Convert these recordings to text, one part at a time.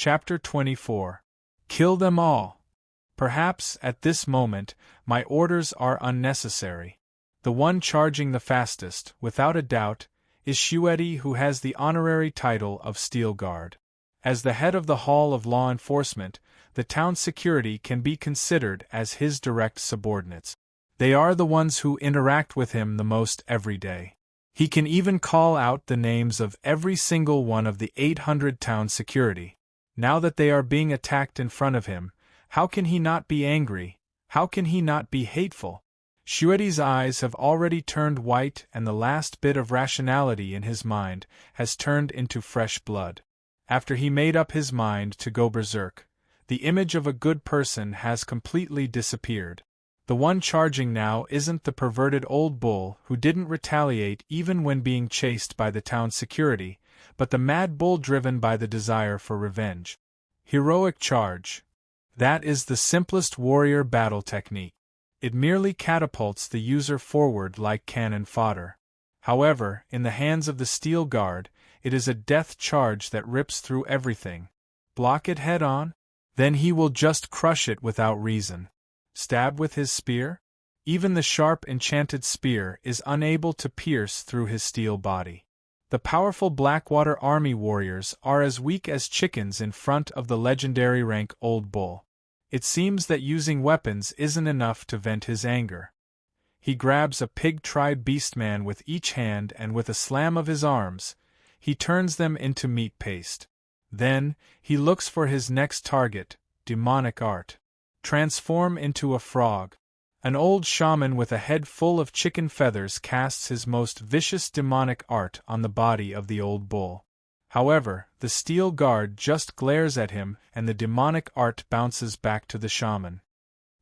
Chapter 24. Kill them all. Perhaps, at this moment, my orders are unnecessary. The one charging the fastest, without a doubt, is Shueti, who has the honorary title of Steel Guard. As the head of the Hall of Law Enforcement, the town's security can be considered as his direct subordinates. They are the ones who interact with him the most every day. He can even call out the names of every single one of the 800 town security. Now that they are being attacked in front of him, how can he not be angry? How can he not be hateful? Shueti's eyes have already turned white, and the last bit of rationality in his mind has turned into fresh blood. After he made up his mind to go berserk, the image of a good person has completely disappeared. The one charging now isn't the perverted old bull who didn't retaliate even when being chased by the town security, but the mad bull driven by the desire for revenge. Heroic charge. That is the simplest warrior battle technique. It merely catapults the user forward like cannon fodder. However, in the hands of the Steel Guard, it is a death charge that rips through everything. Block it head on? Then he will just crush it without reason. Stab with his spear? Even the sharp enchanted spear is unable to pierce through his steel body. The powerful Blackwater Army warriors are as weak as chickens in front of the legendary rank Old Bull. It seems that using weapons isn't enough to vent his anger. He grabs a pig-tried beastman with each hand, and with a slam of his arms, he turns them into meat paste. Then, he looks for his next target, demonic art. Transform into a frog. An old shaman with a head full of chicken feathers casts his most vicious demonic art on the body of the old bull. However, the Steel Guard just glares at him, and the demonic art bounces back to the shaman.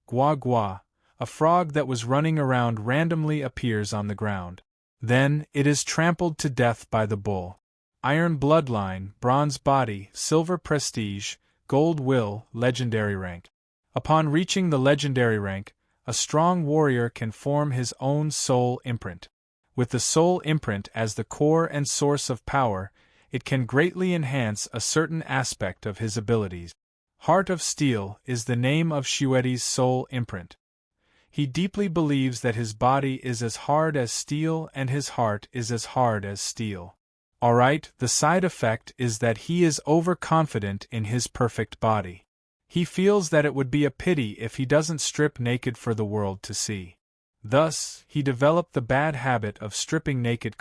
Gua gua, a frog that was running around randomly appears on the ground. Then, it is trampled to death by the bull. Iron bloodline, bronze body, silver prestige, gold will, legendary rank. Upon reaching the legendary rank, a strong warrior can form his own soul imprint. With the soul imprint as the core and source of power, it can greatly enhance a certain aspect of his abilities. Heart of Steel is the name of Shueti's soul imprint. He deeply believes that his body is as hard as steel and his heart is as hard as steel. Alright, the side effect is that he is overconfident in his perfect body. He feels that it would be a pity if he doesn't strip naked for the world to see. Thus, he developed the bad habit of stripping naked.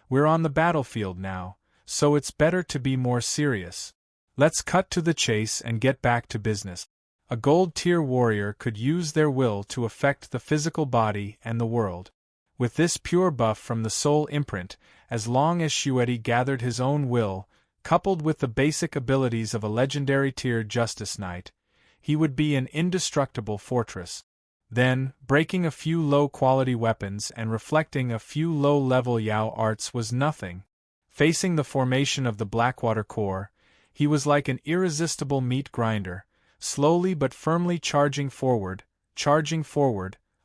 We're on the battlefield now, so it's better to be more serious. Let's cut to the chase and get back to business. A gold-tier warrior could use their will to affect the physical body and the world. With this pure buff from the soul imprint, as long as Shueti gathered his own will, coupled with the basic abilities of a legendary tier Justice Knight, he would be an indestructible fortress. Then, breaking a few low-quality weapons and reflecting a few low-level Yao arts was nothing. Facing the formation of the Blackwater Corps, he was like an irresistible meat grinder, slowly but firmly charging forward,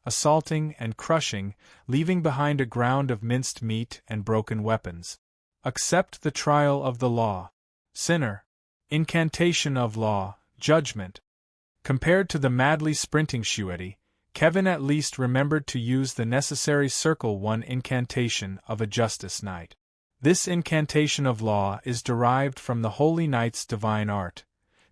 assaulting and crushing, leaving behind a ground of minced meat and broken weapons. Accept the trial of the law. Sinner. Incantation of law, judgment. Compared to the madly sprinting Shueti, Kevin at least remembered to use the necessary Circle 1 incantation of a Justice Knight. This incantation of law is derived from the Holy Knight's divine art.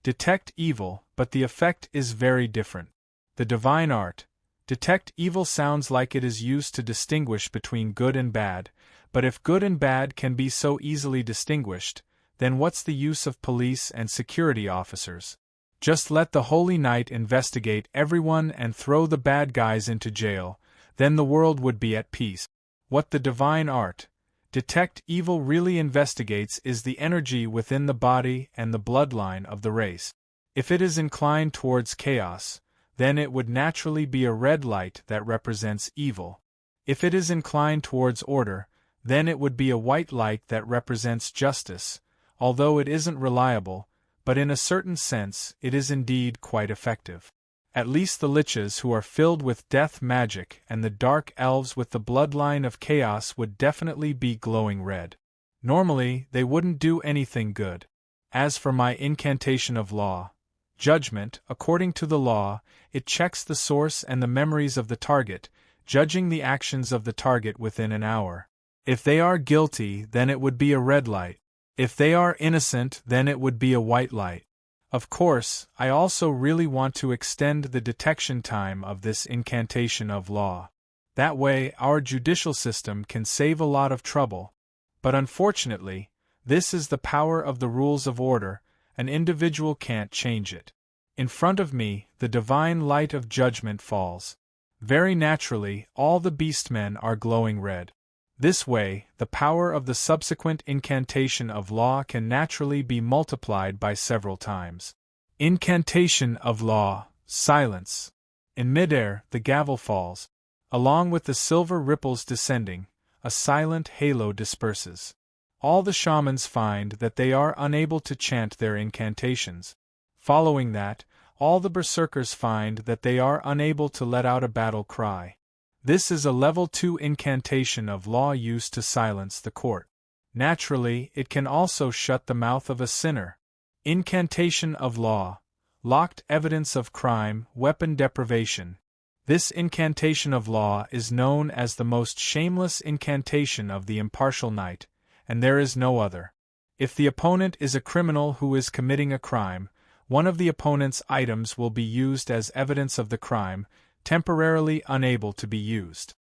Detect evil, but the effect is very different. The divine art, detect evil, sounds like it is used to distinguish between good and bad, but if good and bad can be so easily distinguished, then what's the use of police and security officers? Just let the Holy Knight investigate everyone and throw the bad guys into jail, then the world would be at peace. What the divine art, detect evil, really investigates is the energy within the body and the bloodline of the race. If it is inclined towards chaos, then it would naturally be a red light that represents evil. If it is inclined towards order, then it would be a white light that represents justice, although it isn't reliable, but in a certain sense it is indeed quite effective. At least the Liches who are filled with death magic and the dark elves with the bloodline of chaos would definitely be glowing red. Normally, they wouldn't do anything good. As for my incantation of law, judgment, according to the law, it checks the source and the memories of the target, judging the actions of the target within an hour. If they are guilty, then it would be a red light. If they are innocent, then it would be a white light. Of course, I also really want to extend the detection time of this incantation of law. That way, our judicial system can save a lot of trouble. But unfortunately, this is the power of the rules of order, an individual can't change it. In front of me, the divine light of judgment falls. Very naturally, all the beastmen are glowing red. This way, the power of the subsequent incantation of law can naturally be multiplied by several times. Incantation of law, silence. In midair, the gavel falls. Along with the silver ripples descending, a silent halo disperses. All the shamans find that they are unable to chant their incantations. Following that, all the berserkers find that they are unable to let out a battle cry. This is a level 2 incantation of law used to silence the court. Naturally, it can also shut the mouth of a sinner. Incantation of law. Locked evidence of crime, weapon deprivation. This incantation of law is known as the most shameless incantation of the impartial knight, and there is no other. If the opponent is a criminal who is committing a crime, one of the opponent's items will be used as evidence of the crime, temporarily unable to be used.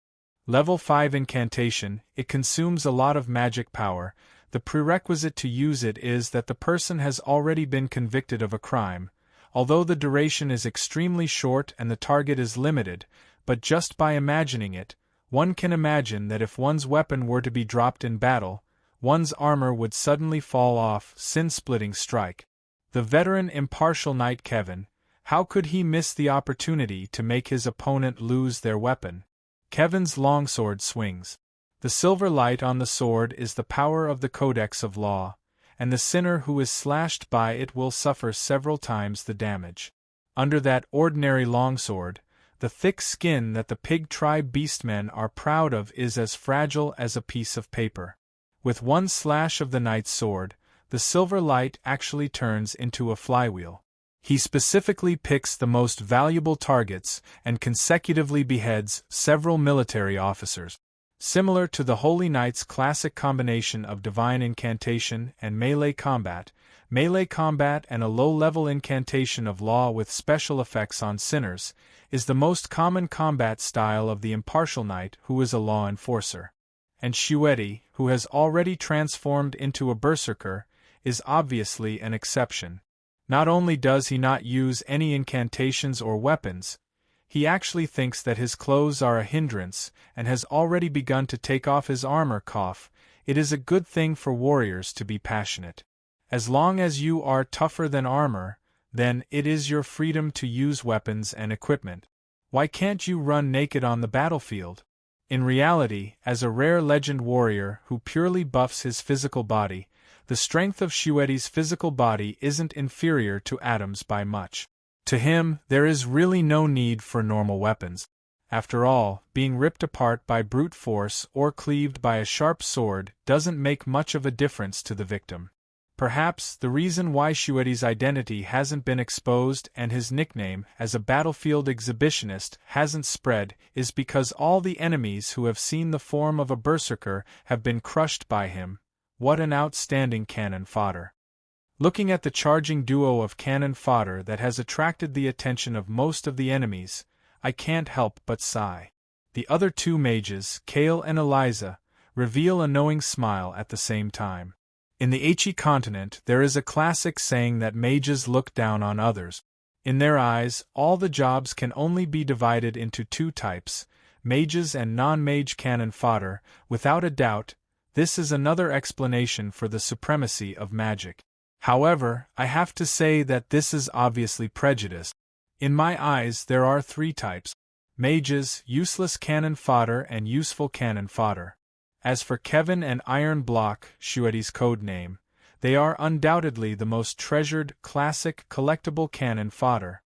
Level 5 incantation, it consumes a lot of magic power. The prerequisite to use it is that the person has already been convicted of a crime, although the duration is extremely short and the target is limited, but just by imagining it, one can imagine that if one's weapon were to be dropped in battle, one's armor would suddenly fall off, sin-splitting strike. The veteran impartial knight Kevin, how could he miss the opportunity to make his opponent lose their weapon? Kevin's longsword swings. The silver light on the sword is the power of the Codex of Law, and the sinner who is slashed by it will suffer several times the damage. Under that ordinary longsword, the thick skin that the pig tribe beastmen are proud of is as fragile as a piece of paper. With one slash of the knight's sword, the silver light actually turns into a flywheel. He specifically picks the most valuable targets and consecutively beheads several military officers. Similar to the Holy Knight's classic combination of divine incantation and melee combat and a low-level incantation of law with special effects on sinners, is the most common combat style of the impartial knight who is a law enforcer. And Shueti, who has already transformed into a berserker, is obviously an exception. Not only does he not use any incantations or weapons, he actually thinks that his clothes are a hindrance and has already begun to take off his armor. It is a good thing for warriors to be passionate. As long as you are tougher than armor, then it is your freedom to use weapons and equipment. Why can't you run naked on the battlefield? In reality, as a rare legend warrior who purely buffs his physical body, the strength of Shueti's physical body isn't inferior to Adam's by much. To him, there is really no need for normal weapons. After all, being ripped apart by brute force or cleaved by a sharp sword doesn't make much of a difference to the victim. Perhaps the reason why Shueti's identity hasn't been exposed and his nickname as a battlefield exhibitionist hasn't spread is because all the enemies who have seen the form of a berserker have been crushed by him. What an outstanding cannon fodder. Looking at the charging duo of cannon fodder that has attracted the attention of most of the enemies, I can't help but sigh. The other two mages, Kale and Eliza, reveal a knowing smile at the same time. In the Achi continent there is a classic saying that mages look down on others. In their eyes, all the jobs can only be divided into two types, mages and non-mage cannon fodder. Without a doubt, this is another explanation for the supremacy of magic. However, I have to say that this is obviously prejudiced. In my eyes there are three types: mages, useless cannon fodder, and useful cannon fodder. As for Kevin and Iron Block, Shueti's code name, they are undoubtedly the most treasured, classic, collectible cannon fodder.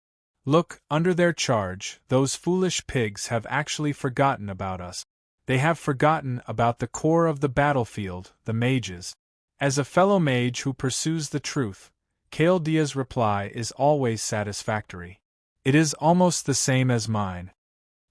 Look, under their charge, those foolish pigs have actually forgotten about us. They have forgotten about the core of the battlefield, the mages. As a fellow mage who pursues the truth, Chaldea's reply is always satisfactory. It is almost the same as mine.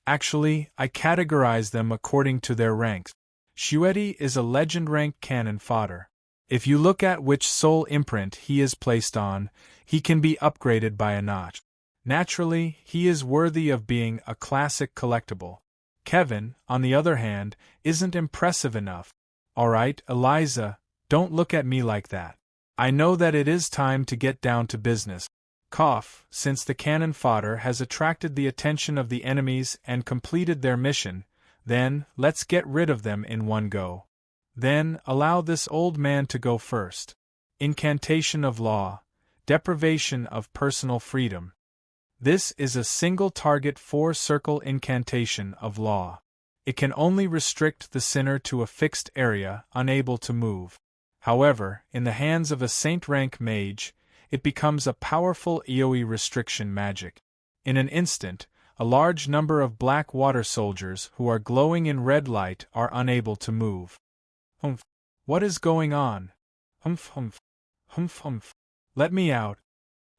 Actually, I categorize them according to their ranks. Shueti is a legend rank cannon fodder. If you look at which soul imprint he is placed on, he can be upgraded by a notch. Naturally, he is worthy of being a classic collectible. Kevin, on the other hand, isn't impressive enough. Alright, Eliza, don't look at me like that. I know that it is time to get down to business. Cough, since the cannon fodder has attracted the attention of the enemies and completed their mission, then, let's get rid of them in one go. Then, allow this old man to go first. Incantation of law. Deprivation of personal freedom. This is a single-target 4-circle incantation of law. It can only restrict the sinner to a fixed area, unable to move. However, in the hands of a saint-rank mage, it becomes a powerful AoE restriction magic. In an instant, a large number of black water soldiers who are glowing in red light are unable to move. Humph. What is going on? Humph humph. Humph humph. Let me out.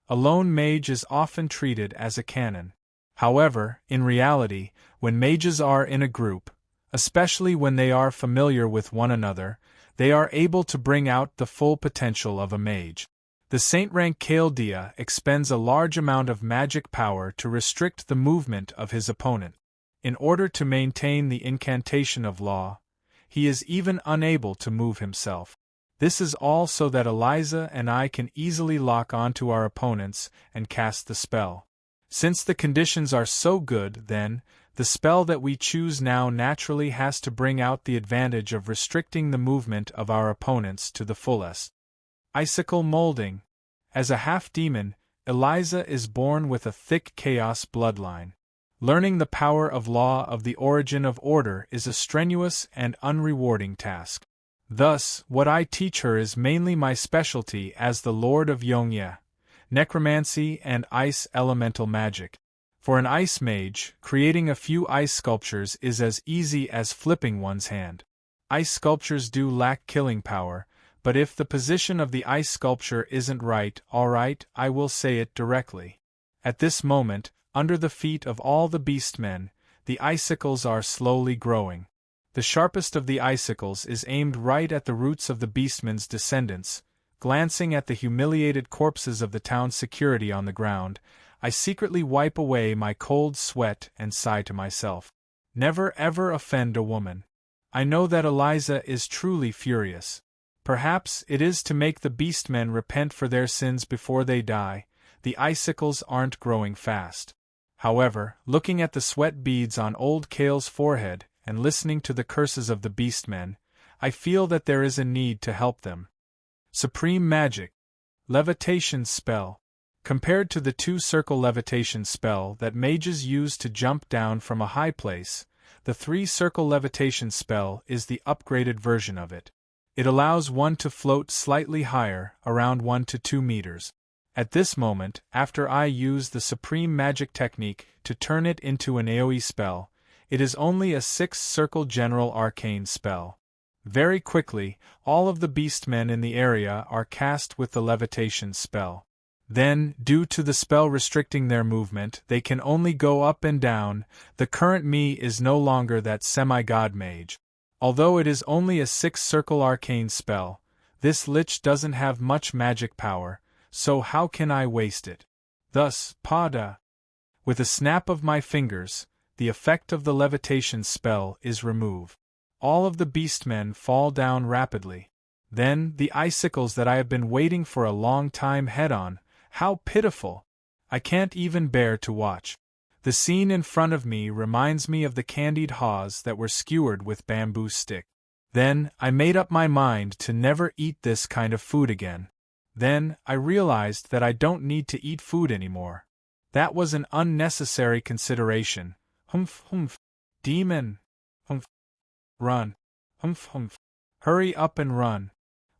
A lone mage is often treated as a cannon. However, in reality, when mages are in a group, especially when they are familiar with one another, they are able to bring out the full potential of a mage. The saint-rank Chaldea expends a large amount of magic power to restrict the movement of his opponent. In order to maintain the incantation of law, he is even unable to move himself. This is all so that Eliza and I can easily lock onto our opponents and cast the spell. Since the conditions are so good, then, the spell that we choose now naturally has to bring out the advantage of restricting the movement of our opponents to the fullest. Icicle Molding. As a half-demon, Eliza is born with a thick chaos bloodline. Learning the power of law of the origin of order is a strenuous and unrewarding task. Thus, what I teach her is mainly my specialty as the Lord of Yongye, necromancy and ice elemental magic. For an ice mage, creating a few ice sculptures is as easy as flipping one's hand. Ice sculptures do lack killing power, but if the position of the ice sculpture isn't right, alright, I will say it directly. At this moment, under the feet of all the beastmen, the icicles are slowly growing. The sharpest of the icicles is aimed right at the roots of the beastmen's descendants. Glancing at the humiliated corpses of the town's security on the ground, I secretly wipe away my cold sweat and sigh to myself. Never ever offend a woman. I know that Eliza is truly furious. Perhaps it is to make the beastmen repent for their sins before they die. The icicles aren't growing fast. However, looking at the sweat beads on old Kale's forehead, and listening to the curses of the beastmen, I feel that there is a need to help them. Supreme Magic. Levitation Spell. Compared to the 2-circle levitation spell that mages use to jump down from a high place, the 3-circle levitation spell is the upgraded version of it. It allows one to float slightly higher, around 1 to 2 meters. At this moment, after I use the Supreme Magic technique to turn it into an AoE spell, it is only a 6-circle general arcane spell. Very quickly, all of the beastmen in the area are cast with the levitation spell. Then, due to the spell restricting their movement, they can only go up and down. The current me is no longer that semi-god mage. Although it is only a 6-circle arcane spell, this Lich doesn't have much magic power, so how can I waste it? Thus, Pada. With a snap of my fingers, the effect of the levitation spell is removed. All of the beastmen fall down rapidly. Then, the icicles that I have been waiting for a long time head on. How pitiful! I can't even bear to watch. The scene in front of me reminds me of the candied haws that were skewered with bamboo stick. Then, I made up my mind to never eat this kind of food again. Then, I realized that I don't need to eat food anymore. That was an unnecessary consideration. Humph humph. Demon. Humph. Run. Humph humph. Hurry up and run.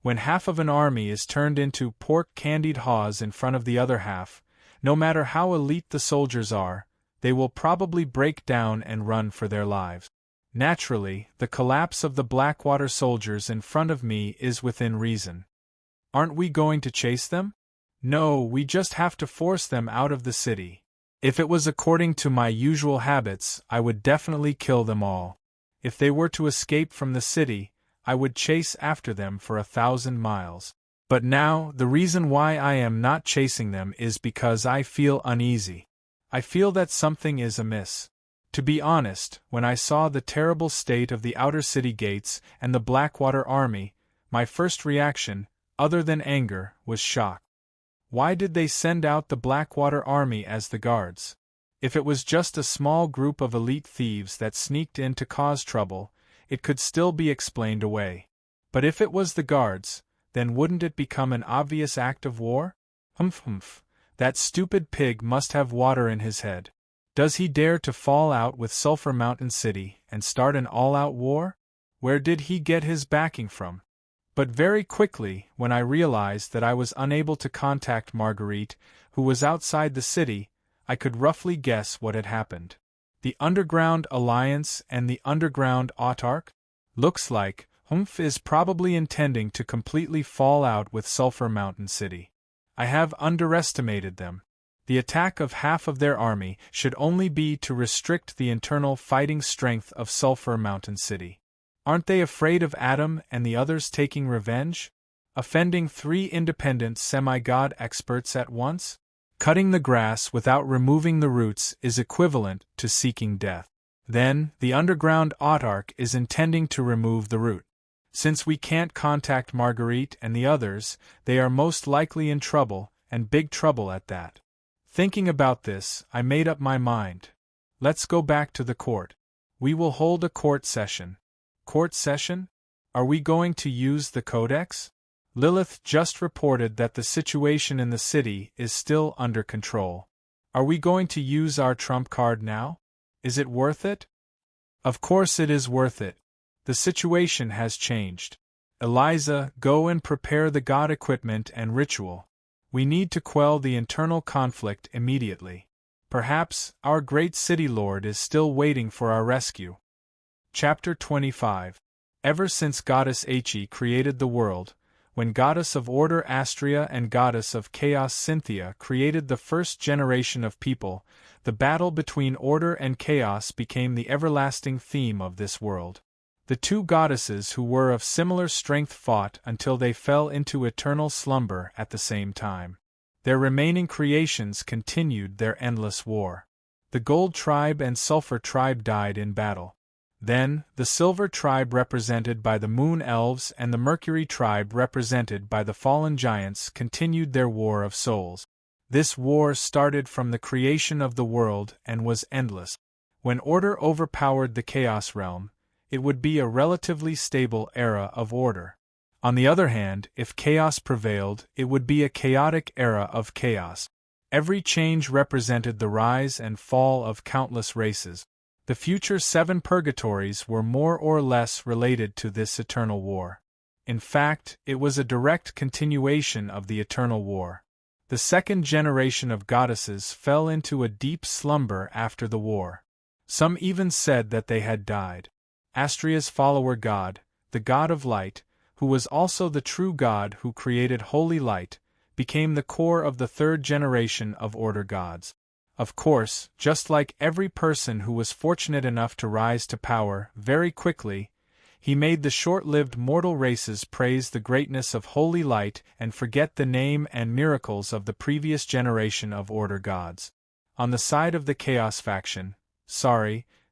When half of an army is turned into pork candied haws in front of the other half, no matter how elite the soldiers are, they will probably break down and run for their lives. Naturally, the collapse of the Blackwater soldiers in front of me is within reason. Aren't we going to chase them? No, we just have to force them out of the city. If it was according to my usual habits, I would definitely kill them all. If they were to escape from the city, I would chase after them for 1,000 miles. But now, the reason why I am not chasing them is because I feel uneasy. I feel that something is amiss. To be honest, when I saw the terrible state of the outer city gates and the Blackwater army, my first reaction, other than anger, was shock. Why did they send out the Blackwater army as the guards? If it was just a small group of elite thieves that sneaked in to cause trouble, it could still be explained away. But if it was the guards, then wouldn't it become an obvious act of war? Humph, that stupid pig must have water in his head. Does he dare to fall out with Sulphur Mountain City and start an all-out war? Where did he get his backing from? But very quickly, when I realized that I was unable to contact Marguerite, who was outside the city, I could roughly guess what had happened. The Underground Alliance and the Underground Autarch? Looks like Humph is probably intending to completely fall out with Sulphur Mountain City. I have underestimated them. The attack of half of their army should only be to restrict the internal fighting strength of Sulphur Mountain City. Aren't they afraid of Adam and the others taking revenge? Offending 3 independent semi-god experts at once? Cutting the grass without removing the roots is equivalent to seeking death. Then, the Underground Autarch is intending to remove the root. Since we can't contact Marguerite and the others, they are most likely in trouble, and big trouble at that. Thinking about this, I made up my mind. Let's go back to the court. We will hold a court session. Court session? Are we going to use the codex? Lilith just reported that the situation in the city is still under control. Are we going to use our trump card now? Is it worth it? Of course it is worth it. The situation has changed. Eliza, go and prepare the god equipment and ritual. We need to quell the internal conflict immediately. Perhaps our great city lord is still waiting for our rescue. Chapter 25. Ever since Goddess Ache created the world, when Goddess of Order Astria and Goddess of Chaos Cynthia created the first generation of people, the battle between order and chaos became the everlasting theme of this world. The 2 goddesses who were of similar strength fought until they fell into eternal slumber at the same time. Their remaining creations continued their endless war. The Gold Tribe and Sulphur Tribe died in battle. Then, the Silver Tribe represented by the Moon Elves and the Mercury Tribe represented by the Fallen Giants continued their war of souls. This war started from the creation of the world and was endless. When order overpowered the Chaos Realm, it would be a relatively stable era of order. On the other hand, if chaos prevailed, it would be a chaotic era of chaos. Every change represented the rise and fall of countless races. The future 7 purgatories were more or less related to this eternal war. In fact, it was a direct continuation of the eternal war. The second generation of goddesses fell into a deep slumber after the war. Some even said that they had died. Astria's follower god, the god of light, who was also the true god who created holy light, became the core of the 3rd generation of order gods. Of course, just like every person who was fortunate enough to rise to power very quickly, he made the short-lived mortal races praise the greatness of holy light and forget the name and miracles of the previous generation of order gods. On the side of the Chaos faction,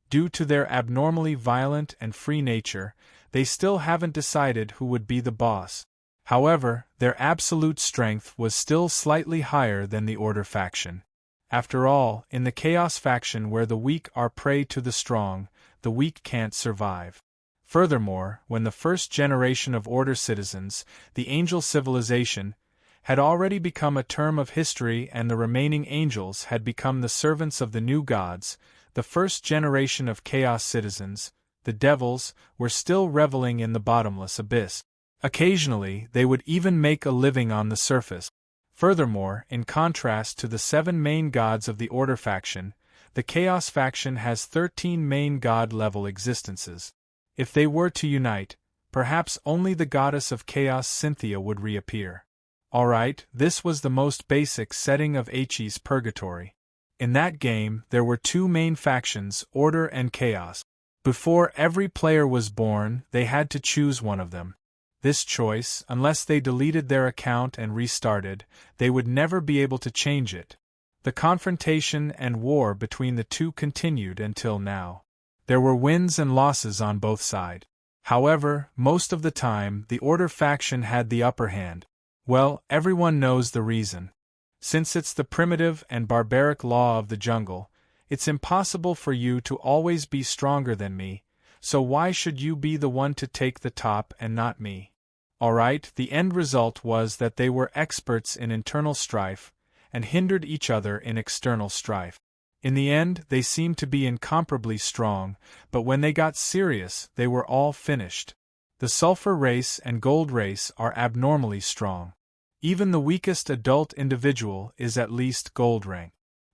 due to their abnormally violent and free nature, they still haven't decided who would be the boss. However, their absolute strength was still slightly higher than the Order faction. After all, in the Chaos faction where the weak are prey to the strong, the weak can't survive. Furthermore, when the first generation of Order citizens, the Angel civilization, had already become a term of history and the remaining angels had become the servants of the new gods, the first generation of Chaos citizens, the devils, were still reveling in the bottomless abyss. Occasionally, they would even make a living on the surface. Furthermore, in contrast to the 7 main gods of the Order faction, the Chaos faction has 13 main god-level existences. If they were to unite, perhaps only the goddess of Chaos Cynthia would reappear. Alright, this was the most basic setting of H's Purgatory. In that game, there were two main factions, Order and Chaos. Before every player was born, they had to choose one of them. This choice, unless they deleted their account and restarted, they would never be able to change it. The confrontation and war between the two continued until now. There were wins and losses on both sides. However, most of the time, the Order faction had the upper hand. Well, everyone knows the reason. Since it's the primitive and barbaric law of the jungle, it's impossible for you to always be stronger than me, so why should you be the one to take the top and not me? Alright, the end result was that they were experts in internal strife, and hindered each other in external strife. In the end, they seemed to be incomparably strong, but when they got serious, they were all finished. The Sulfur race and Gold race are abnormally strong. Even the weakest adult individual is at least Gold rank.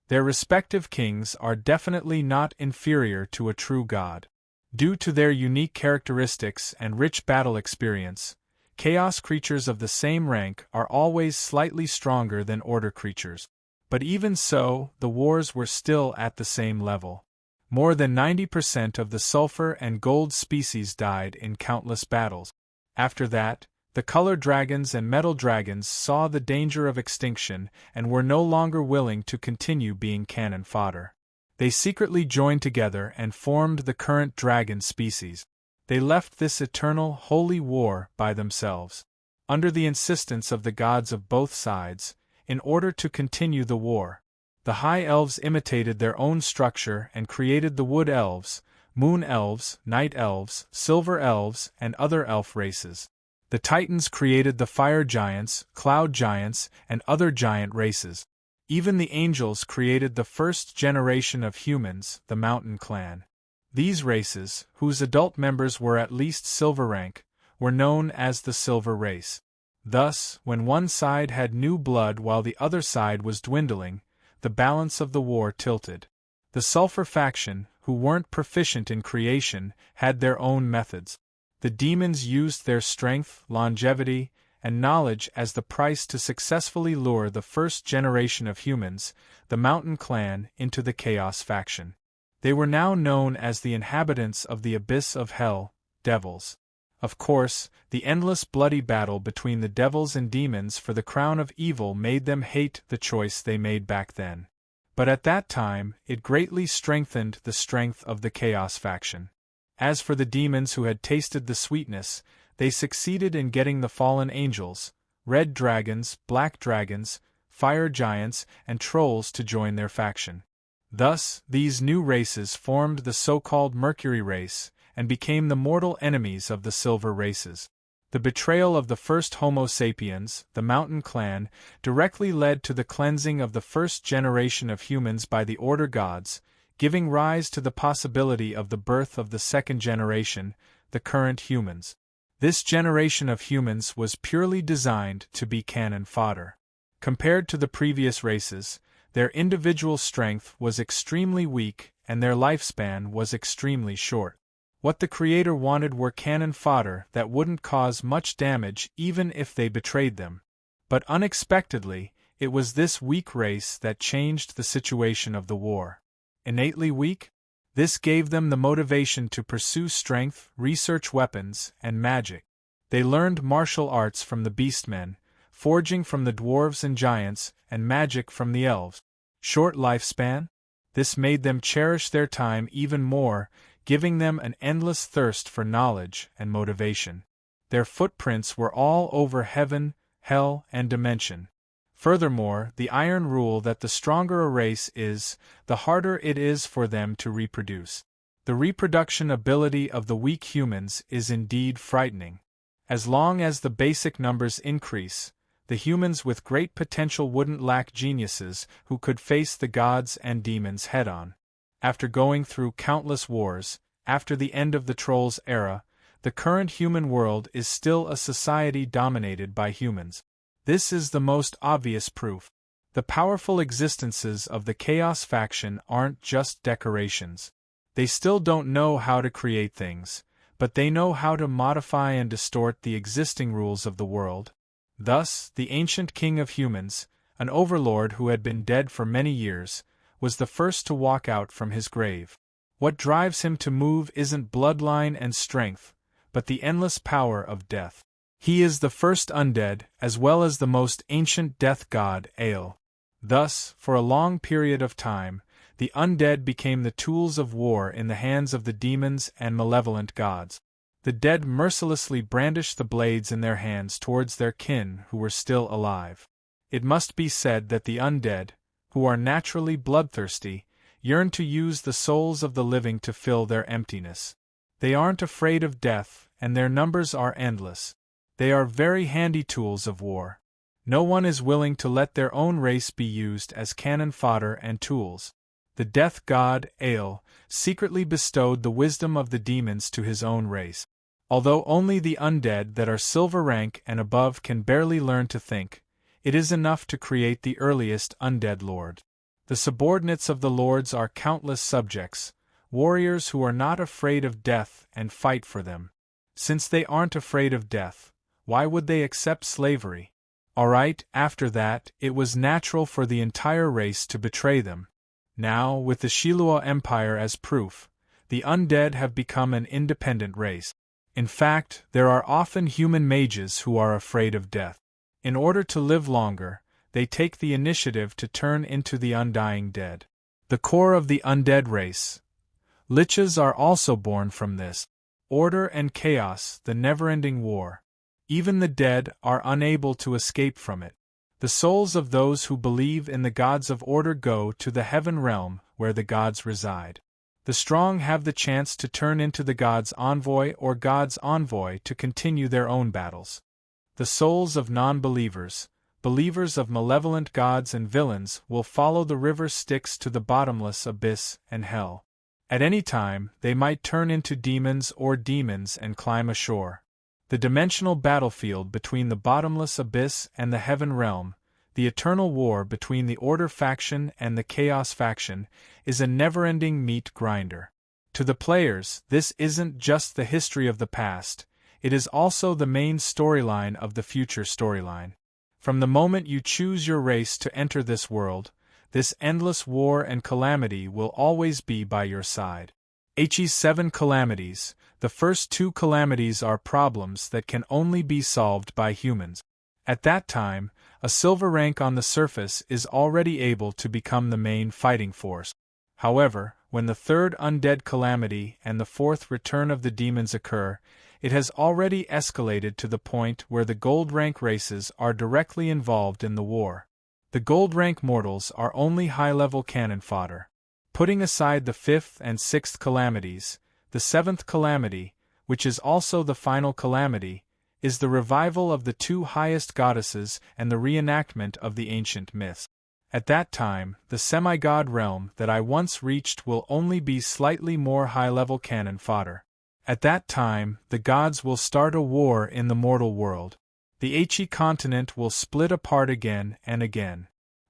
Their respective kings are definitely not inferior to a true god. Due to their unique characteristics and rich battle experience, Chaos creatures of the same rank are always slightly stronger than Order creatures. But even so, the wars were still at the same level. More than 90% of the Sulfur and Gold species died in countless battles. After that, the Color Dragons and Metal Dragons saw the danger of extinction and were no longer willing to continue being cannon fodder. They secretly joined together and formed the current dragon species. They left this eternal, holy war by themselves, under the insistence of the gods of both sides, in order to continue the war. The High Elves imitated their own structure and created the Wood Elves, Moon Elves, Night Elves, Silver Elves, and other elf races. The Titans created the Fire Giants, Cloud Giants, and other giant races. Even the Angels created the first generation of humans, the Mountain Clan. These races, whose adult members were at least Silver rank, were known as the Silver race. Thus, when one side had new blood while the other side was dwindling, the balance of the war tilted. The Sulfur faction, who weren't proficient in creation, had their own methods. The demons used their strength, longevity, and knowledge as the price to successfully lure the first generation of humans, the Mountain Clan, into the Chaos faction. They were now known as the inhabitants of the abyss of hell, devils. Of course, the endless bloody battle between the devils and demons for the crown of evil made them hate the choice they made back then. But at that time, it greatly strengthened the strength of the Chaos faction. As for the demons who had tasted the sweetness, they succeeded in getting the fallen angels, red dragons, black dragons, fire giants, and trolls to join their faction. Thus, these new races formed the so-called Mercury race, and became the mortal enemies of the Silver races. The betrayal of the first Homo sapiens, the Mountain Clan, directly led to the cleansing of the first generation of humans by the Order gods, giving rise to the possibility of the birth of the second generation, the current humans. This generation of humans was purely designed to be cannon fodder. Compared to the previous races, their individual strength was extremely weak and their lifespan was extremely short. What the Creator wanted were cannon fodder that wouldn't cause much damage even if they betrayed them. But unexpectedly, it was this weak race that changed the situation of the war. Innately weak? This gave them the motivation to pursue strength, research weapons, and magic. They learned martial arts from the beastmen, forging from the dwarves and giants, and magic from the elves. Short lifespan? This made them cherish their time even more, giving them an endless thirst for knowledge and motivation. Their footprints were all over heaven, hell, and dimension. Furthermore, the iron rule that the stronger a race is, the harder it is for them to reproduce. The reproduction ability of the weak humans is indeed frightening. As long as the basic numbers increase, the humans with great potential wouldn't lack geniuses who could face the gods and demons head-on. After going through countless wars, after the end of the Trolls era, the current human world is still a society dominated by humans. This is the most obvious proof. The powerful existences of the Chaos faction aren't just decorations. They still don't know how to create things, but they know how to modify and distort the existing rules of the world. Thus, the ancient king of humans, an overlord who had been dead for many years, was the first to walk out from his grave. What drives him to move isn't bloodline and strength, but the endless power of death. He is the first undead, as well as the most ancient death god, Ael. Thus, for a long period of time, the undead became the tools of war in the hands of the demons and malevolent gods. The dead mercilessly brandished the blades in their hands towards their kin who were still alive. It must be said that the undead, who are naturally bloodthirsty, yearn to use the souls of the living to fill their emptiness. They aren't afraid of death, and their numbers are endless. They are very handy tools of war. No one is willing to let their own race be used as cannon fodder and tools. The death god, Ael, secretly bestowed the wisdom of the demons to his own race. Although only the undead that are silver rank and above can barely learn to think, it is enough to create the earliest undead lord. The subordinates of the lords are countless subjects, warriors who are not afraid of death and fight for them. Since they aren't afraid of death, why would they accept slavery? Alright, after that, it was natural for the entire race to betray them. Now, with the Shilua Empire as proof, the undead have become an independent race. In fact, there are often human mages who are afraid of death. In order to live longer, they take the initiative to turn into the undying dead. The core of the undead race. Liches are also born from this. Order and chaos, the never-ending war. Even the dead are unable to escape from it. The souls of those who believe in the gods of order go to the heaven realm where the gods reside. The strong have the chance to turn into the god's envoy or god's envoy to continue their own battles. The souls of non-believers, believers of malevolent gods and villains, will follow the river Styx to the bottomless abyss and hell. At any time, they might turn into demons and climb ashore. The dimensional battlefield between the bottomless abyss and the heaven realm, the eternal war between the Order faction and the Chaos faction, is a never-ending meat grinder. To the players, this isn't just the history of the past, it is also the main storyline of the future storyline. From the moment you choose your race to enter this world, this endless war and calamity will always be by your side. HE's 7 calamities. The first 2 calamities are problems that can only be solved by humans. At that time, a silver rank on the surface is already able to become the main fighting force. However, when the 3rd undead calamity and the 4th return of the demons occur, it has already escalated to the point where the gold rank races are directly involved in the war. The gold rank mortals are only high-level cannon fodder. Putting aside the 5th and 6th calamities, the 7th calamity, which is also the final calamity, is the revival of the 2 highest goddesses and the reenactment of the ancient myths. At that time, the semi-god realm that I once reached will only be slightly more high-level cannon fodder. At that time, the gods will start a war in the mortal world. The HE continent will split apart again and again.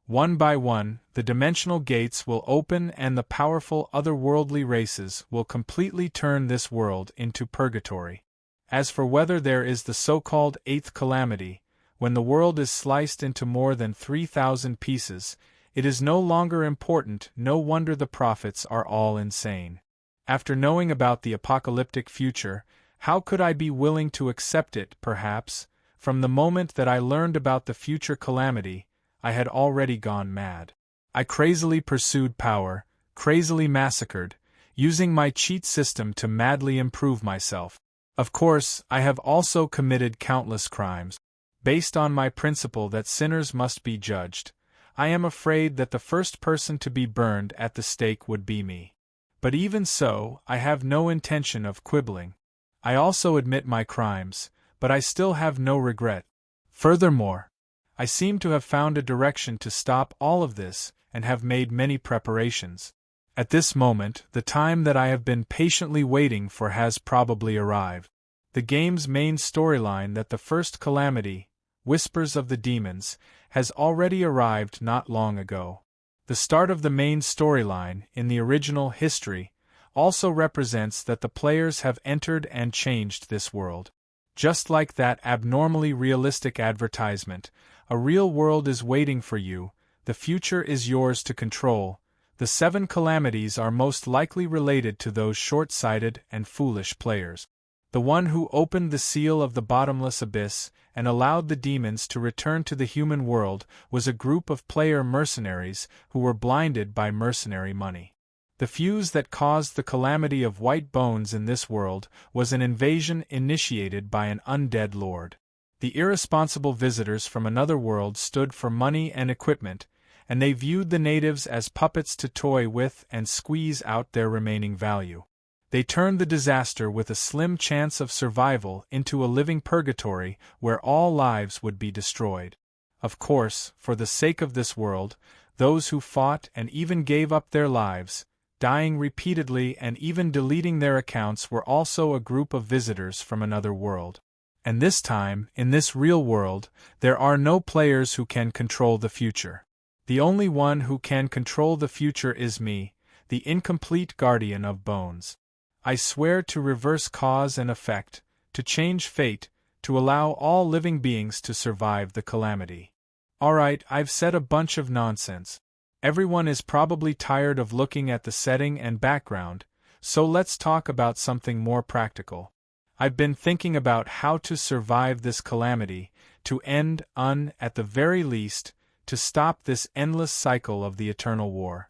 One by one, the dimensional gates will open and the powerful otherworldly races will completely turn this world into purgatory. As for whether there is the so-called 8th calamity, when the world is sliced into more than 3,000 pieces, it is no longer important. No wonder the prophets are all insane. After knowing about the apocalyptic future, how could I be willing to accept it? Perhaps, from the moment that I learned about the future calamity, I had already gone mad. I crazily pursued power, crazily massacred, using my cheat system to madly improve myself. Of course, I have also committed countless crimes. Based on my principle that sinners must be judged, I am afraid that the first person to be burned at the stake would be me. But even so, I have no intention of quibbling. I also admit my crimes, but I still have no regret. Furthermore, I seem to have found a direction to stop all of this and have made many preparations. At this moment, the time that I have been patiently waiting for has probably arrived. The game's main storyline, that the first calamity, Whispers of the Demons, has already arrived not long ago. The start of the main storyline, in the original history, also represents that the players have entered and changed this world. Just like that abnormally realistic advertisement, a real world is waiting for you, the future is yours to control. The 7 calamities are most likely related to those short-sighted and foolish players. The one who opened the seal of the bottomless abyss and allowed the demons to return to the human world was a group of player mercenaries who were blinded by mercenary money. The fuse that caused the calamity of white bones in this world was an invasion initiated by an undead lord. The irresponsible visitors from another world stood for money and equipment, and they viewed the natives as puppets to toy with and squeeze out their remaining value. They turned the disaster with a slim chance of survival into a living purgatory where all lives would be destroyed. Of course, for the sake of this world, those who fought and even gave up their lives, dying repeatedly and even deleting their accounts, were also a group of visitors from another world. And this time, in this real world, there are no players who can control the future. The only one who can control the future is me, the incomplete guardian of bones. I swear to reverse cause and effect, to change fate, to allow all living beings to survive the calamity. Alright, I've said a bunch of nonsense. Everyone is probably tired of looking at the setting and background, so let's talk about something more practical. I've been thinking about how to survive this calamity, to end, at the very least, to stop this endless cycle of the eternal war.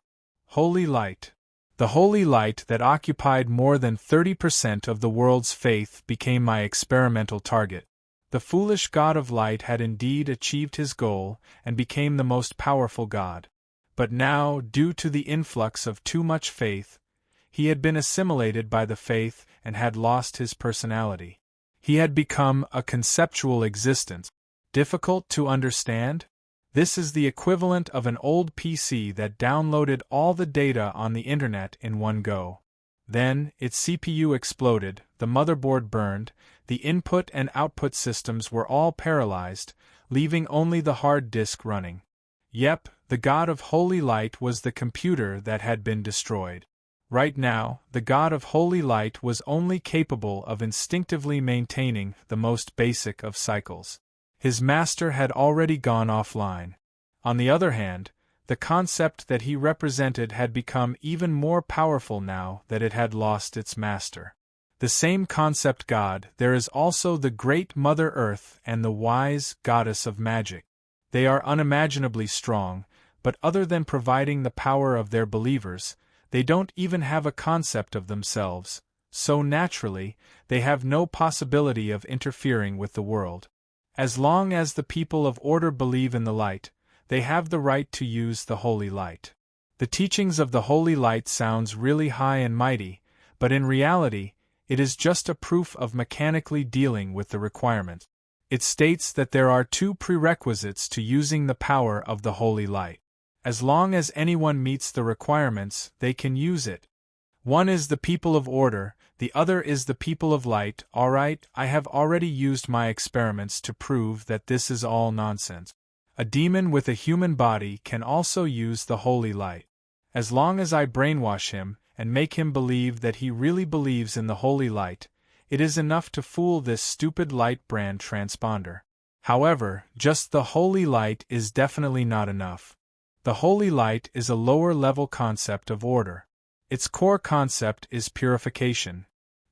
Holy light. The holy light that occupied more than 30% of the world's faith became my experimental target. The foolish god of light had indeed achieved his goal and became the most powerful god. But now, due to the influx of too much faith, he had been assimilated by the faith and had lost his personality. He had become a conceptual existence. Difficult to understand? This is the equivalent of an old PC that downloaded all the data on the internet in one go. Then, its CPU exploded, the motherboard burned, the input and output systems were all paralyzed, leaving only the hard disk running. Yep, the god of holy light was the computer that had been destroyed. Right now, the god of holy light was only capable of instinctively maintaining the most basic of cycles. His master had already gone offline. On the other hand, the concept that he represented had become even more powerful now that it had lost its master. The same concept God, there is also the great Mother Earth and the wise goddess of magic. They are unimaginably strong, but other than providing the power of their believers, they don't even have a concept of themselves, so naturally, they have no possibility of interfering with the world. As long as the people of order believe in the light, they have the right to use the holy light. The teachings of the holy light sounds really high and mighty, but in reality, it is just a proof of mechanically dealing with the requirement. It states that there are 2 prerequisites to using the power of the holy light. As long as anyone meets the requirements, they can use it. One is the people of order, the other is the people of light. Alright, I have already used my experiments to prove that this is all nonsense. A demon with a human body can also use the holy light. As long as I brainwash him and make him believe that he really believes in the holy light, it is enough to fool this stupid light brand transponder. However, just the holy light is definitely not enough. The holy light is a lower-level concept of order. Its core concept is purification.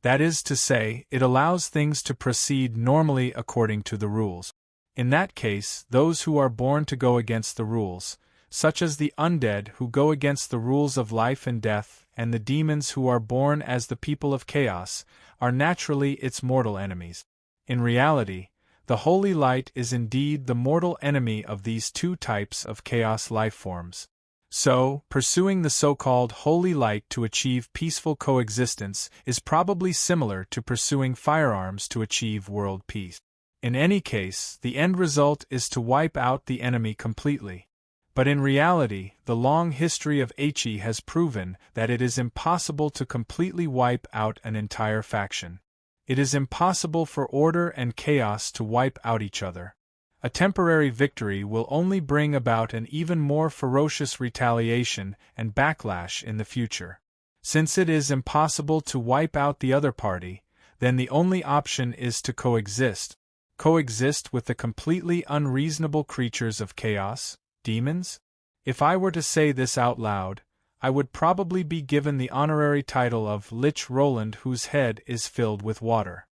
That is to say, it allows things to proceed normally according to the rules. In that case, those who are born to go against the rules, such as the undead who go against the rules of life and death, and the demons who are born as the people of chaos, are naturally its mortal enemies. In reality, the holy light is indeed the mortal enemy of these 2 types of chaos life forms. So, pursuing the so-called holy light to achieve peaceful coexistence is probably similar to pursuing firearms to achieve world peace. In any case, the end result is to wipe out the enemy completely. But in reality, the long history of He has proven that it is impossible to completely wipe out an entire faction. It is impossible for order and chaos to wipe out each other. A temporary victory will only bring about an even more ferocious retaliation and backlash in the future. Since it is impossible to wipe out the other party, then the only option is to coexist. Coexist with the completely unreasonable creatures of chaos, demons? If I were to say this out loud, I would probably be given the honorary title of Lich Roland, whose head is filled with water.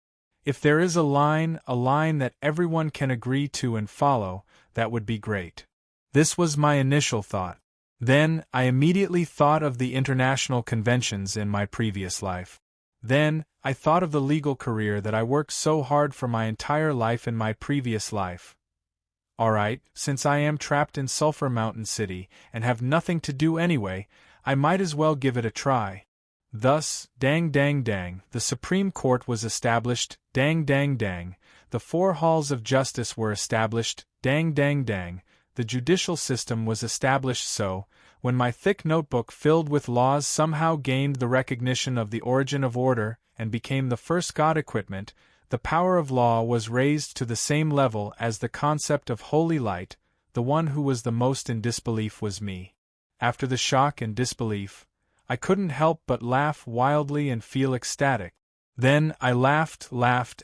If there is a line that everyone can agree to and follow, that would be great. This was my initial thought. Then, I immediately thought of the international conventions in my previous life. Then, I thought of the legal career that I worked so hard for my entire life in my previous life. Alright, since I am trapped in Sulphur Mountain City and have nothing to do anyway, I might as well give it a try. Thus, dang, the Supreme Court was established, dang, the 4 halls of justice were established, dang, the judicial system was established. So, when my thick notebook filled with laws somehow gained the recognition of the origin of order and became the first god equipment, the power of law was raised to the same level as the concept of holy light. The one who was the most in disbelief was me. After the shock and disbelief, I couldn't help but laugh wildly and feel ecstatic. Then I laughed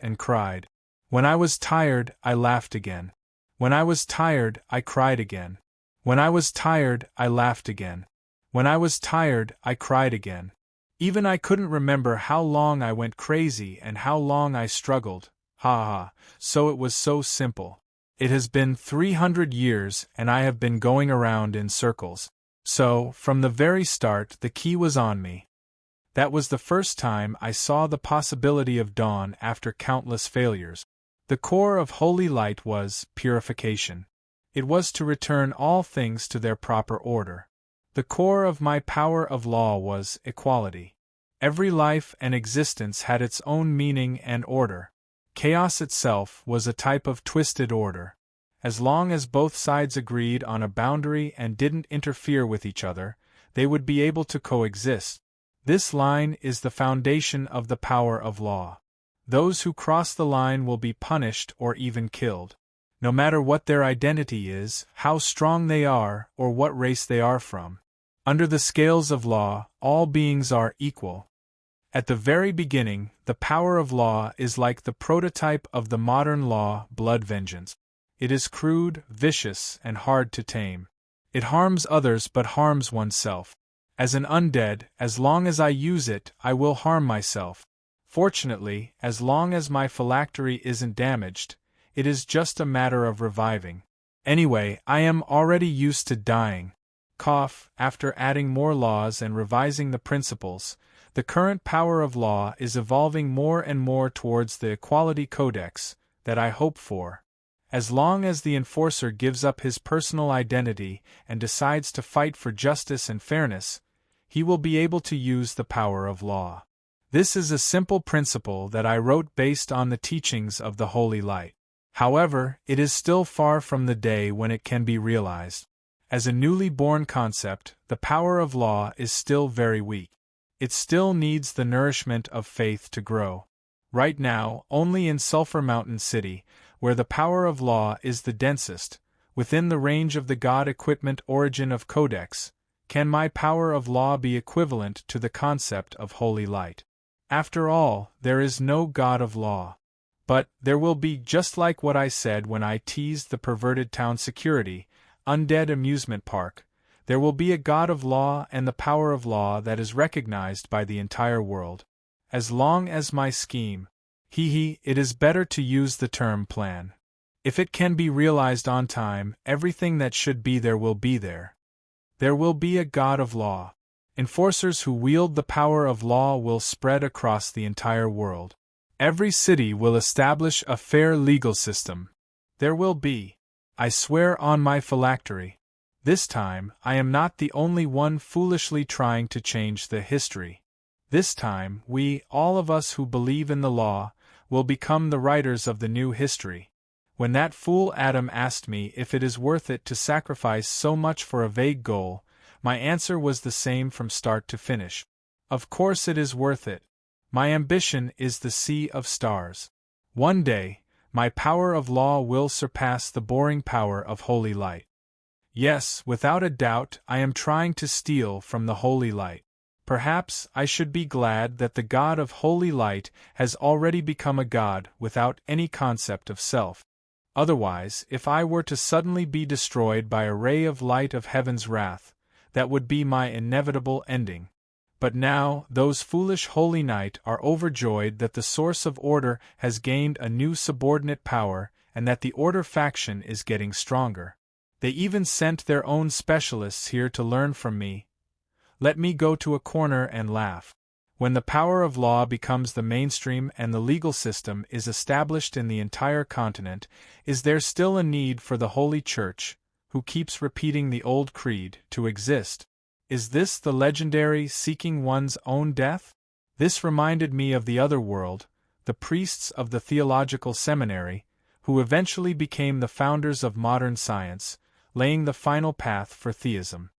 and cried. When I was tired, I laughed again. When I was tired, I cried again. When I was tired, I laughed again. When I was tired, I cried again. Even I couldn't remember how long I went crazy and how long I struggled. So it was so simple. It has been 300 years and I have been going around in circles. So, from the very start, the key was on me. That was the first time I saw the possibility of dawn after countless failures. The core of holy light was purification. It was to return all things to their proper order. The core of my power of law was equality. Every life and existence had its own meaning and order. Chaos itself was a type of twisted order. As long as both sides agreed on a boundary and didn't interfere with each other, they would be able to coexist. This line is the foundation of the power of law. Those who cross the line will be punished or even killed. No matter what their identity is, how strong they are, or what race they are from. Under the scales of law, all beings are equal. At the very beginning, the power of law is like the prototype of the modern law, blood vengeance. It is crude, vicious, and hard to tame. It harms others but harms oneself. As an undead, as long as I use it, I will harm myself. Fortunately, as long as my phylactery isn't damaged, it is just a matter of reviving. Anyway, I am already used to dying. After adding more laws and revising the principles, the current power of law is evolving more and more towards the equality codex that I hope for. As long as the enforcer gives up his personal identity and decides to fight for justice and fairness, he will be able to use the power of law. This is a simple principle that I wrote based on the teachings of the Holy Light. However, it is still far from the day when it can be realized. As a newly born concept, the power of law is still very weak. It still needs the nourishment of faith to grow. Right now, only in Sulphur Mountain City, where the power of law is the densest, within the range of the God equipment origin of Codex, can my power of law be equivalent to the concept of holy light. After all, there is no God of law. But there will be, just like what I said when I teased the perverted town security, undead amusement park, there will be a God of law and the power of law that is recognized by the entire world. As long as my scheme, it is better to use the term plan. If it can be realized on time, everything that should be there will be there. There will be a God of law. Enforcers who wield the power of law will spread across the entire world. Every city will establish a fair legal system. There will be, I swear on my phylactery. This time, I am not the only one foolishly trying to change the history. This time, we, all of us who believe in the law, will become the writers of the new history. When that fool Adam asked me if it is worth it to sacrifice so much for a vague goal, my answer was the same from start to finish. Of course it is worth it. My ambition is the sea of stars. One day, my power of law will surpass the boring power of holy light. Yes, without a doubt, I am trying to steal from the holy light. Perhaps I should be glad that the God of holy light has already become a God without any concept of self. Otherwise, if I were to suddenly be destroyed by a ray of light of heaven's wrath, that would be my inevitable ending. But now, those foolish holy knight are overjoyed that the source of order has gained a new subordinate power and that the order faction is getting stronger. They even sent their own specialists here to learn from me. Let me go to a corner and laugh. When the power of law becomes the mainstream and the legal system is established in the entire continent, is there still a need for the Holy Church, who keeps repeating the old creed, to exist? Is this the legendary seeking one's own death? This reminded me of the other world, the priests of the theological seminary, who eventually became the founders of modern science, laying the final path for theism.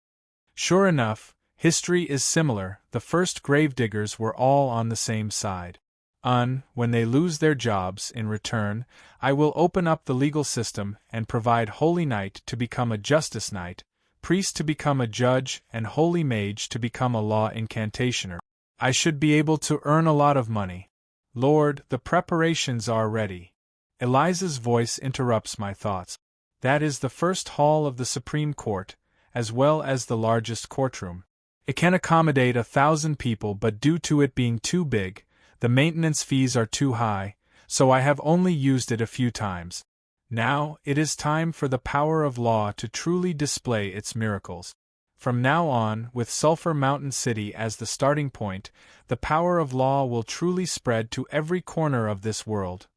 Sure enough, history is similar. The first gravediggers were all on the same side. When they lose their jobs, in return, I will open up the legal system and provide holy knight to become a justice knight, priest to become a judge, and holy mage to become a law incantationer. I should be able to earn a lot of money. Lord, the preparations are ready. Eliza's voice interrupts my thoughts. That is the first hall of the Supreme Court, as well as the largest courtroom. It can accommodate 1,000 people, but due to it being too big, the maintenance fees are too high, so I have only used it a few times. Now, it is time for the power of law to truly display its miracles. From now on, with Sulphur Mountain City as the starting point, the power of law will truly spread to every corner of this world.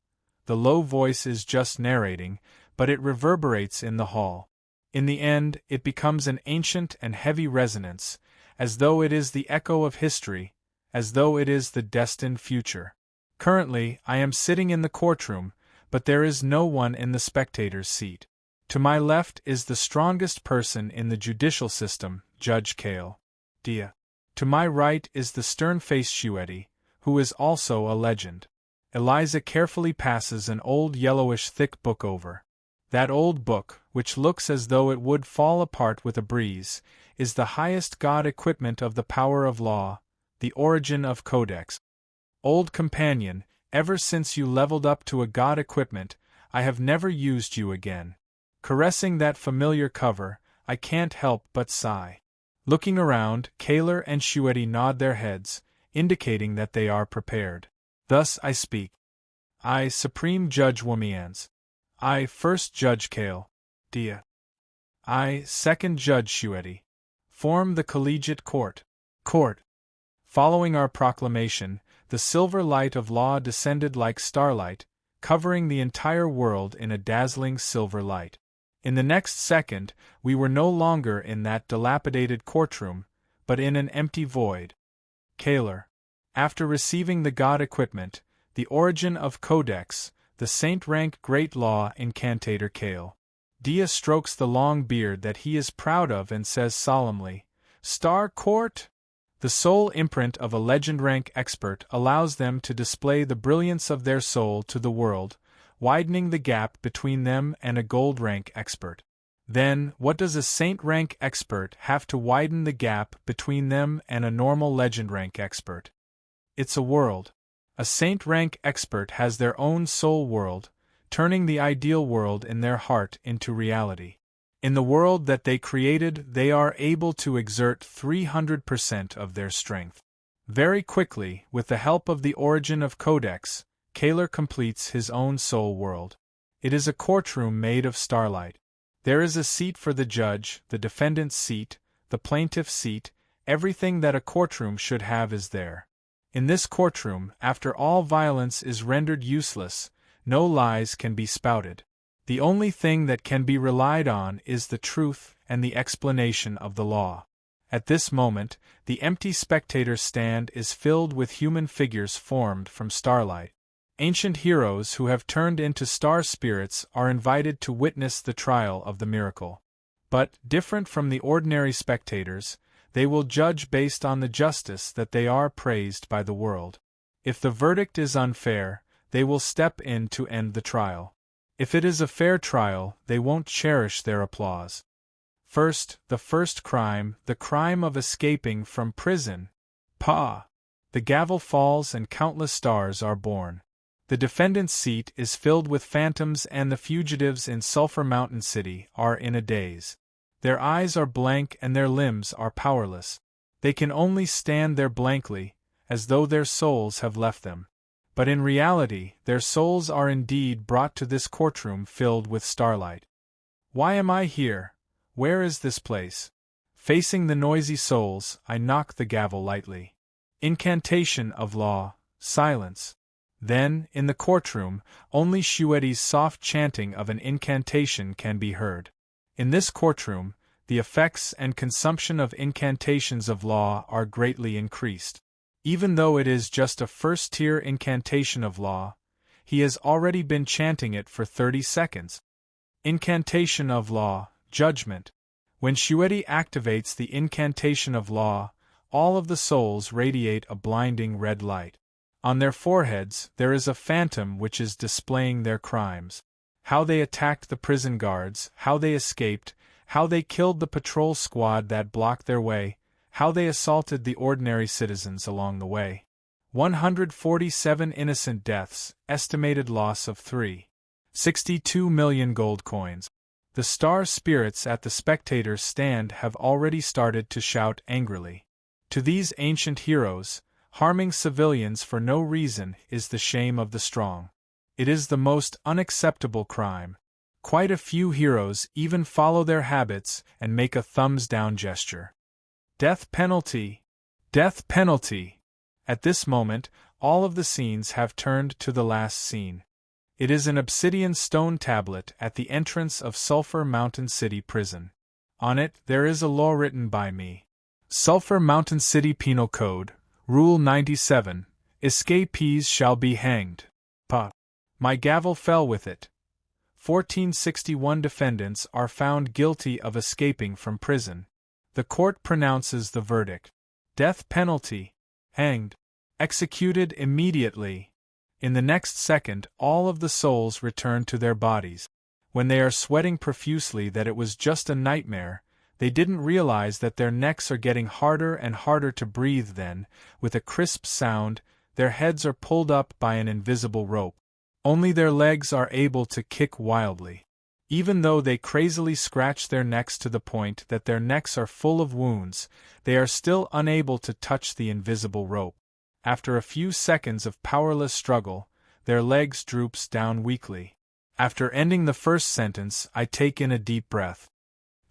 The low voice is just narrating, but it reverberates in the hall. In the end, it becomes an ancient and heavy resonance, as though it is the echo of history, as though it is the destined future. Currently, I am sitting in the courtroom, but there is no one in the spectator's seat. To my left is the strongest person in the judicial system, Judge Kale. Dia. To my right is the stern-faced Shueti, who is also a legend. Eliza carefully passes an old yellowish thick book over. That old book, which looks as though it would fall apart with a breeze, is the highest god equipment of the power of law, the origin of Codex. Old companion, ever since you leveled up to a god equipment, I have never used you again. Caressing that familiar cover, I can't help but sigh. Looking around, Kaler and Shueti nod their heads, indicating that they are prepared. Thus I speak. I, Supreme Judge Womians. I, First Judge Kale. Dia. I, Second Judge Shueti. Form the collegiate court. Following our proclamation, the silver light of law descended like starlight, covering the entire world in a dazzling silver light. In the next second, we were no longer in that dilapidated courtroom, but in an empty void. Kaler. After receiving the god equipment, the origin of Codex, the saint-rank great law incantator Kale. Dia strokes the long beard that he is proud of and says solemnly, Star Court? The sole imprint of a legend-rank expert allows them to display the brilliance of their soul to the world, widening the gap between them and a gold-rank expert. Then, what does a saint-rank expert have to widen the gap between them and a normal legend-rank expert? It's a world. A saint-rank expert has their own soul world, turning the ideal world in their heart into reality. In the world that they created, they are able to exert 300% of their strength. Very quickly, with the help of the origin of Codex, Kaler completes his own soul world. It is a courtroom made of starlight. There is a seat for the judge, the defendant's seat, the plaintiff's seat, everything that a courtroom should have is there. In this courtroom, after all violence is rendered useless, no lies can be spouted. The only thing that can be relied on is the truth and the explanation of the law. At this moment, the empty spectator stand is filled with human figures formed from starlight. Ancient heroes who have turned into star spirits are invited to witness the trial of the miracle. But, different from the ordinary spectators, they will judge based on the justice that they are praised by the world. If the verdict is unfair, they will step in to end the trial. If it is a fair trial, they won't cherish their applause. First, the first crime, the crime of escaping from prison, Pa! The gavel falls and countless stars are born. The defendant's seat is filled with phantoms and the fugitives in Sulphur Mountain City are in a daze. Their eyes are blank and their limbs are powerless. They can only stand there blankly, as though their souls have left them. But in reality, their souls are indeed brought to this courtroom filled with starlight. Why am I here? Where is this place? Facing the noisy souls, I knock the gavel lightly. Incantation of law, silence. Then, in the courtroom, only Shueti's soft chanting of an incantation can be heard. In this courtroom, the effects and consumption of incantations of law are greatly increased. Even though it is just a first-tier incantation of law, he has already been chanting it for 30 seconds. Incantation of law, judgment. When Shueti activates the incantation of law, all of the souls radiate a blinding red light. On their foreheads there is a phantom which is displaying their crimes. How they attacked the prison guards, how they escaped, how they killed the patrol squad that blocked their way, how they assaulted the ordinary citizens along the way. 147 innocent deaths, estimated loss of 3.62 million gold coins. The star spirits at the spectators' stand have already started to shout angrily. To these ancient heroes, harming civilians for no reason is the shame of the strong. It is the most unacceptable crime. Quite a few heroes even follow their habits and make a thumbs-down gesture. Death penalty! Death penalty! At this moment, all of the scenes have turned to the last scene. It is an obsidian stone tablet at the entrance of Sulphur Mountain City Prison. On it there is a law written by me. Sulphur Mountain City Penal Code, Rule 97, escapees shall be hanged. Pa! My gavel fell with it. 1461 defendants are found guilty of escaping from prison. The court pronounces the verdict. Death penalty. Hanged. Executed immediately. In the next second, all of the souls return to their bodies. When they are sweating profusely that it was just a nightmare, they didn't realize that their necks are getting harder and harder to breathe then, with a crisp sound, their heads are pulled up by an invisible rope. Only their legs are able to kick wildly. Even though they crazily scratch their necks to the point that their necks are full of wounds, they are still unable to touch the invisible rope. After a few seconds of powerless struggle, their legs droops down weakly. After ending the first sentence, I take in a deep breath.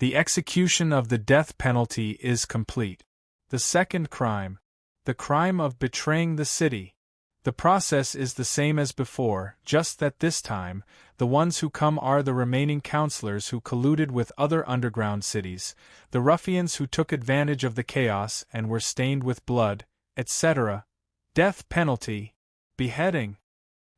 The execution of the death penalty is complete. The second crime, the crime of betraying the city. The process is the same as before, just that this time, the ones who come are the remaining counselors who colluded with other underground cities, the ruffians who took advantage of the chaos and were stained with blood, etc. Death penalty. Beheading.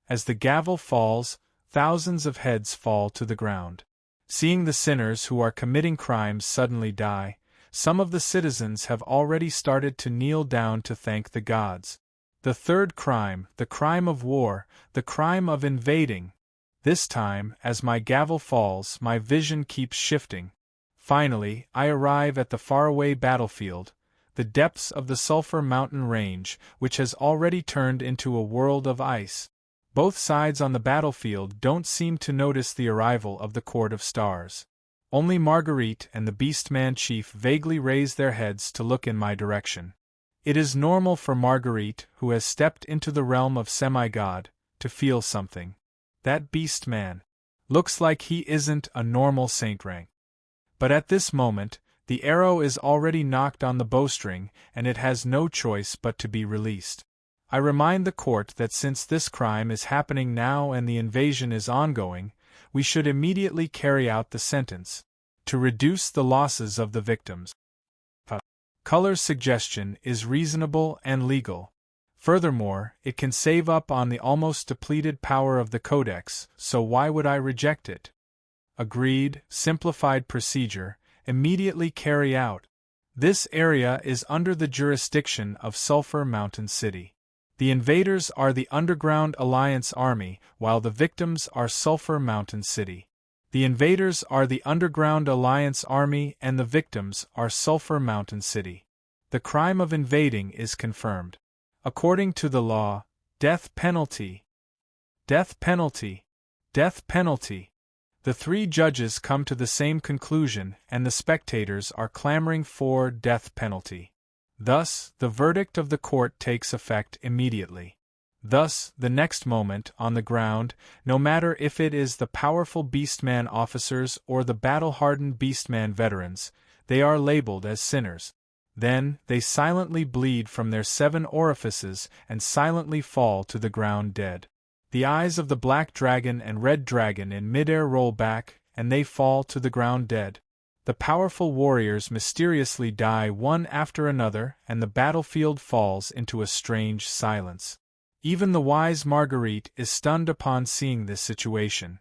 As the gavel falls, thousands of heads fall to the ground. Seeing the sinners who are committing crimes suddenly die, some of the citizens have already started to kneel down to thank the gods. The third crime, the crime of war, the crime of invading. This time, as my gavel falls, my vision keeps shifting. Finally, I arrive at the faraway battlefield, the depths of the Sulphur Mountain Range, which has already turned into a world of ice. Both sides on the battlefield don't seem to notice the arrival of the Court of Stars. Only Marguerite and the Beastman chief vaguely raise their heads to look in my direction. It is normal for Marguerite, who has stepped into the realm of semi-god, to feel something. That Beastman looks like he isn't a normal saint rank. But at this moment, the arrow is already knocked on the bowstring, and it has no choice but to be released. I remind the court that since this crime is happening now and the invasion is ongoing, we should immediately carry out the sentence, to reduce the losses of the victims. Color suggestion is reasonable and legal. Furthermore, it can save up on the almost depleted power of the Codex, so why would I reject it? Agreed, simplified procedure, immediately carry out. This area is under the jurisdiction of Sulphur Mountain City. The invaders are the Underground Alliance Army, while the victims are Sulphur Mountain City. The invaders are the Underground Alliance Army and the victims are Sulphur Mountain City. The crime of invading is confirmed. According to the law, death penalty. Death penalty. Death penalty. The three judges come to the same conclusion, and the spectators are clamoring for death penalty. Thus, the verdict of the court takes effect immediately. Thus, the next moment, on the ground, no matter if it is the powerful Beastman officers or the battle-hardened Beastman veterans, they are labeled as sinners. Then, they silently bleed from their 7 orifices and silently fall to the ground dead. The eyes of the black dragon and red dragon in midair roll back, and they fall to the ground dead. The powerful warriors mysteriously die one after another, and the battlefield falls into a strange silence. Even the wise Marguerite is stunned upon seeing this situation.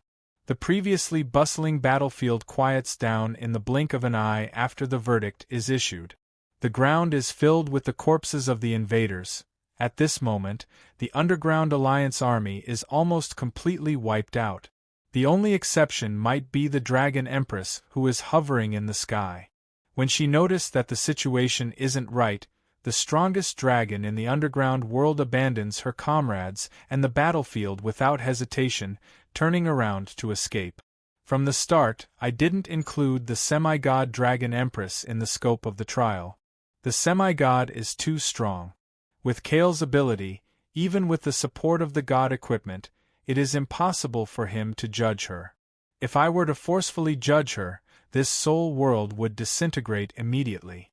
The previously bustling battlefield quiets down in the blink of an eye after the verdict is issued. The ground is filled with the corpses of the invaders. At this moment, the Underground Alliance army is almost completely wiped out. The only exception might be the Dragon Empress, who is hovering in the sky. When she noticed that the situation isn't right, the strongest dragon in the underground world abandons her comrades and the battlefield without hesitation, turning around to escape. From the start, I didn't include the semi-god Dragon Empress in the scope of the trial. The semi-god is too strong. With Kale's ability, even with the support of the god equipment, it is impossible for him to judge her. If I were to forcefully judge her, this soul world would disintegrate immediately.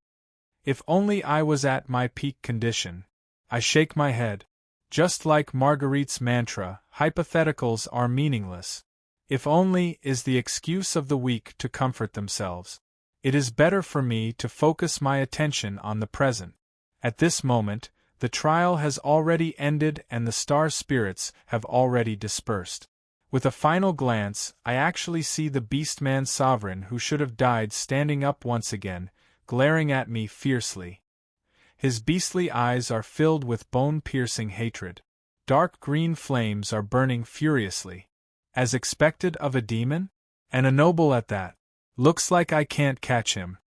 If only I was at my peak condition. I shake my head. Just like Marguerite's mantra, hypotheticals are meaningless. If only is the excuse of the weak to comfort themselves. It is better for me to focus my attention on the present. At this moment, the trial has already ended and the star spirits have already dispersed. With a final glance, I actually see the Beastman sovereign who should have died standing up once again, glaring at me fiercely. His beastly eyes are filled with bone-piercing hatred. Dark green flames are burning furiously. As expected of a demon? And a noble at that. Looks like I can't catch him.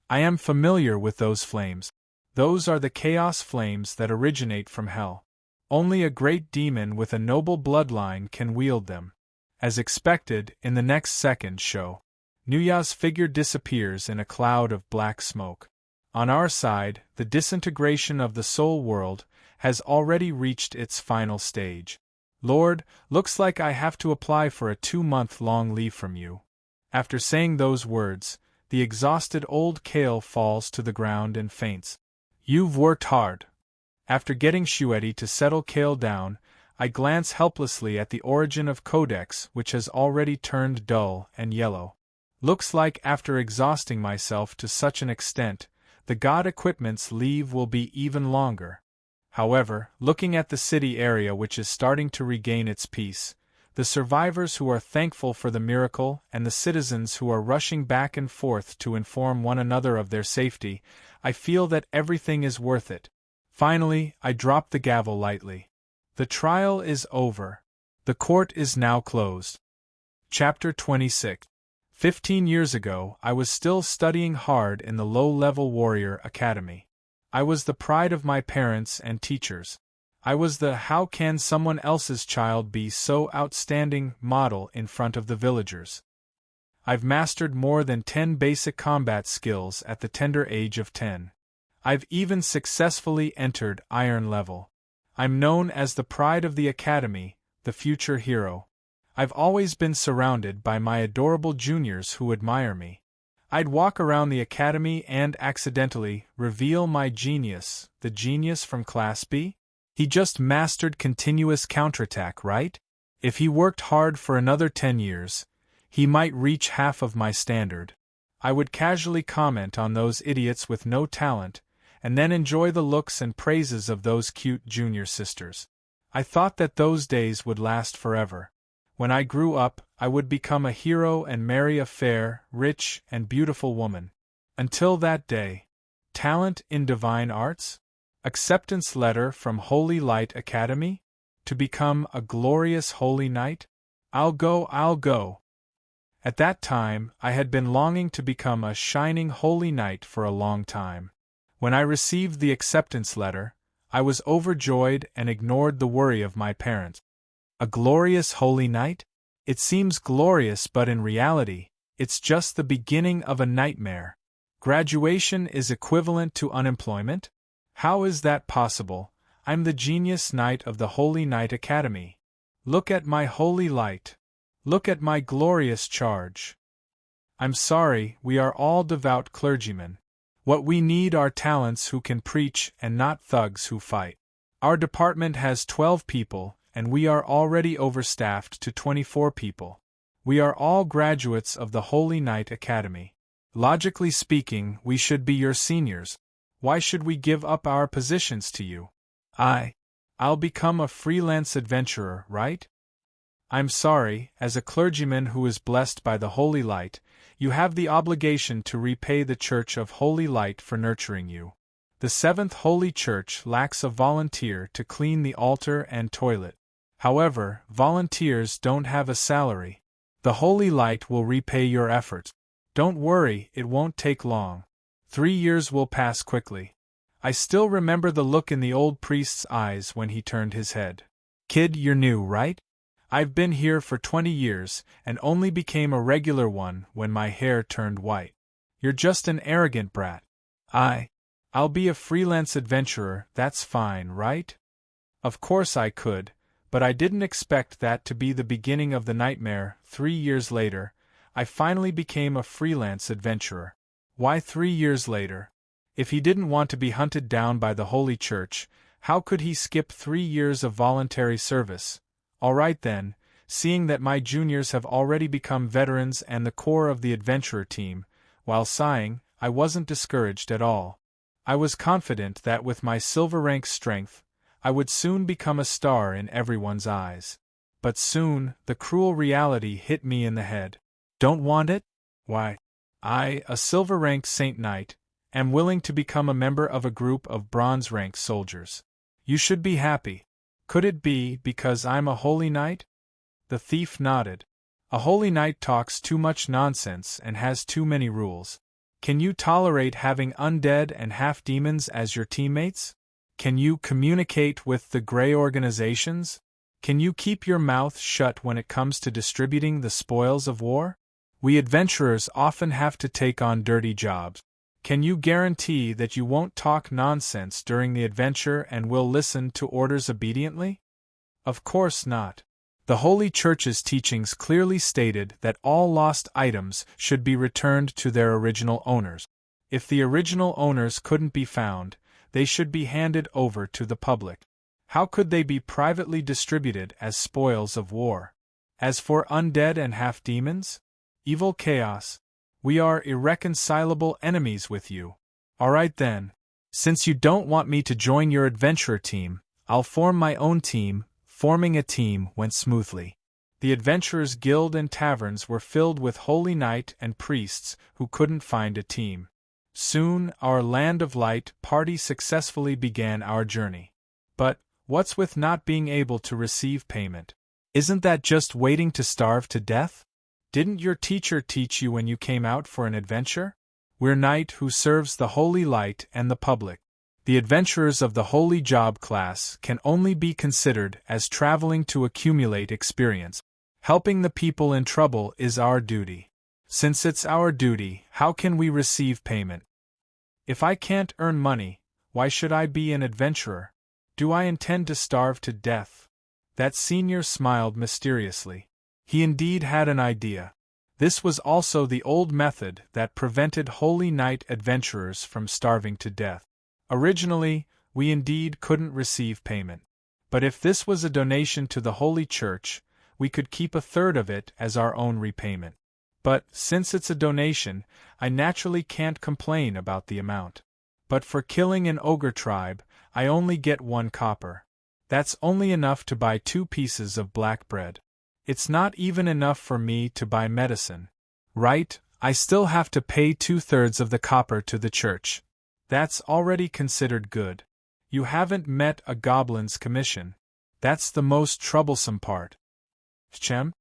I am familiar with those flames. Those are the chaos flames that originate from hell. Only a great demon with a noble bloodline can wield them. As expected, in the next second show, Nuya's figure disappears in a cloud of black smoke. On our side, the disintegration of the soul world has already reached its final stage. Lord, looks like I have to apply for a 2-month-long leave from you. After saying those words, the exhausted old Kale falls to the ground and faints. You've worked hard. After getting Shueti to settle Kale down, I glance helplessly at the origin of Codex, which has already turned dull and yellow. Looks like after exhausting myself to such an extent, the god equipment's leave will be even longer. However, looking at the city area which is starting to regain its peace, the survivors who are thankful for the miracle and the citizens who are rushing back and forth to inform one another of their safety, I feel that everything is worth it. Finally, I drop the gavel lightly. The trial is over. The court is now closed. Chapter 26. 15 years ago, I was still studying hard in the low-level warrior academy. I was the pride of my parents and teachers. I was the "how can someone else's child be so outstanding" model in front of the villagers. I've mastered more than 10 basic combat skills at the tender age of 10. I've even successfully entered Iron level. I'm known as the pride of the academy, the future hero. I've always been surrounded by my adorable juniors who admire me. I'd walk around the academy and accidentally reveal my genius, the genius from Class B. He just mastered continuous counterattack, right? If he worked hard for another 10 years, he might reach half of my standard. I would casually comment on those idiots with no talent, and then enjoy the looks and praises of those cute junior sisters. I thought that those days would last forever. When I grew up, I would become a hero and marry a fair, rich, and beautiful woman. Until that day. Talent in divine arts? Acceptance letter from Holy Light Academy? To become a glorious holy knight? I'll go. At that time, I had been longing to become a shining holy knight for a long time. When I received the acceptance letter, I was overjoyed and ignored the worry of my parents. A glorious holy night? It seems glorious, but in reality, it's just the beginning of a nightmare. Graduation is equivalent to unemployment? How is that possible? I'm the genius knight of the Holy Knight Academy. Look at my holy light. Look at my glorious charge. I'm sorry, we are all devout clergymen. What we need are talents who can preach and not thugs who fight. Our department has 12 people, and we are already overstaffed to 24 people. We are all graduates of the Holy Knight Academy. Logically speaking, we should be your seniors. Why should we give up our positions to you? I'll become a freelance adventurer, right? I'm sorry, as a clergyman who is blessed by the Holy Light, you have the obligation to repay the Church of Holy Light for nurturing you. The Seventh Holy Church lacks a volunteer to clean the altar and toilet. However, volunteers don't have a salary. The Holy Light will repay your efforts. Don't worry, it won't take long. 3 years will pass quickly. I still remember the look in the old priest's eyes when he turned his head. Kid, you're new, right? I've been here for 20 years, and only became a regular one when my hair turned white. You're just an arrogant brat. I'll be a freelance adventurer, that's fine, right? Of course I could, but I didn't expect that to be the beginning of the nightmare. 3 years later, I finally became a freelance adventurer. Why 3 years later? If he didn't want to be hunted down by the Holy Church, how could he skip 3 years of voluntary service? All right then, seeing that my juniors have already become veterans and the core of the adventurer team, while sighing, I wasn't discouraged at all. I was confident that with my silver rank strength, I would soon become a star in everyone's eyes. But soon, the cruel reality hit me in the head. Don't want it? Why, I, a silver rank Saint Knight, am willing to become a member of a group of bronze rank soldiers. You should be happy. Could it be because I'm a holy knight? The thief nodded. A holy knight talks too much nonsense and has too many rules. Can you tolerate having undead and half-demons as your teammates? Can you communicate with the Grey organizations? Can you keep your mouth shut when it comes to distributing the spoils of war? We adventurers often have to take on dirty jobs. Can you guarantee that you won't talk nonsense during the adventure and will listen to orders obediently? Of course not. The Holy Church's teachings clearly stated that all lost items should be returned to their original owners. If the original owners couldn't be found, they should be handed over to the public. How could they be privately distributed as spoils of war? As for undead and half-demons? Evil chaos. We are irreconcilable enemies with you. All right then. Since you don't want me to join your adventurer team, I'll form my own team. Forming a team went smoothly. The Adventurers Guild and taverns were filled with holy knight and priests who couldn't find a team. Soon, our Land of Light party successfully began our journey. But, what's with not being able to receive payment? Isn't that just waiting to starve to death? Didn't your teacher teach you when you came out for an adventure? We're knight who serves the holy light and the public. The adventurers of the holy job class can only be considered as traveling to accumulate experience. Helping the people in trouble is our duty. Since it's our duty, how can we receive payment? If I can't earn money, why should I be an adventurer? Do I intend to starve to death? That senior smiled mysteriously. He indeed had an idea. This was also the old method that prevented holy knight adventurers from starving to death. Originally, we indeed couldn't receive payment. But if this was a donation to the Holy Church, we could keep a third of it as our own repayment. But, since it's a donation, I naturally can't complain about the amount. But for killing an ogre tribe, I only get 1 copper. That's only enough to buy 2 pieces of black bread. It's not even enough for me to buy medicine. Right, I still have to pay 2/3 of the copper to the church. That's already considered good. You haven't met a goblin's commission. That's the most troublesome part. Chem?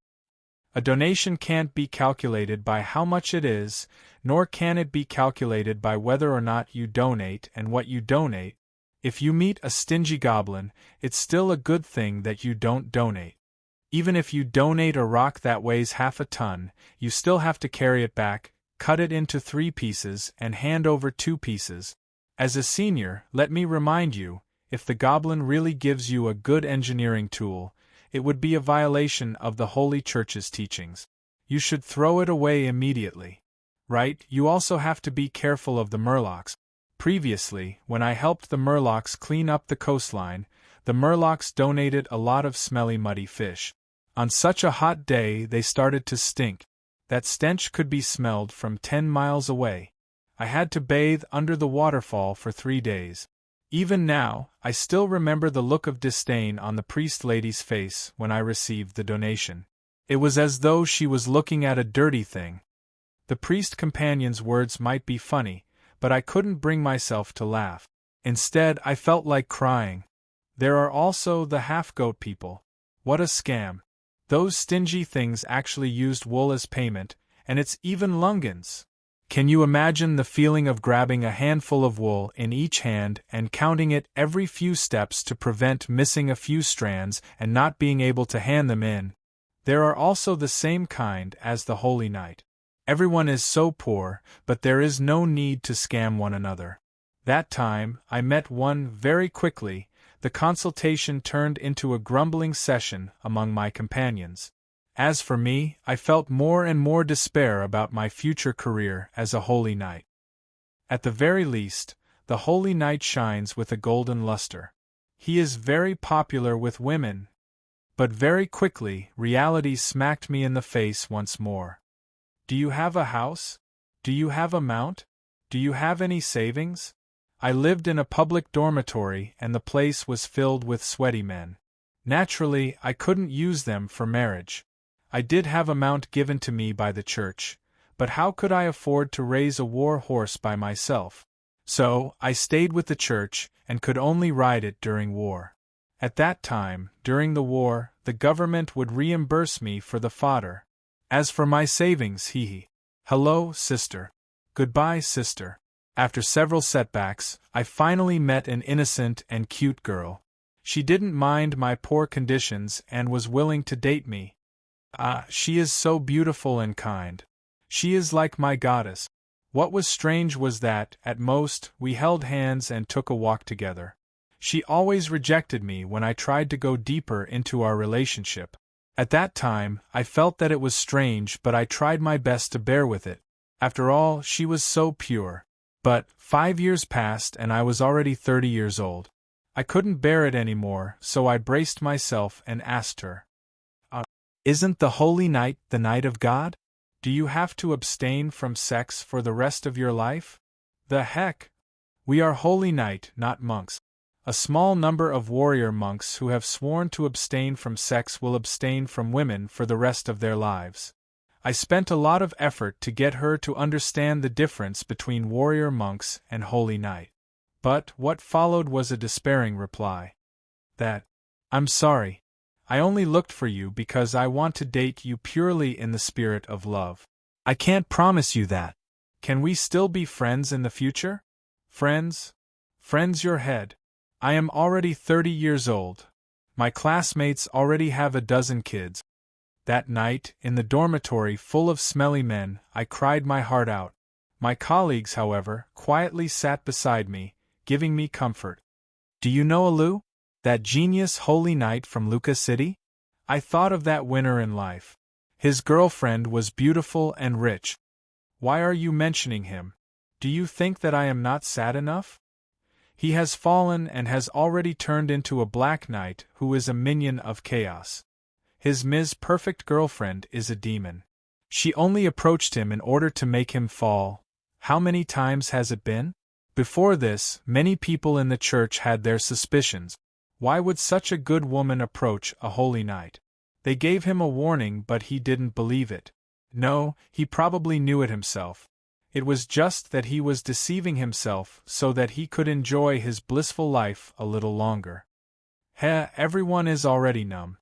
A donation can't be calculated by how much it is, nor can it be calculated by whether or not you donate and what you donate. If you meet a stingy goblin, it's still a good thing that you don't donate. Even if you donate a rock that weighs half a ton, you still have to carry it back, cut it into 3 pieces, and hand over 2 pieces. As a senior, let me remind you, if the goblin really gives you a good engineering tool, it would be a violation of the Holy Church's teachings. You should throw it away immediately. Right? You also have to be careful of the murlocs. Previously, when I helped the murlocs clean up the coastline, the murlocs donated a lot of smelly muddy fish. On such a hot day they started to stink. That stench could be smelled from 10 miles away. I had to bathe under the waterfall for 3 days. Even now, I still remember the look of disdain on the priest lady's face when I received the donation. It was as though she was looking at a dirty thing. The priest companion's words might be funny, but I couldn't bring myself to laugh. Instead, I felt like crying. There are also the half-goat people. What a scam. Those stingy things actually used wool as payment, and it's even Lungans. Can you imagine the feeling of grabbing a handful of wool in each hand and counting it every few steps to prevent missing a few strands and not being able to hand them in? There are also the same kind as the Holy Knight. Everyone is so poor, but there is no need to scam one another. That time, I met one very quickly. The consultation turned into a grumbling session among my companions. As for me, I felt more and more despair about my future career as a Holy Knight. At the very least, the Holy Knight shines with a golden luster. He is very popular with women. But very quickly, reality smacked me in the face once more. Do you have a house? Do you have a mount? Do you have any savings? I lived in a public dormitory and the place was filled with sweaty men. Naturally, I couldn't use them for marriage. I did have a mount given to me by the church, but how could I afford to raise a war horse by myself? So, I stayed with the church and could only ride it during war. At that time, during the war, the government would reimburse me for the fodder. As for my savings, Hello, sister. Goodbye, sister. After several setbacks, I finally met an innocent and cute girl. She didn't mind my poor conditions and was willing to date me. She is so beautiful and kind. She is like my goddess. What was strange was that, at most, we held hands and took a walk together. She always rejected me when I tried to go deeper into our relationship. At that time, I felt that it was strange, but I tried my best to bear with it. After all, she was so pure. But 5 years passed and I was already 30 years old. I couldn't bear it anymore, so I braced myself and asked her. Isn't the Holy Knight the Knight of God? Do you have to abstain from sex for the rest of your life? The heck? We are Holy Knight, not monks. A small number of warrior monks who have sworn to abstain from sex will abstain from women for the rest of their lives. I spent a lot of effort to get her to understand the difference between warrior monks and Holy Knight. But what followed was a despairing reply. I'm sorry. I only looked for you because I want to date you purely in the spirit of love. I can't promise you that. Can we still be friends in the future? Friends? Friends your head. I am already 30 years old. My classmates already have a dozen kids. That night, in the dormitory full of smelly men, I cried my heart out. My colleagues, however, quietly sat beside me, giving me comfort. Do you know Alu? That genius Holy Knight from Luca City? I thought of that winner in life. His girlfriend was beautiful and rich. Why are you mentioning him? Do you think that I am not sad enough? He has fallen and has already turned into a black knight who is a minion of chaos. His Perfect girlfriend is a demon. She only approached him in order to make him fall. How many times has it been? Before this, many people in the church had their suspicions. Why would such a good woman approach a holy knight? They gave him a warning, but he didn't believe it. No, he probably knew it himself. It was just that he was deceiving himself so that he could enjoy his blissful life a little longer. Everyone is already numb.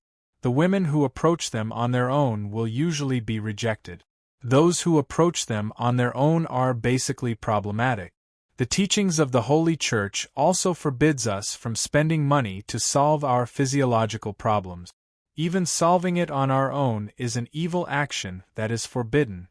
The women who approach them on their own will usually be rejected. Those who approach them on their own are basically problematic. The teachings of the Holy Church also forbids us from spending money to solve our physiological problems. Even solving it on our own is an evil action that is forbidden.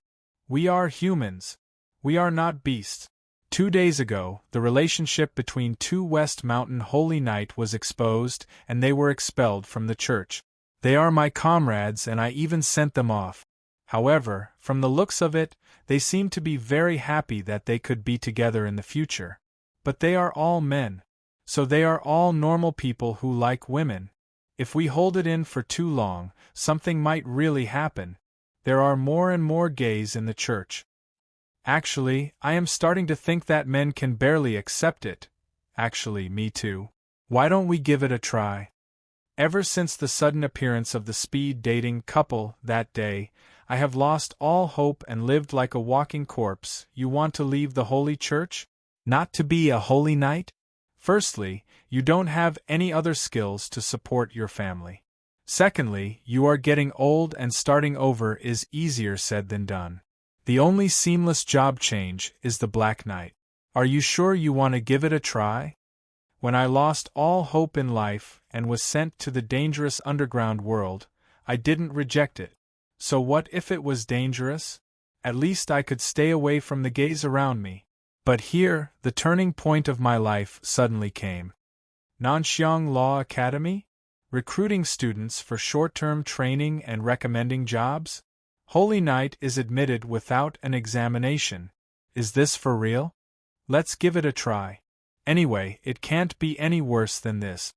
We are humans. We are not beasts. 2 days ago, the relationship between two West Mountain Holy Knight was exposed and they were expelled from the church. They are my comrades and I even sent them off. However, from the looks of it, they seem to be very happy that they could be together in the future. But they are all men. So they are all normal people who like women. If we hold it in for too long, something might really happen. There are more and more gays in the church. Actually, I am starting to think that men can barely accept it. Actually, me too. Why don't we give it a try? Ever since the sudden appearance of the speed dating couple that day, I have lost all hope and lived like a walking corpse. You want to leave the Holy Church? Not to be a holy knight? Firstly, you don't have any other skills to support your family. Secondly, you are getting old and starting over is easier said than done. The only seamless job change is the Black Knight. Are you sure you want to give it a try? When I lost all hope in life and was sent to the dangerous underground world, I didn't reject it. So what if it was dangerous? At least I could stay away from the gaze around me. But here, the turning point of my life suddenly came. Nanxiang Law Academy? Recruiting students for short-term training and recommending jobs? Holy Knight is admitted without an examination. Is this for real? Let's give it a try. Anyway, it can't be any worse than this.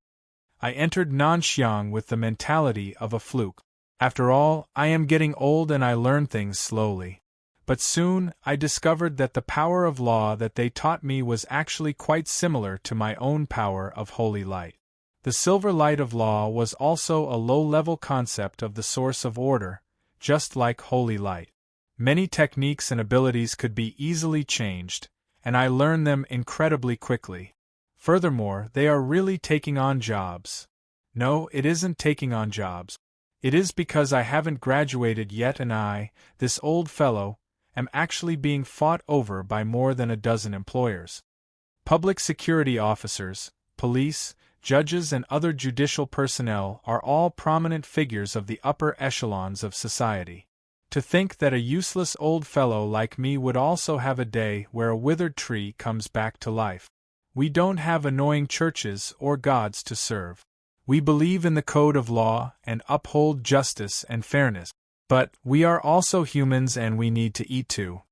I entered Nanxiang with the mentality of a fluke. After all, I am getting old and I learn things slowly. But soon, I discovered that the power of law that they taught me was actually quite similar to my own power of holy light. The silver light of law was also a low-level concept of the source of order, just like holy light. Many techniques and abilities could be easily changed, and I learned them incredibly quickly. Furthermore, they are really taking on jobs. No, it isn't taking on jobs. It is because I haven't graduated yet and I, this old fellow, am actually being fought over by more than a dozen employers. Public security officers, police, judges and other judicial personnel are all prominent figures of the upper echelons of society. To think that a useless old fellow like me would also have a day where a withered tree comes back to life. We don't have annoying churches or gods to serve. We believe in the code of law and uphold justice and fairness. But we are also humans and we need to eat too.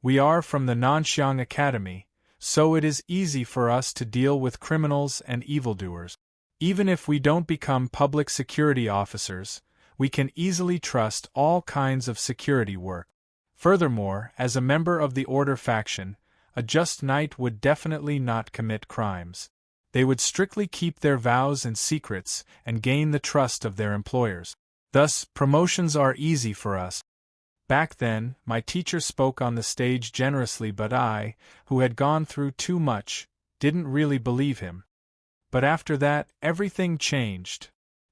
We are from the Nanxiang Academy, so it is easy for us to deal with criminals and evildoers. Even if we don't become public security officers, we can easily trust all kinds of security work. Furthermore, as a member of the Order faction, a just knight would definitely not commit crimes. They would strictly keep their vows and secrets and gain the trust of their employers. Thus, promotions are easy for us. Back then, my teacher spoke on the stage generously, but I, who had gone through too much, didn't really believe him. But after that, everything changed.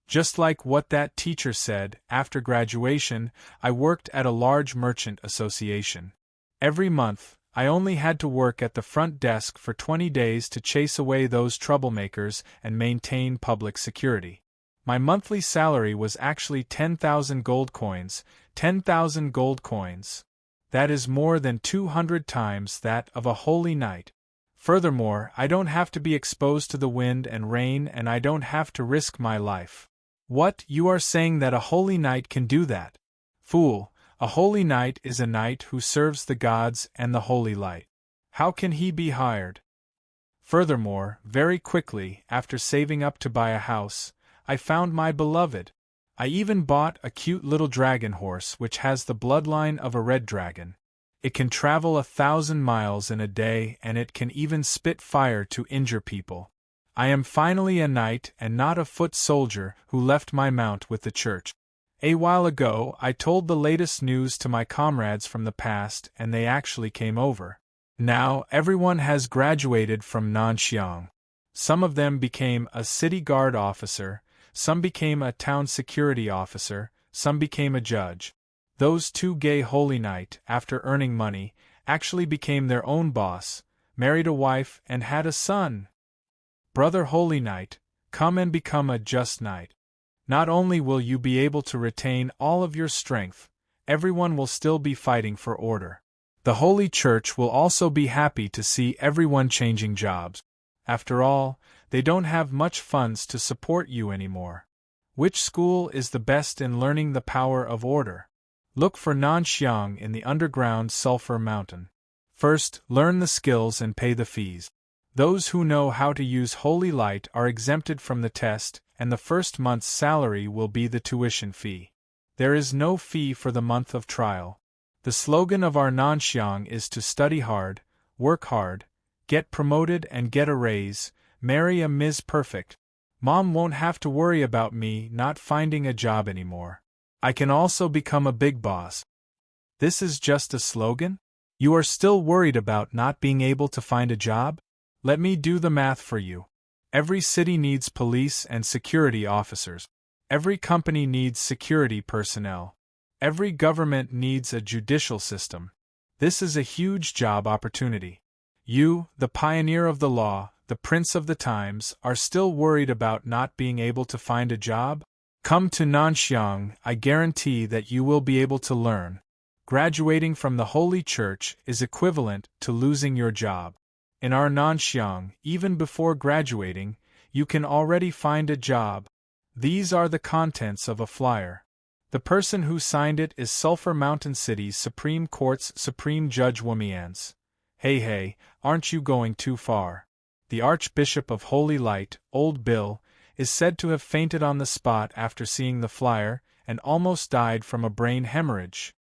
Just like what that teacher said, after graduation, I worked at a large merchant association. Every month, I only had to work at the front desk for 20 days to chase away those troublemakers and maintain public security. My monthly salary was actually 10,000 gold coins, 10,000 gold coins. That is more than 200 times that of a holy knight. Furthermore, I don't have to be exposed to the wind and rain and I don't have to risk my life. What, you are saying that a holy knight can do that? Fool, a holy knight is a knight who serves the gods and the holy light. How can he be hired? Furthermore, very quickly, after saving up to buy a house, I found my beloved. I even bought a cute little dragon horse which has the bloodline of a red dragon. It can travel 1,000 miles in a day and it can even spit fire to injure people. I am finally a knight and not a foot soldier who left my mount with the church. A while ago, I told the latest news to my comrades from the past and they actually came over. Now, everyone has graduated from Nanxiang. Some of them became a city guard officer, Some became a town security officer, some became a judge. Those two gay holy knight, after earning money, actually became their own boss, married a wife and had a son. Brother Holy Knight, come and become a just knight. Not only will you be able to retain all of your strength, everyone will still be fighting for order. The Holy Church will also be happy to see everyone changing jobs. After all, they don't have much funds to support you anymore. Which school is the best in learning the power of order? Look for Nanxiang in the underground Sulphur Mountain. First, learn the skills and pay the fees. Those who know how to use holy light are exempted from the test, and the first month's salary will be the tuition fee. There is no fee for the month of trial. The slogan of our Nanxiang is to study hard, work hard, get promoted and get a raise, marry a Ms. Perfect. Mom won't have to worry about me not finding a job anymore. I can also become a big boss. This is just a slogan? You are still worried about not being able to find a job? Let me do the math for you. Every city needs police and security officers. Every company needs security personnel. Every government needs a judicial system. This is a huge job opportunity. You, the pioneer of the law, the prince of the times, are still worried about not being able to find a job? Come to Nanxiang, I guarantee that you will be able to learn. Graduating from the Holy Church is equivalent to losing your job. In our Nanxiang, even before graduating, you can already find a job. These are the contents of a flyer. The person who signed it is Sulphur Mountain City's Supreme Court's Supreme Judge Womians. Hey, aren't you going too far? The Archbishop of Holy Light, Old Bill, is said to have fainted on the spot after seeing the flyer, and almost died from a brain hemorrhage.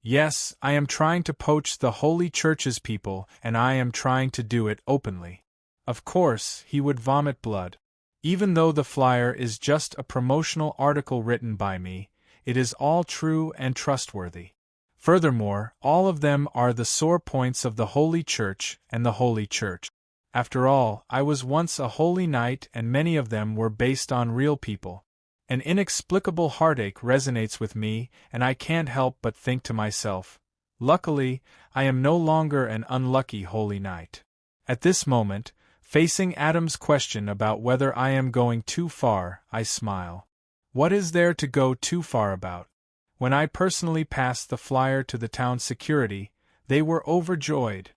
Yes, I am trying to poach the Holy Church's people, and I am trying to do it openly. Of course, he would vomit blood. Even though the flyer is just a promotional article written by me, it is all true and trustworthy. Furthermore, all of them are the sore points of the Holy Church and the Holy Church. After all, I was once a holy knight and many of them were based on real people. An inexplicable heartache resonates with me, and I can't help but think to myself, luckily, I am no longer an unlucky holy knight. At this moment, facing Adam's question about whether I am going too far, I smile. What is there to go too far about? When I personally passed the flyer to the town security, they were overjoyed.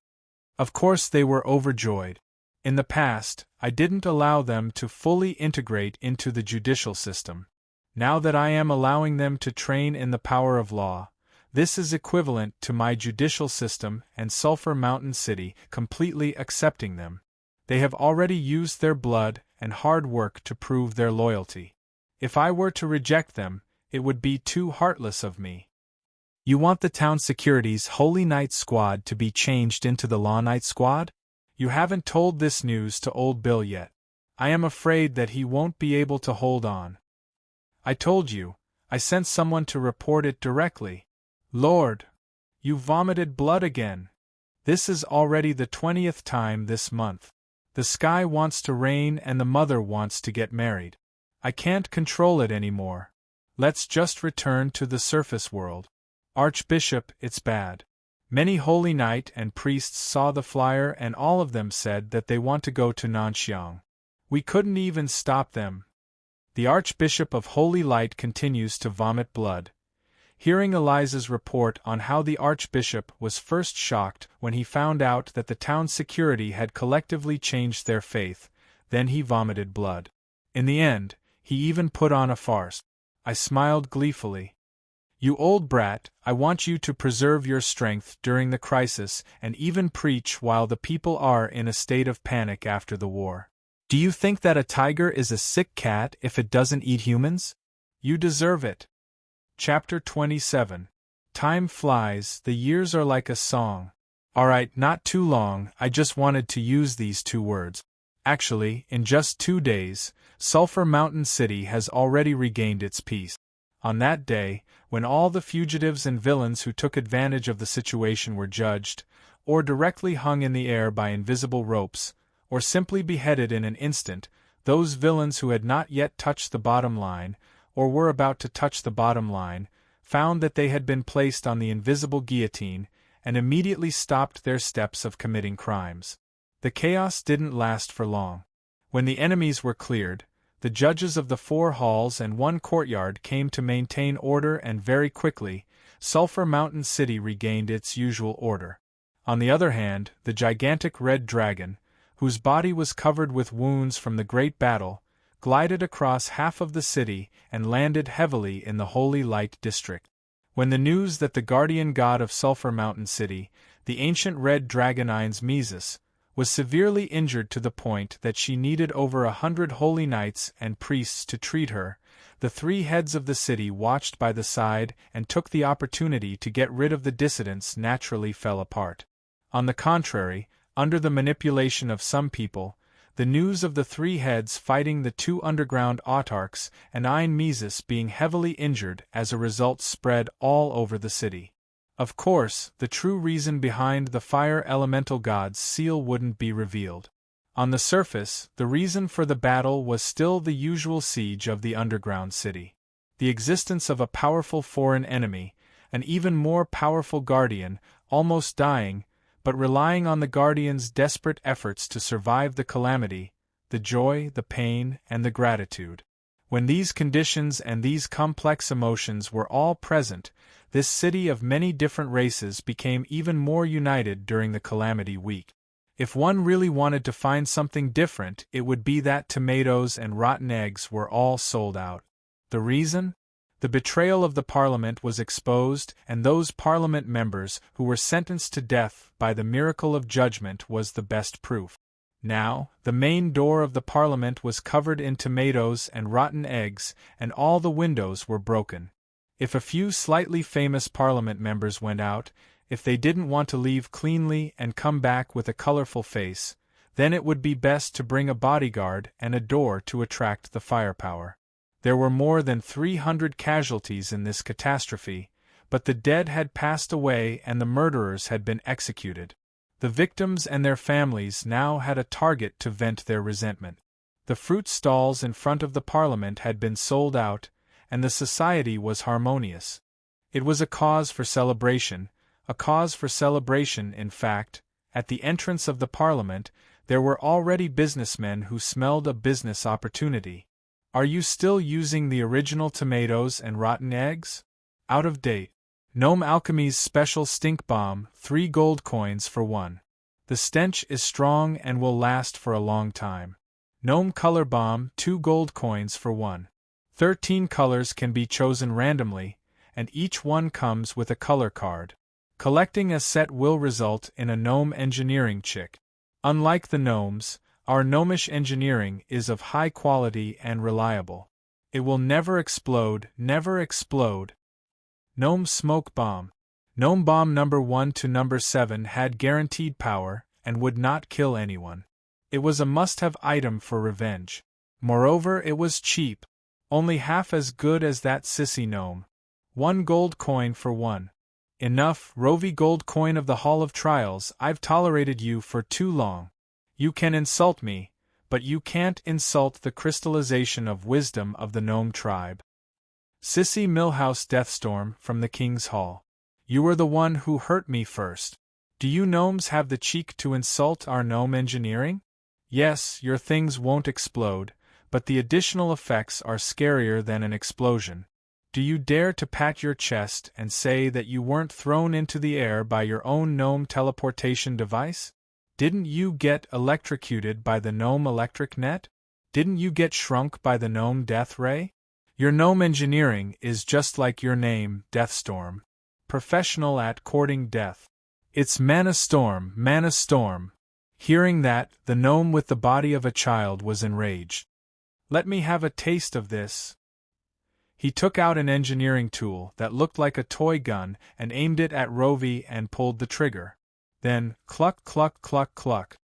Of course they were overjoyed. In the past, I didn't allow them to fully integrate into the judicial system. Now that I am allowing them to train in the power of law, this is equivalent to my judicial system and Sulphur Mountain City completely accepting them. They have already used their blood and hard work to prove their loyalty. If I were to reject them, it would be too heartless of me. You want the town security's Holy Knight Squad to be changed into the Law Knight Squad? You haven't told this news to Old Bill yet. I am afraid that he won't be able to hold on. I told you, I sent someone to report it directly. Lord! You vomited blood again. This is already the 20th time this month. The sky wants to rain and the mother wants to get married. I can't control it anymore. Let's just return to the surface world. Archbishop, it's bad. Many holy knight and priests saw the flyer and all of them said that they want to go to Nanxiang. We couldn't even stop them. The Archbishop of Holy Light continues to vomit blood. Hearing Eliza's report on how the Archbishop was first shocked when he found out that the town security had collectively changed their faith, then he vomited blood. In the end, he even put on a farce. I smiled gleefully. You old brat, I want you to preserve your strength during the crisis and even preach while the people are in a state of panic after the war. Do you think that a tiger is a sick cat if it doesn't eat humans? You deserve it. Chapter 27. Time flies, the years are like a song. Alright, not too long, I just wanted to use these 2 words. Actually, in just 2 days, Sulphur Mountain City has already regained its peace. On that day, when all the fugitives and villains who took advantage of the situation were judged, or directly hung in the air by invisible ropes, or simply beheaded in an instant, Those villains who had not yet touched the bottom line, or were about to touch the bottom line, found that they had been placed on the invisible guillotine, and immediately stopped their steps of committing crimes. The chaos didn't last for long. When the enemies were cleared, the judges of the 4 halls and 1 courtyard came to maintain order, and very quickly, Sulphur Mountain City regained its usual order. On the other hand, the gigantic red dragon, whose body was covered with wounds from the great battle, glided across half of the city and landed heavily in the Holy Light District. When the news that the guardian god of Sulphur Mountain City, the ancient red dragon Mesis, was severely injured to the point that she needed over 100 holy knights and priests to treat her, the 3 heads of the city watched by the side and took the opportunity to get rid of the dissidents naturally fell apart. On the contrary, under the manipulation of some people, the news of the 3 heads fighting the 2 underground autarchs and Mesis being heavily injured as a result spread all over the city. Of course, the true reason behind the fire elemental god's seal wouldn't be revealed. On the surface, the reason for the battle was still the usual siege of the underground city. The existence of a powerful foreign enemy, an even more powerful guardian, almost dying, but relying on the guardian's desperate efforts to survive the calamity, the joy, the pain, and the gratitude. When these conditions and these complex emotions were all present, this city of many different races became even more united during the Calamity Week. If one really wanted to find something different, it would be that tomatoes and rotten eggs were all sold out. The reason? The betrayal of the Parliament was exposed, and those Parliament members who were sentenced to death by the miracle of judgment was the best proof. Now, the main door of the Parliament was covered in tomatoes and rotten eggs, and all the windows were broken. If a few slightly famous Parliament members went out, if they didn't want to leave cleanly and come back with a colorful face, then it would be best to bring a bodyguard and a door to attract the firepower. There were more than 300 casualties in this catastrophe, but the dead had passed away and the murderers had been executed. The victims and their families now had a target to vent their resentment. The fruit stalls in front of the Parliament had been sold out, and the society was harmonious. It was a cause for celebration, in fact. At the entrance of the Parliament, there were already businessmen who smelled a business opportunity. Are you still using the original tomatoes and rotten eggs? Out of date. Gnome Alchemy's special stink bomb, 3 gold coins for 1. The stench is strong and will last for a long time. Gnome Color Bomb, 2 gold coins for 1. 13 colors can be chosen randomly, and each one comes with a color card. Collecting a set will result in a gnome engineering chick. Unlike the gnomes, our gnomish engineering is of high quality and reliable. It will never explode, never explode. Gnome Smoke Bomb. Gnome Bomb number 1 to number 7 had guaranteed power and would not kill anyone. It was a must-have item for revenge. Moreover, it was cheap. Only half as good as that sissy gnome. 1 gold coin for 1. Enough, Rovy gold coin of the Hall of Trials. I've tolerated you for too long. You can insult me, but you can't insult the crystallization of wisdom of the gnome tribe. Sissy Millhouse Deathstorm from the King's Hall. You were the one who hurt me first. Do you gnomes have the cheek to insult our gnome engineering? Yes, your things won't explode, but the additional effects are scarier than an explosion. Do you dare to pat your chest and say that you weren't thrown into the air by your own gnome teleportation device? Didn't you get electrocuted by the gnome electric net? Didn't you get shrunk by the gnome death ray? Your gnome engineering is just like your name, Deathstorm. Professional at courting death. It's Mana Storm, Mana Storm. Hearing that, the gnome with the body of a child was enraged. Let me have a taste of this. He took out an engineering tool that looked like a toy gun and aimed it at Rovy and pulled the trigger. Then, cluck cluck cluck cluck.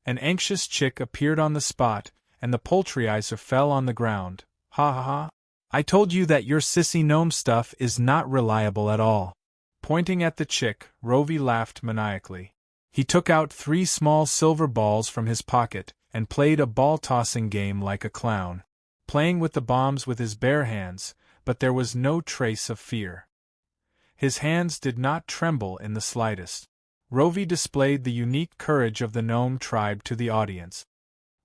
An anxious chick appeared on the spot, and the poultryizer fell on the ground. Ha ha ha. I told you that your sissy gnome stuff is not reliable at all. Pointing at the chick, Rovy laughed maniacally. He took out 3 small silver balls from his pocket and played a ball-tossing game like a clown, playing with the bombs with his bare hands, but there was no trace of fear. His hands did not tremble in the slightest. Rovi displayed the unique courage of the gnome tribe to the audience.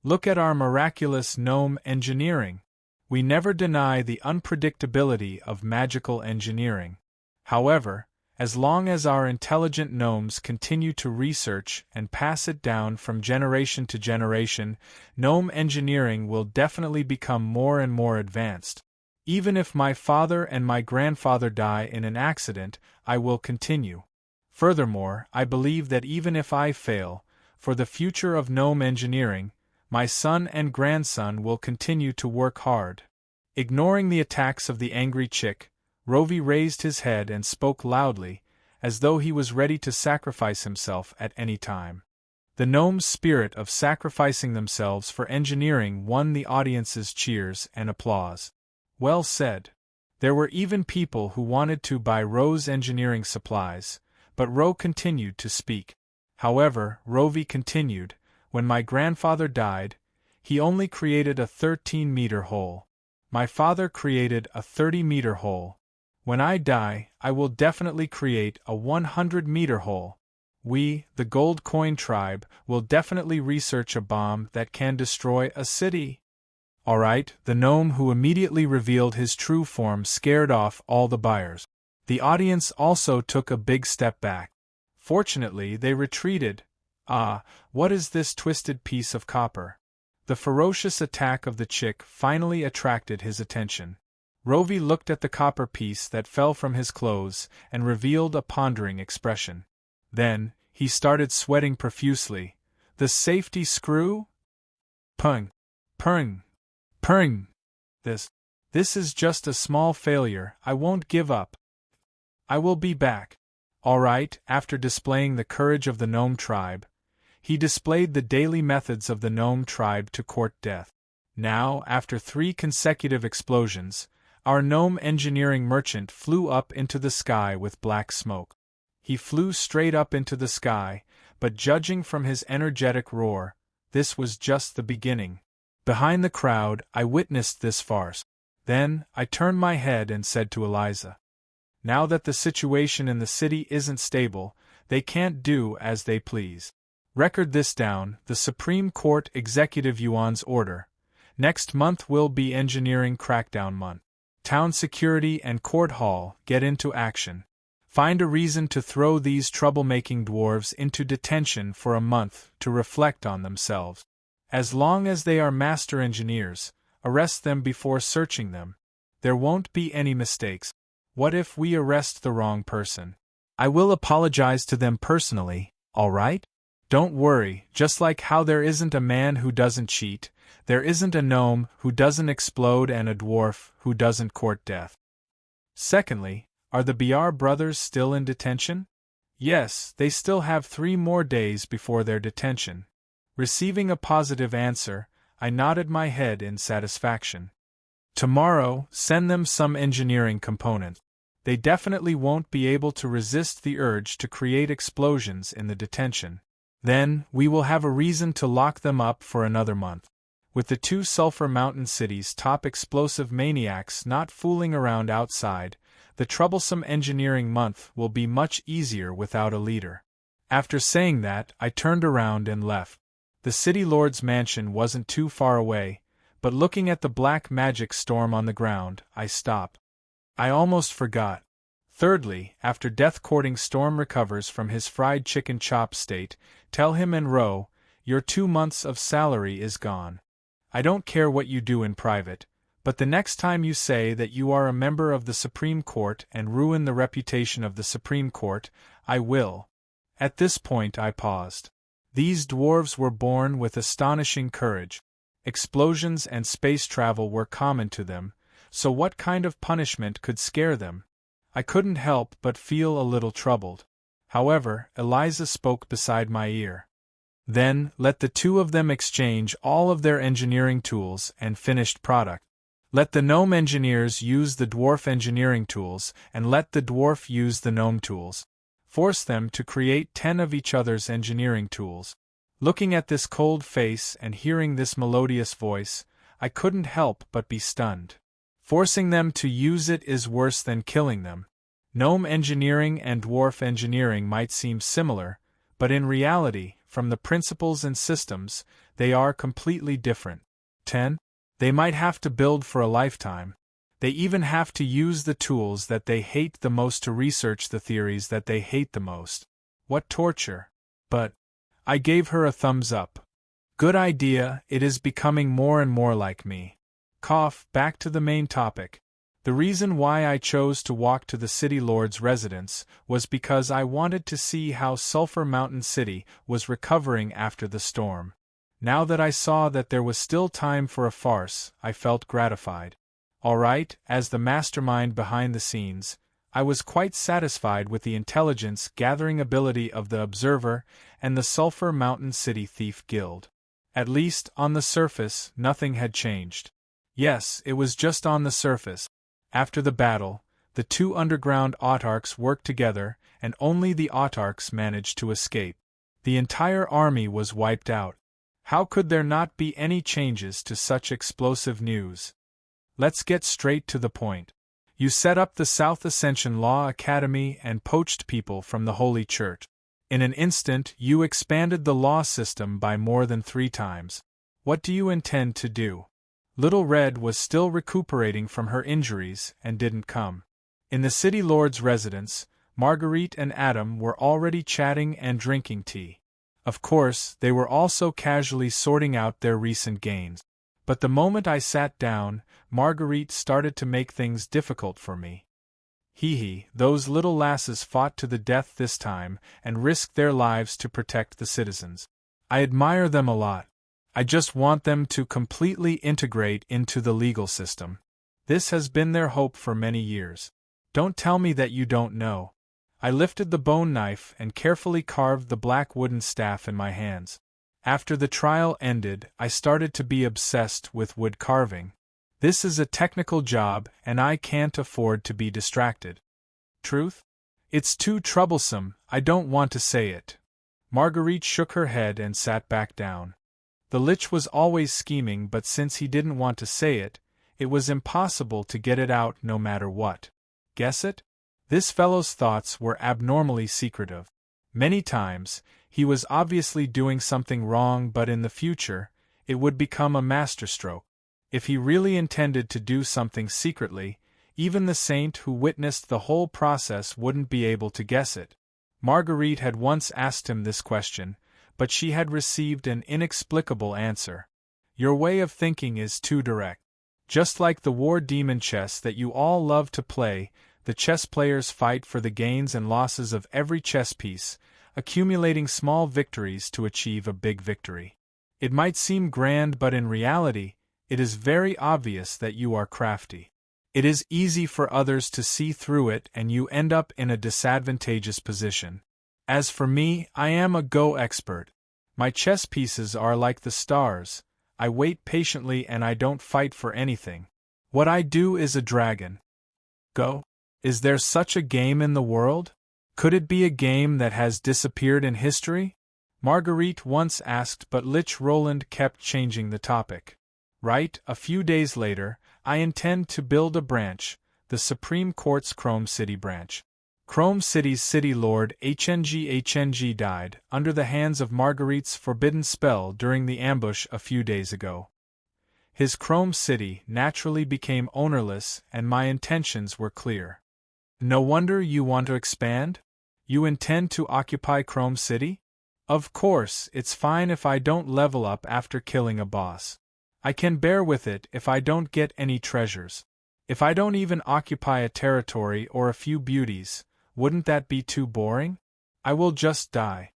Look at our miraculous gnome engineering. We never deny the unpredictability of magical engineering. However, as long as our intelligent gnomes continue to research and pass it down from generation to generation, gnome engineering will definitely become more and more advanced. Even if my father and my grandfather die in an accident, I will continue. Furthermore, I believe that even if I fail, for the future of gnome engineering, my son and grandson will continue to work hard. Ignoring the attacks of the angry chick, Rovi raised his head and spoke loudly, as though he was ready to sacrifice himself at any time. The gnome's spirit of sacrificing themselves for engineering won the audience's cheers and applause. Well said. There were even people who wanted to buy Ro's engineering supplies, but Ro continued to speak. However, Rovi continued, when my grandfather died, he only created a 13-meter hole. My father created a 30-meter hole. When I die, I will definitely create a 100-meter hole. We, the Gold Coin Tribe, will definitely research a bomb that can destroy a city. Alright, the gnome who immediately revealed his true form scared off all the buyers. The audience also took a big step back. Fortunately, they retreated. Ah, what is this twisted piece of copper? The ferocious attack of the chick finally attracted his attention. Rovi looked at the copper piece that fell from his clothes and revealed a pondering expression. Then, he started sweating profusely. The safety screw? Pung! Pung! Pung! This is just a small failure. I won't give up. I will be back. All right, after displaying the courage of the gnome tribe, he displayed the daily methods of the gnome tribe to court death. Now, after 3 consecutive explosions, our gnome engineering merchant flew up into the sky with black smoke. He flew straight up into the sky, but judging from his energetic roar, this was just the beginning. Behind the crowd, I witnessed this farce. Then, I turned my head and said to Eliza, "Now that the situation in the city isn't stable, they can't do as they please. Record this down, the Supreme Court Executive Yuan's order. Next month will be Engineering Crackdown Month. Town security and court hall get into action. Find a reason to throw these troublemaking dwarves into detention for a month to reflect on themselves. As long as they are master engineers, arrest them before searching them. There won't be any mistakes. What if we arrest the wrong person? I will apologize to them personally, all right? Don't worry, just like how there isn't a man who doesn't cheat, there isn't a gnome who doesn't explode and a dwarf who doesn't court death." Secondly, are the BR brothers still in detention? Yes, they still have 3 more days before their detention. Receiving a positive answer, I nodded my head in satisfaction. Tomorrow, send them some engineering component. They definitely won't be able to resist the urge to create explosions in the detention. Then, we will have a reason to lock them up for another month. With the 2 Sulphur Mountain City's top explosive maniacs not fooling around outside, the troublesome engineering month will be much easier without a leader. After saying that, I turned around and left. The city lord's mansion wasn't too far away, but looking at the black magic storm on the ground, I stopped. I almost forgot. Thirdly, after Death Courting Storm recovers from his fried chicken chop state, tell him and Ro, your 2 months of salary is gone. I don't care what you do in private, but the next time you say that you are a member of the Supreme Court and ruin the reputation of the Supreme Court, I will. At this point I paused. These dwarves were born with astonishing courage. Explosions and space travel were common to them, so what kind of punishment could scare them? I couldn't help but feel a little troubled. However, Eliza spoke beside my ear. Then, let the 2 of them exchange all of their engineering tools and finished product. Let the gnome engineers use the dwarf engineering tools, and let the dwarf use the gnome tools. Force them to create 10 of each other's engineering tools. Looking at this cold face and hearing this melodious voice, I couldn't help but be stunned. Forcing them to use it is worse than killing them. Gnome engineering and dwarf engineering might seem similar, but in reality, from the principles and systems, they are completely different. 10. They might have to build for a lifetime. They even have to use the tools that they hate the most to research the theories that they hate the most. What torture! But I gave her a thumbs up. Good idea, it is becoming more and more like me. Back to the main topic. The reason why I chose to walk to the City Lord's residence was because I wanted to see how Sulphur Mountain City was recovering after the storm. Now that I saw that there was still time for a farce, I felt gratified. Alright, as the mastermind behind the scenes, I was quite satisfied with the intelligence-gathering ability of the Observer and the Sulphur Mountain City Thief Guild. At least, on the surface, nothing had changed. Yes, it was just on the surface. After the battle, the two underground autarchs worked together, and only the autarchs managed to escape. The entire army was wiped out. How could there not be any changes to such explosive news? Let's get straight to the point. You set up the South Ascension Law Academy and poached people from the Holy Church. In an instant, you expanded the law system by more than 3 times. What do you intend to do? Little Red was still recuperating from her injuries and didn't come. In the City Lord's residence, Marguerite and Adam were already chatting and drinking tea. Of course, they were also casually sorting out their recent gains. But the moment I sat down, Marguerite started to make things difficult for me. Those little lasses fought to the death this time and risked their lives to protect the citizens. I admire them a lot. I just want them to completely integrate into the legal system. This has been their hope for many years. Don't tell me that you don't know. I lifted the bone knife and carefully carved the black wooden staff in my hands. After the trial ended, I started to be obsessed with wood carving. This is a technical job, and I can't afford to be distracted. Truth? It's too troublesome, I don't want to say it. Marguerite shook her head and sat back down. The Lich was always scheming, but since he didn't want to say it, it was impossible to get it out no matter what. Guess it? This fellow's thoughts were abnormally secretive. Many times, he was obviously doing something wrong, but in the future, it would become a masterstroke. If he really intended to do something secretly, even the saint who witnessed the whole process wouldn't be able to guess it. Marguerite had once asked him this question, but she had received an inexplicable answer. Your way of thinking is too direct. Just like the war demon chess that you all love to play, the chess players fight for the gains and losses of every chess piece, accumulating small victories to achieve a big victory. It might seem grand, but in reality, it is very obvious that you are crafty. It is easy for others to see through it, and you end up in a disadvantageous position. As for me, I am a Go expert. My chess pieces are like the stars. I wait patiently and I don't fight for anything. What I do is a dragon. Go? Is there such a game in the world? Could it be a game that has disappeared in history? Marguerite once asked, but Lich Roland kept changing the topic. Right, a few days later, I intend to build a branch, the Supreme Court's Chrome City branch. Chrome City's City Lord HNG died under the hands of Marguerite's forbidden spell during the ambush a few days ago. His Chrome City naturally became ownerless, and my intentions were clear. No wonder you want to expand? You intend to occupy Chrome City? Of course, it's fine if I don't level up after killing a boss. I can bear with it if I don't get any treasures. If I don't even occupy a territory or a few beauties, wouldn't that be too boring? I will just die.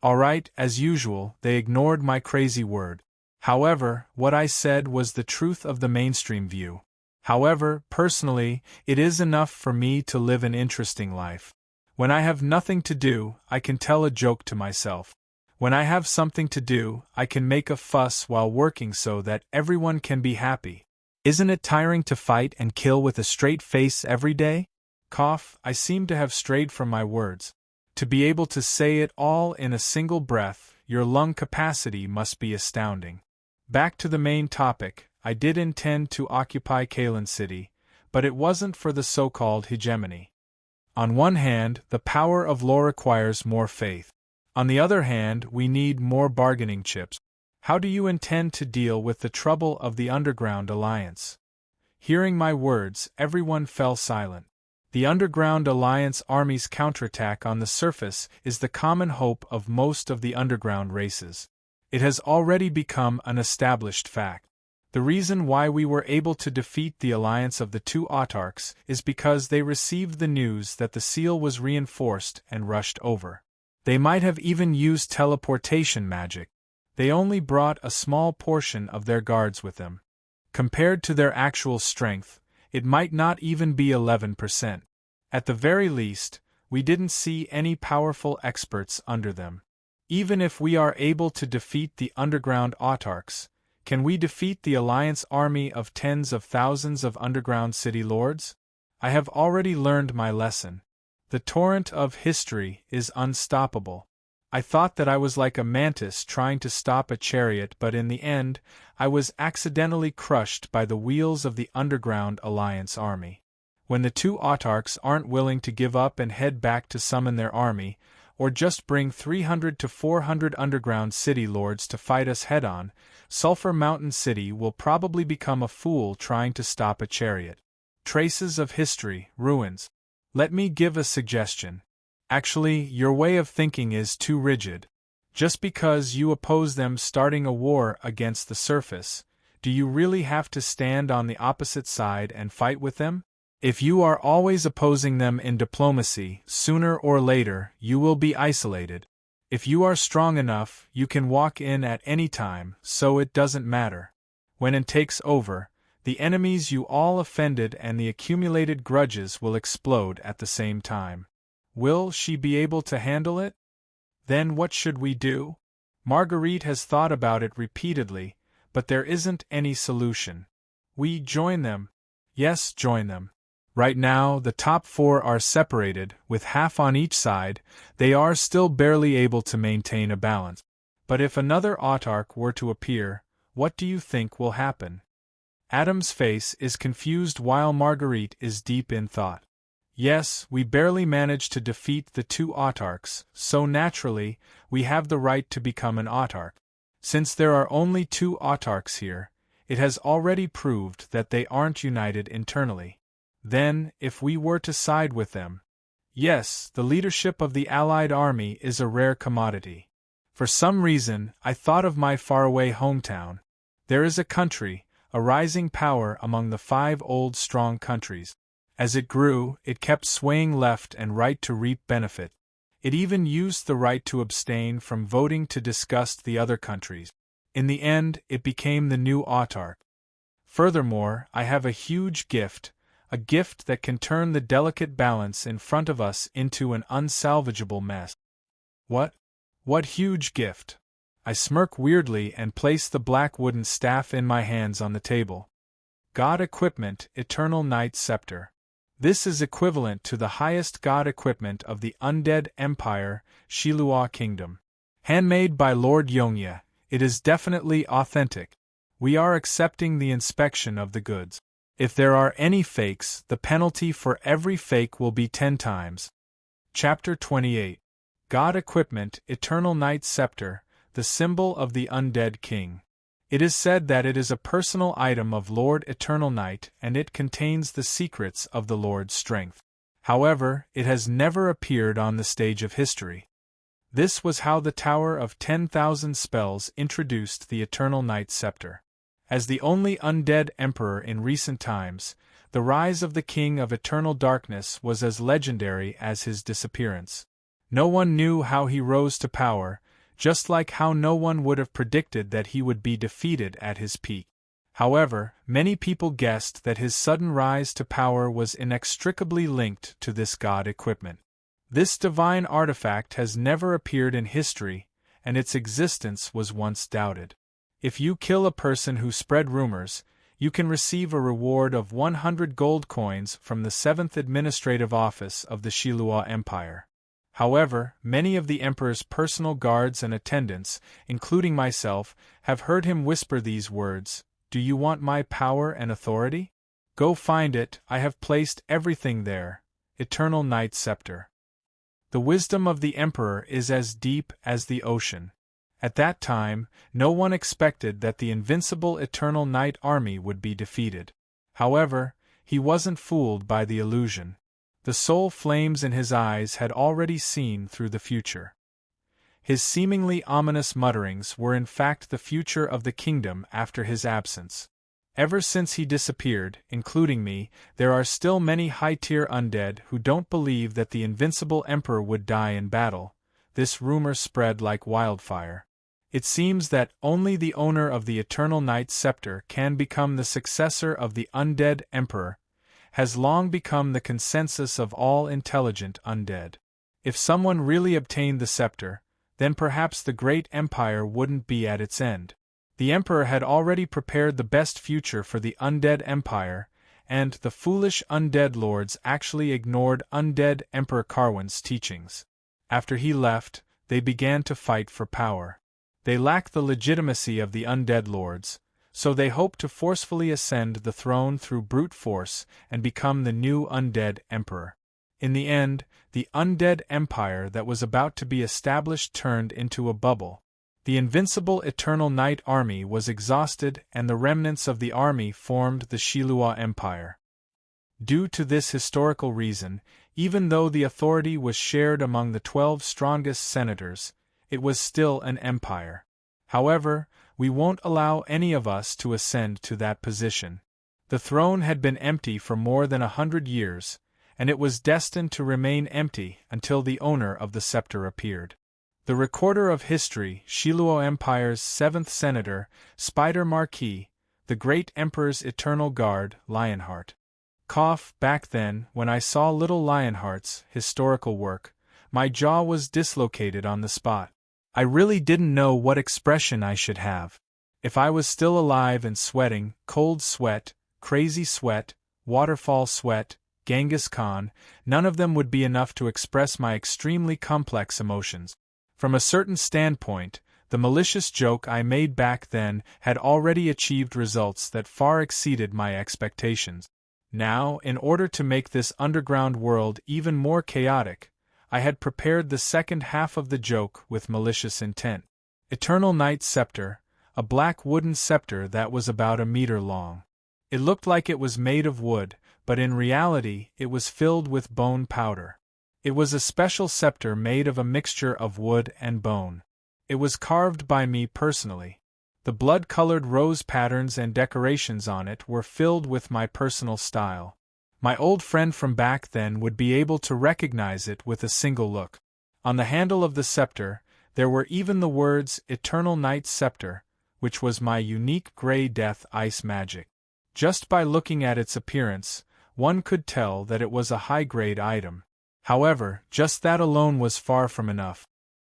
Alright, as usual, they ignored my crazy word. However, what I said was the truth of the mainstream view. However, personally, it is enough for me to live an interesting life. When I have nothing to do, I can tell a joke to myself. When I have something to do, I can make a fuss while working so that everyone can be happy. Isn't it tiring to fight and kill with a straight face every day? I seem to have strayed from my words. To be able to say it all in a single breath, your lung capacity must be astounding. Back to the main topic, I did intend to occupy Kalen City, but it wasn't for the so-called hegemony. On one hand, the power of law requires more faith. On the other hand, we need more bargaining chips. How do you intend to deal with the trouble of the Underground Alliance? Hearing my words, everyone fell silent. The Underground Alliance Army's counterattack on the surface is the common hope of most of the underground races. It has already become an established fact. The reason why we were able to defeat the alliance of the two autarchs is because they received the news that the seal was reinforced and rushed over. They might have even used teleportation magic. They only brought a small portion of their guards with them. Compared to their actual strength, it might not even be 11%. At the very least, we didn't see any powerful experts under them. Even if we are able to defeat the underground autarchs, can we defeat the Alliance army of tens of thousands of underground city lords? I have already learned my lesson. The torrent of history is unstoppable. I thought that I was like a mantis trying to stop a chariot, but in the end, I was accidentally crushed by the wheels of the Underground Alliance army. When the two autarchs aren't willing to give up and head back to summon their army, or just bring 300 to 400 underground city lords to fight us head-on, Sulphur Mountain City will probably become a fool trying to stop a chariot. Traces of history, ruins. Let me give a suggestion. Actually, your way of thinking is too rigid. Just because you oppose them starting a war against the surface, do you really have to stand on the opposite side and fight with them? If you are always opposing them in diplomacy, sooner or later you will be isolated. If you are strong enough, you can walk in at any time, so it doesn't matter. When it takes over, the enemies you all offended and the accumulated grudges will explode at the same time. Will she be able to handle it? Then what should we do? Marguerite has thought about it repeatedly, but there isn't any solution. We join them. Yes, join them. Right now, the top four are separated, with half on each side. They are still barely able to maintain a balance. But if another autarch were to appear, what do you think will happen? Adam's face is confused while Marguerite is deep in thought. Yes, we barely managed to defeat the two autarchs, so naturally, we have the right to become an autarch. Since there are only two autarchs here, it has already proved that they aren't united internally. Then, if we were to side with them, yes, the leadership of the Allied army is a rare commodity. For some reason, I thought of my faraway hometown. There is a country, a rising power among the 5 old strong countries. As it grew, it kept swaying left and right to reap benefit. It even used the right to abstain from voting to disgust the other countries. In the end, it became the new autarch. Furthermore, I have a huge gift, a gift that can turn the delicate balance in front of us into an unsalvageable mess. What? What huge gift? I smirk weirdly and place the black wooden staff in my hands on the table. God equipment, Eternal Night Scepter. This is equivalent to the highest god equipment of the Undead Empire, Shilua Kingdom. Handmade by Lord Yongya, it is definitely authentic. We are accepting the inspection of the goods. If there are any fakes, the penalty for every fake will be 10 times. Chapter 28. God Equipment, Eternal Night Scepter, the symbol of the Undead King. It is said that it is a personal item of Lord Eternal Night and it contains the secrets of the Lord's strength. However, it has never appeared on the stage of history. This was how the Tower of 10,000 Spells introduced the Eternal Night Scepter. As the only undead emperor in recent times, the rise of the King of Eternal Darkness was as legendary as his disappearance. No one knew how he rose to power, just like how no one would have predicted that he would be defeated at his peak. However, many people guessed that his sudden rise to power was inextricably linked to this god equipment. This divine artifact has never appeared in history, and its existence was once doubted. If you kill a person who spread rumors, you can receive a reward of 100 gold coins from the 7th Administrative Office of the Shilua Empire. However, many of the Emperor's personal guards and attendants, including myself, have heard him whisper these words, "Do you want my power and authority? Go find it, I have placed everything there. Eternal Night Scepter." The wisdom of the Emperor is as deep as the ocean. At that time, no one expected that the invincible Eternal Night army would be defeated. However, he wasn't fooled by the illusion. The soul flames in his eyes had already seen through the future. His seemingly ominous mutterings were in fact the future of the kingdom after his absence. Ever since he disappeared, including me, there are still many high-tier undead who don't believe that the invincible Emperor would die in battle. This rumor spread like wildfire. It seems that only the owner of the Eternal Night Scepter can become the successor of the undead Emperor, has long become the consensus of all intelligent undead. If someone really obtained the scepter, then perhaps the great empire wouldn't be at its end. The Emperor had already prepared the best future for the undead empire, and the foolish undead lords actually ignored undead Emperor Carwin's teachings. After he left, they began to fight for power. They lack the legitimacy of the undead lords, so they hope to forcefully ascend the throne through brute force and become the new undead emperor. In the end, the undead empire that was about to be established turned into a bubble. The invincible Eternal Night army was exhausted and the remnants of the army formed the Shilua Empire. Due to this historical reason, even though the authority was shared among the 12 strongest senators, it was still an empire. However, we won't allow any of us to ascend to that position. The throne had been empty for more than 100 years, and it was destined to remain empty until the owner of the scepter appeared. The recorder of history, Shilua Empire's 7th senator, Spider Marquis, the great emperor's eternal guard, Lionheart. Back then, when I saw little Lionheart's historical work, my jaw was dislocated on the spot. I really didn't know what expression I should have. If I was still alive and sweating, cold sweat, crazy sweat, waterfall sweat, Genghis Khan, none of them would be enough to express my extremely complex emotions. From a certain standpoint, the malicious joke I made back then had already achieved results that far exceeded my expectations. Now, in order to make this underground world even more chaotic, I had prepared the second half of the joke with malicious intent. Eternal Night Scepter, a black wooden scepter that was about a meter long. It looked like it was made of wood, but in reality it was filled with bone powder. It was a special scepter made of a mixture of wood and bone. It was carved by me personally. The blood-colored rose patterns and decorations on it were filled with my personal style. My old friend from back then would be able to recognize it with a single look. On the handle of the scepter, there were even the words Eternal Night Scepter, which was my unique Grey Death ice magic. Just by looking at its appearance, one could tell that it was a high-grade item. However, just that alone was far from enough.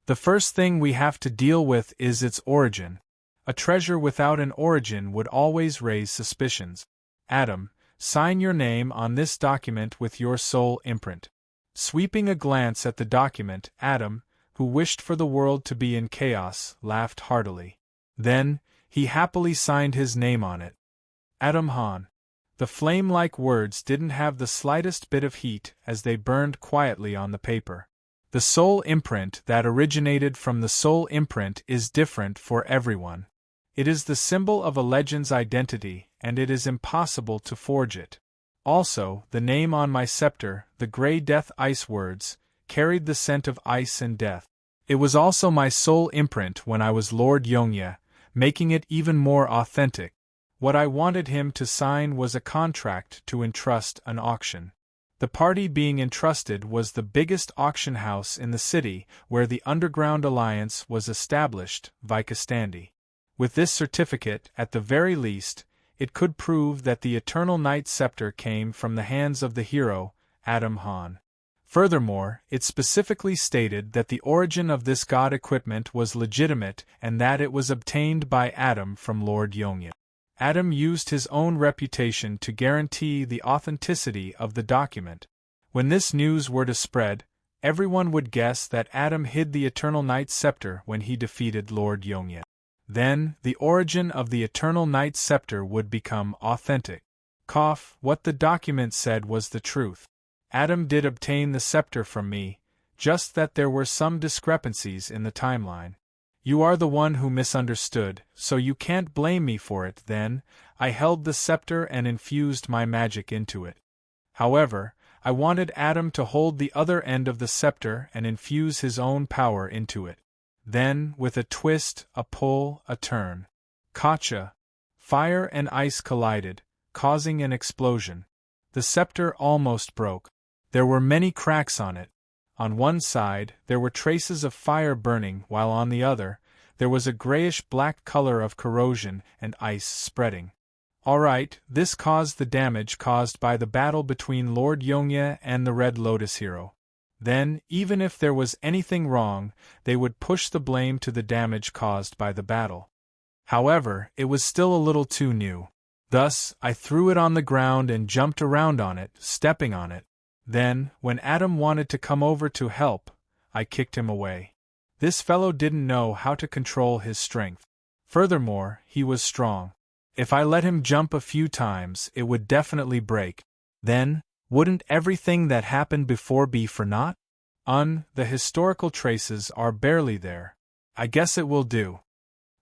The first thing we have to deal with is its origin. A treasure without an origin would always raise suspicions. Adam, sign your name on this document with your soul imprint. Sweeping a glance at the document, Adam, who wished for the world to be in chaos, laughed heartily. Then, he happily signed his name on it. Adam Hahn. The flame-like words didn't have the slightest bit of heat as they burned quietly on the paper. The soul imprint that originated from the soul imprint is different for everyone. It is the symbol of a legend's identity, and it is impossible to forge it. Also, the name on my scepter, the Grey Death Ice words, carried the scent of ice and death. It was also my soul imprint when I was Lord Yongya, making it even more authentic. What I wanted him to sign was a contract to entrust an auction. The party being entrusted was the biggest auction house in the city where the Underground Alliance was established, Vikastandi. With this certificate, at the very least, it could prove that the Eternal Night Scepter came from the hands of the hero, Adam Hahn. Furthermore, it specifically stated that the origin of this god equipment was legitimate and that it was obtained by Adam from Lord Yongya. Adam used his own reputation to guarantee the authenticity of the document. When this news were to spread, Everyone would guess that Adam hid the Eternal Night's scepter when he defeated Lord Yongye. Then, the origin of the Eternal Night's scepter would become authentic. What the document said was the truth. Adam did obtain the scepter from me, just that there were some discrepancies in the timeline. You are the one who misunderstood, so you can't blame me for it. Then, I held the scepter and infused my magic into it. However, I wanted Adam to hold the other end of the scepter and infuse his own power into it. Then, with a twist, a pull, a turn. Gotcha! Fire and ice collided, causing an explosion. The scepter almost broke. There were many cracks on it. On one side, there were traces of fire burning, while on the other, there was a grayish-black color of corrosion and ice spreading. Alright, this caused the damage caused by the battle between Lord Yongye and the Red Lotus hero. Then, even if there was anything wrong, they would push the blame to the damage caused by the battle. However, it was still a little too new. Thus, I threw it on the ground and jumped around on it, stepping on it. Then, when Adam wanted to come over to help, I kicked him away. This fellow didn't know how to control his strength. Furthermore, he was strong. If I let him jump a few times, it would definitely break. Then, wouldn't everything that happened before be for naught? The historical traces are barely there. I guess it will do.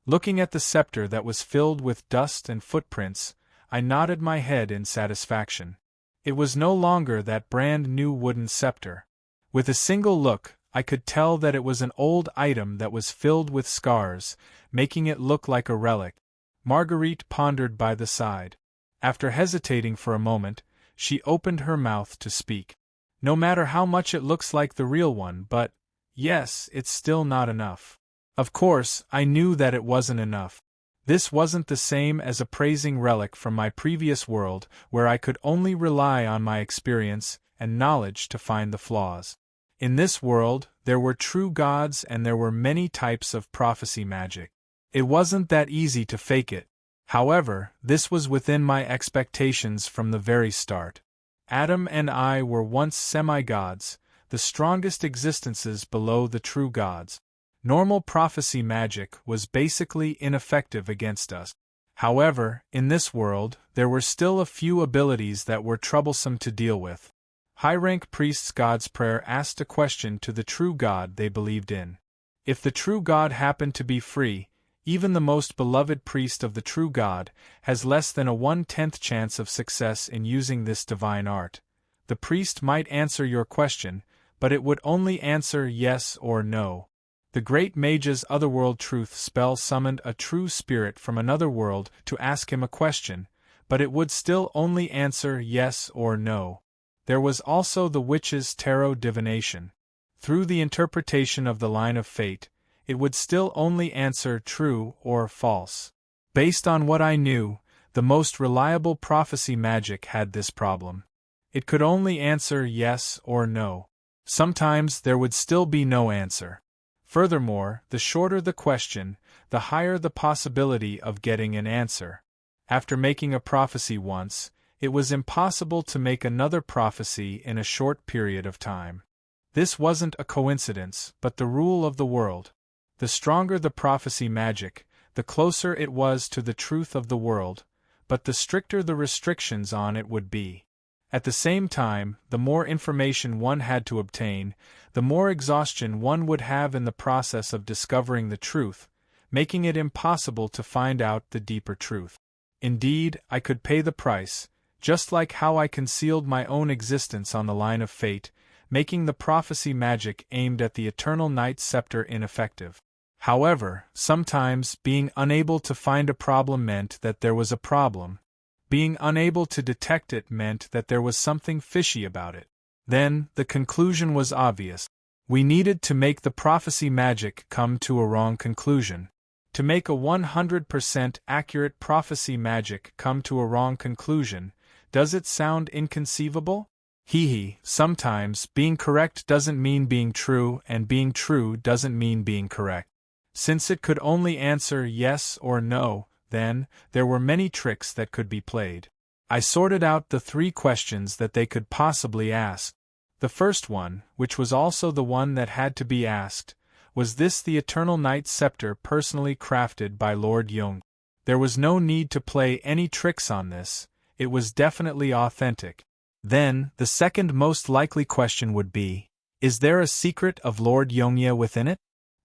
Looking at the scepter that was filled with dust and footprints, I nodded my head in satisfaction. It was no longer that brand new wooden scepter. With a single look, I could tell that it was an old item that was filled with scars, making it look like a relic. Marguerite pondered by the side. After hesitating for a moment, she opened her mouth to speak. No matter how much it looks like the real one, but, yes, it's still not enough. Of course, I knew that it wasn't enough. This wasn't the same as a praising relic from my previous world, where I could only rely on my experience and knowledge to find the flaws. In this world, there were true gods and there were many types of prophecy magic. It wasn't that easy to fake it. However, this was within my expectations from the very start. Adam and I were once semi-gods, the strongest existences below the true gods. Normal prophecy magic was basically ineffective against us. However, in this world, there were still a few abilities that were troublesome to deal with. High-rank priests' God's prayer asked a question to the true God they believed in. If the true God happened to be free, even the most beloved priest of the true God has less than a 1/10 chance of success in using this divine art. The priest might answer your question, but it would only answer yes or no. The great mage's otherworld truth spell summoned a true spirit from another world to ask him a question, but it would still only answer yes or no. There was also the witch's tarot divination. Through the interpretation of the line of fate, it would still only answer true or false. Based on what I knew, the most reliable prophecy magic had this problem. It could only answer yes or no. Sometimes there would still be no answer. Furthermore, the shorter the question, the higher the possibility of getting an answer. After making a prophecy once, it was impossible to make another prophecy in a short period of time. This wasn't a coincidence, but the rule of the world. The stronger the prophecy magic, the closer it was to the truth of the world, but the stricter the restrictions on it would be. At the same time, the more information one had to obtain, the more exhaustion one would have in the process of discovering the truth, making it impossible to find out the deeper truth. Indeed, I could pay the price, just like how I concealed my own existence on the line of fate, making the prophecy magic aimed at the Eternal Night's scepter ineffective. However, sometimes being unable to find a problem meant that there was a problem. Being unable to detect it meant that there was something fishy about it. Then, the conclusion was obvious. We needed to make the prophecy magic come to a wrong conclusion. To make a 100% accurate prophecy magic come to a wrong conclusion, does it sound inconceivable? Sometimes being correct doesn't mean being true, and being true doesn't mean being correct. Since it could only answer yes or no, then, there were many tricks that could be played. I sorted out the 3 questions that they could possibly ask. The first one, which was also the one that had to be asked, was this the Eternal Night Scepter personally crafted by Lord Yong? There was no need to play any tricks on this, it was definitely authentic. Then, the second most likely question would be, is there a secret of Lord Yongye within it?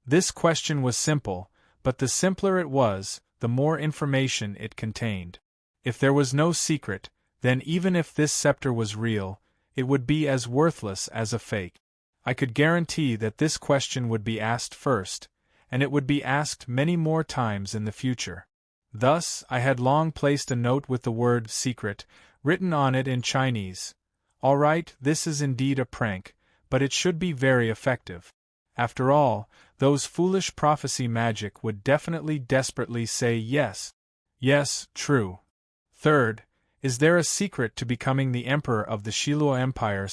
This question was simple, but the simpler it was, the more information it contained. If there was no secret, then even if this scepter was real, it would be as worthless as a fake. I could guarantee that this question would be asked first, and it would be asked many more times in the future. Thus, I had long placed a note with the word secret written on it in Chinese. All right, this is indeed a prank, but it should be very effective. After all, those foolish prophecy magic would definitely desperately say yes. Yes, true. Third, is there a secret to becoming the emperor of the Shilua Empire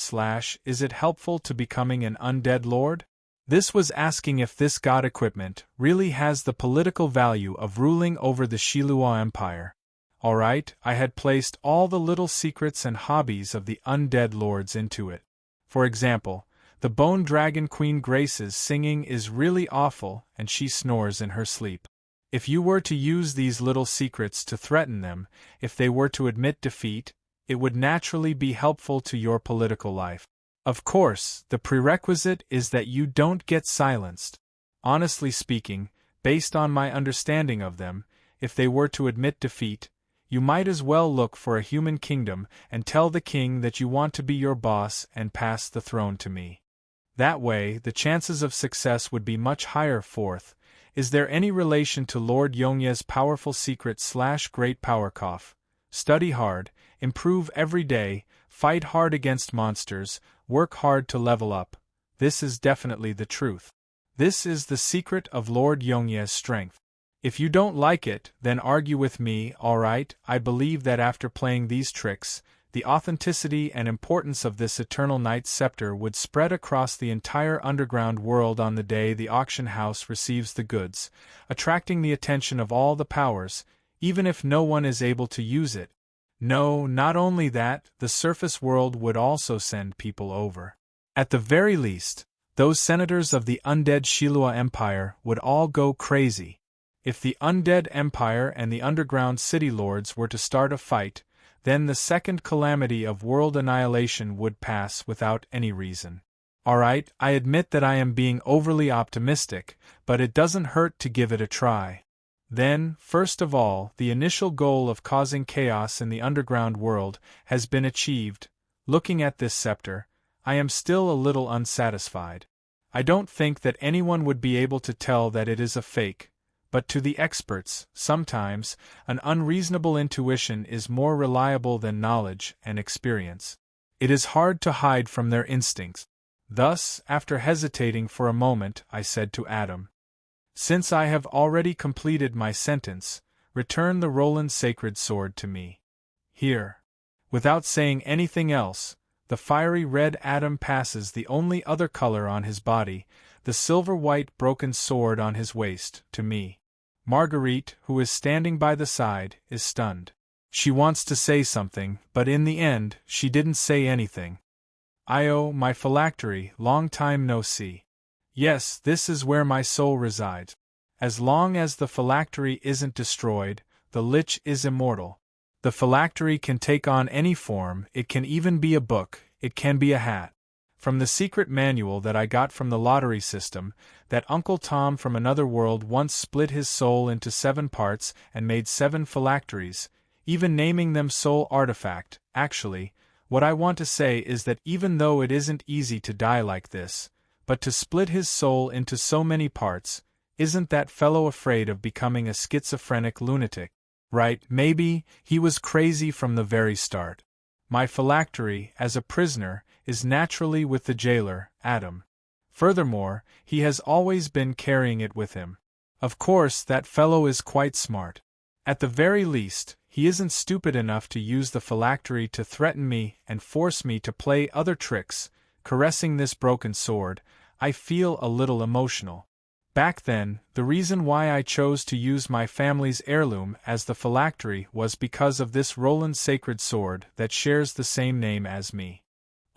/ is it helpful to becoming an undead lord? This was asking if this god equipment really has the political value of ruling over the Shilua Empire. Alright, I had placed all the little secrets and hobbies of the undead lords into it. For example, the Bone Dragon Queen Grace's singing is really awful and she snores in her sleep. If you were to use these little secrets to threaten them, if they were to admit defeat, it would naturally be helpful to your political life. Of course, the prerequisite is that you don't get silenced. Honestly speaking, based on my understanding of them, if they were to admit defeat, you might as well look for a human kingdom and tell the king that you want to be your boss and pass the throne to me. That way, the chances of success would be much higher. Fourth, is there any relation to Lord Yongye's powerful secret / great power cough? Study hard, improve every day, fight hard against monsters, work hard to level up. This is definitely the truth. This is the secret of Lord Yongye's strength. If you don't like it, then argue with me. Alright, I believe that after playing these tricks, the authenticity and importance of this Eternal Night Scepter would spread across the entire underground world on the day the auction house receives the goods, attracting the attention of all the powers, even if no one is able to use it. No, not only that, the surface world would also send people over. At the very least, those senators of the undead Shilua Empire would all go crazy. If the undead empire and the underground city lords were to start a fight, then the second calamity of world annihilation would pass without any reason. Alright, I admit that I am being overly optimistic, but it doesn't hurt to give it a try. Then, first of all, the initial goal of causing chaos in the underground world has been achieved. Looking at this scepter, I am still a little unsatisfied. I don't think that anyone would be able to tell that it is a fake. But to the experts, sometimes, an unreasonable intuition is more reliable than knowledge and experience. It is hard to hide from their instincts. Thus, after hesitating for a moment, I said to Adam, "Since I have already completed my sentence, return the Roland sacred sword to me." Here. Without saying anything else, the fiery red Adam passes the only other color on his body, the silver-white broken sword on his waist, to me. Marguerite, who is standing by the side, is stunned. She wants to say something, but in the end, she didn't say anything. "Io, my phylactery, long time no see. Yes, this is where my soul resides. As long as the phylactery isn't destroyed, the Lich is immortal. The phylactery can take on any form, it can even be a book, it can be a hat. From the secret manual that I got from the lottery system, that Uncle Tom from another world once split his soul into 7 parts and made 7 phylacteries, even naming them soul artifact. Actually, what I want to say is that even though it isn't easy to die like this, but to split his soul into so many parts, isn't that fellow afraid of becoming a schizophrenic lunatic? Right, maybe, he was crazy from the very start. My phylactery, as a prisoner, is naturally with the jailer, Adam. Furthermore, he has always been carrying it with him. Of course, that fellow is quite smart. At the very least, he isn't stupid enough to use the phylactery to threaten me and force me to play other tricks. Caressing this broken sword, I feel a little emotional. Back then, the reason why I chose to use my family's heirloom as the phylactery was because of this Roland sacred sword that shares the same name as me.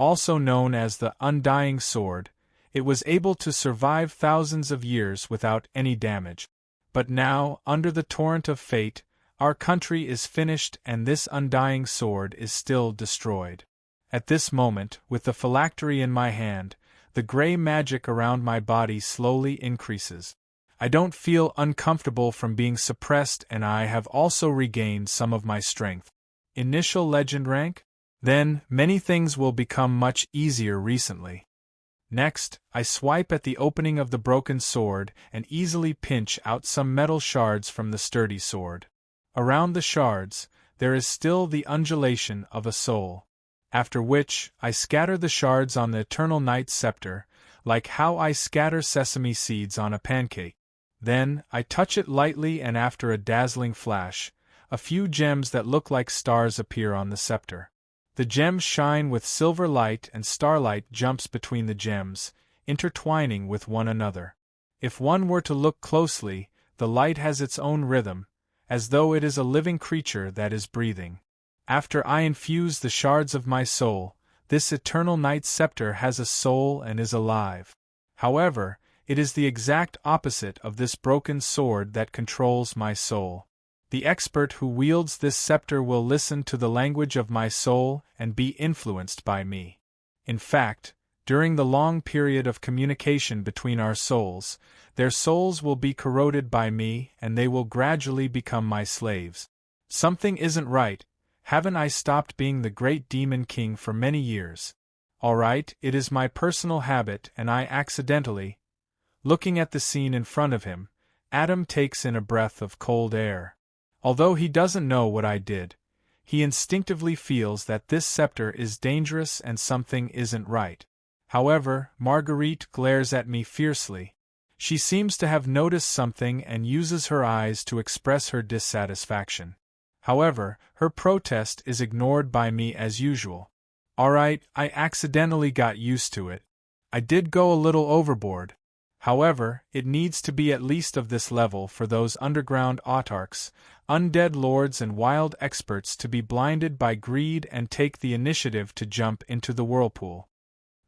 also known as the Undying Sword, it was able to survive thousands of years without any damage. But now, under the torrent of fate, our country is finished and this undying sword is still destroyed. At this moment, with the phylactery in my hand, the gray magic around my body slowly increases. I don't feel uncomfortable from being suppressed and I have also regained some of my strength. Initial legend rank? Then, many things will become much easier recently. Next, I swipe at the opening of the broken sword and easily pinch out some metal shards from the sturdy sword. Around the shards, there is still the undulation of a soul. After which, I scatter the shards on the Eternal Knight's scepter, like how I scatter sesame seeds on a pancake. Then, I touch it lightly and after a dazzling flash, a few gems that look like stars appear on the scepter. The gems shine with silver light and starlight jumps between the gems, intertwining with one another. If one were to look closely, the light has its own rhythm, as though it is a living creature that is breathing. After I infuse the shards of my soul, this Eternal Knight's scepter has a soul and is alive. However, it is the exact opposite of this broken sword that controls my soul. The expert who wields this scepter will listen to the language of my soul and be influenced by me. In fact, during the long period of communication between our souls, their souls will be corroded by me and they will gradually become my slaves. Something isn't right. Haven't I stopped being the great demon king for many years? All right, it is my personal habit and I accidentally. Looking at the scene in front of him, Adam takes in a breath of cold air. Although he doesn't know what I did, he instinctively feels that this scepter is dangerous and something isn't right. However, Marguerite glares at me fiercely. She seems to have noticed something and uses her eyes to express her dissatisfaction. However, her protest is ignored by me as usual. Alright, I accidentally got used to it. I did go a little overboard. However, it needs to be at least of this level for those underground autarchs, undead lords and wild experts to be blinded by greed and take the initiative to jump into the whirlpool.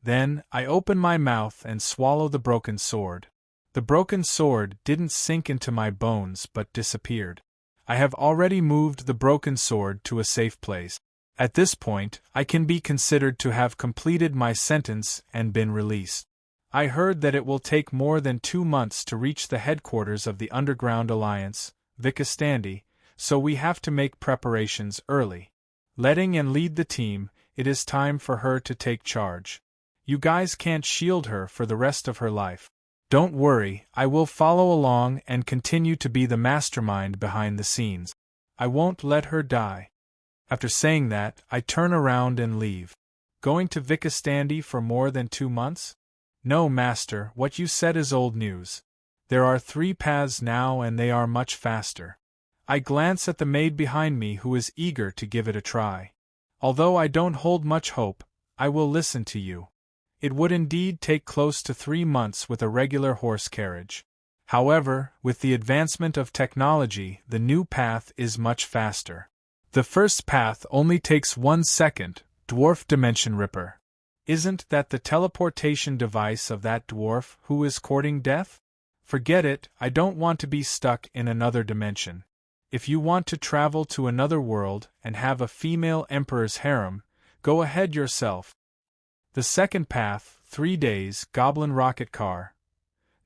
Then, I open my mouth and swallow the broken sword. The broken sword didn't sink into my bones but disappeared. I have already moved the broken sword to a safe place. At this point, I can be considered to have completed my sentence and been released. I heard that it will take more than 2 months to reach the headquarters of the Underground Alliance, Vikastandi, so we have to make preparations early. Letting and lead the team, it is time for her to take charge. You guys can't shield her for the rest of her life. Don't worry, I will follow along and continue to be the mastermind behind the scenes. I won't let her die. After saying that, I turn around and leave. Going to Vikastandi for more than 2 months? No, master, what you said is old news. There are 3 paths now and they are much faster. I glance at the maid behind me who is eager to give it a try. Although I don't hold much hope, I will listen to you. It would indeed take close to 3 months with a regular horse carriage. However, with the advancement of technology, the new path is much faster. The first path only takes 1 second, Dwarf Dimension Ripper. Isn't that the teleportation device of that dwarf who is courting death? Forget it, I don't want to be stuck in another dimension. If you want to travel to another world and have a female emperor's harem, go ahead yourself. The second path, 3 days, Goblin Rocket Car.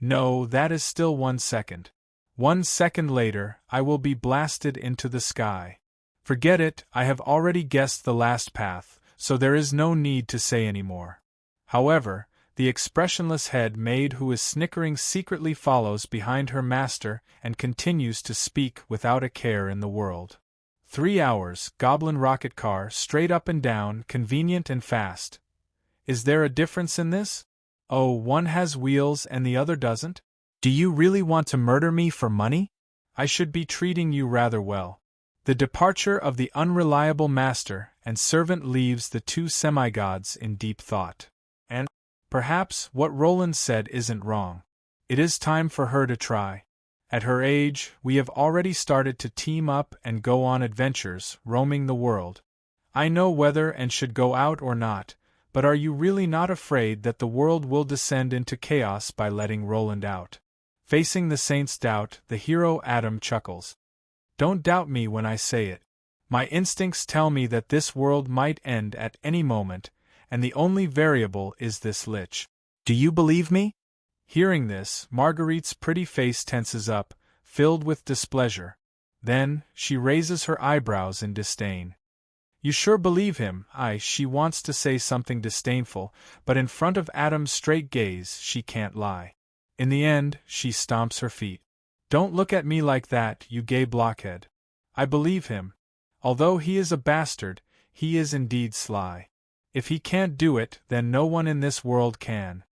No, that is still 1 second. 1 second later, I will be blasted into the sky. Forget it, I have already guessed the last path, so there is no need to say any more. However, the expressionless head maid who is snickering secretly follows behind her master and continues to speak without a care in the world. 3 hours, Goblin Rocket Car, straight up and down, convenient and fast. Is there a difference in this? Oh, one has wheels and the other doesn't? Do you really want to murder me for money? I should be treating you rather well. The departure of the unreliable master and servant leaves the 2 semi-gods in deep thought. And, perhaps, what Roland said isn't wrong. It is time for her to try. At her age, we have already started to team up and go on adventures, roaming the world. I know whether and should go out or not, But are you really not afraid that the world will descend into chaos by letting Roland out? Facing the saint's doubt, the hero Adam chuckles. Don't doubt me when I say it. My instincts tell me that this world might end at any moment, and the only variable is this Lich. Do you believe me? Hearing this, Marguerite's pretty face tenses up, filled with displeasure. Then, she raises her eyebrows in disdain. You sure believe him? She wants to say something disdainful, but in front of Adam's straight gaze, she can't lie. In the end, she stomps her feet. Don't look at me like that, you gay blockhead. I believe him. Although he is a bastard, he is indeed sly. If he can't do it, then no one in this world can.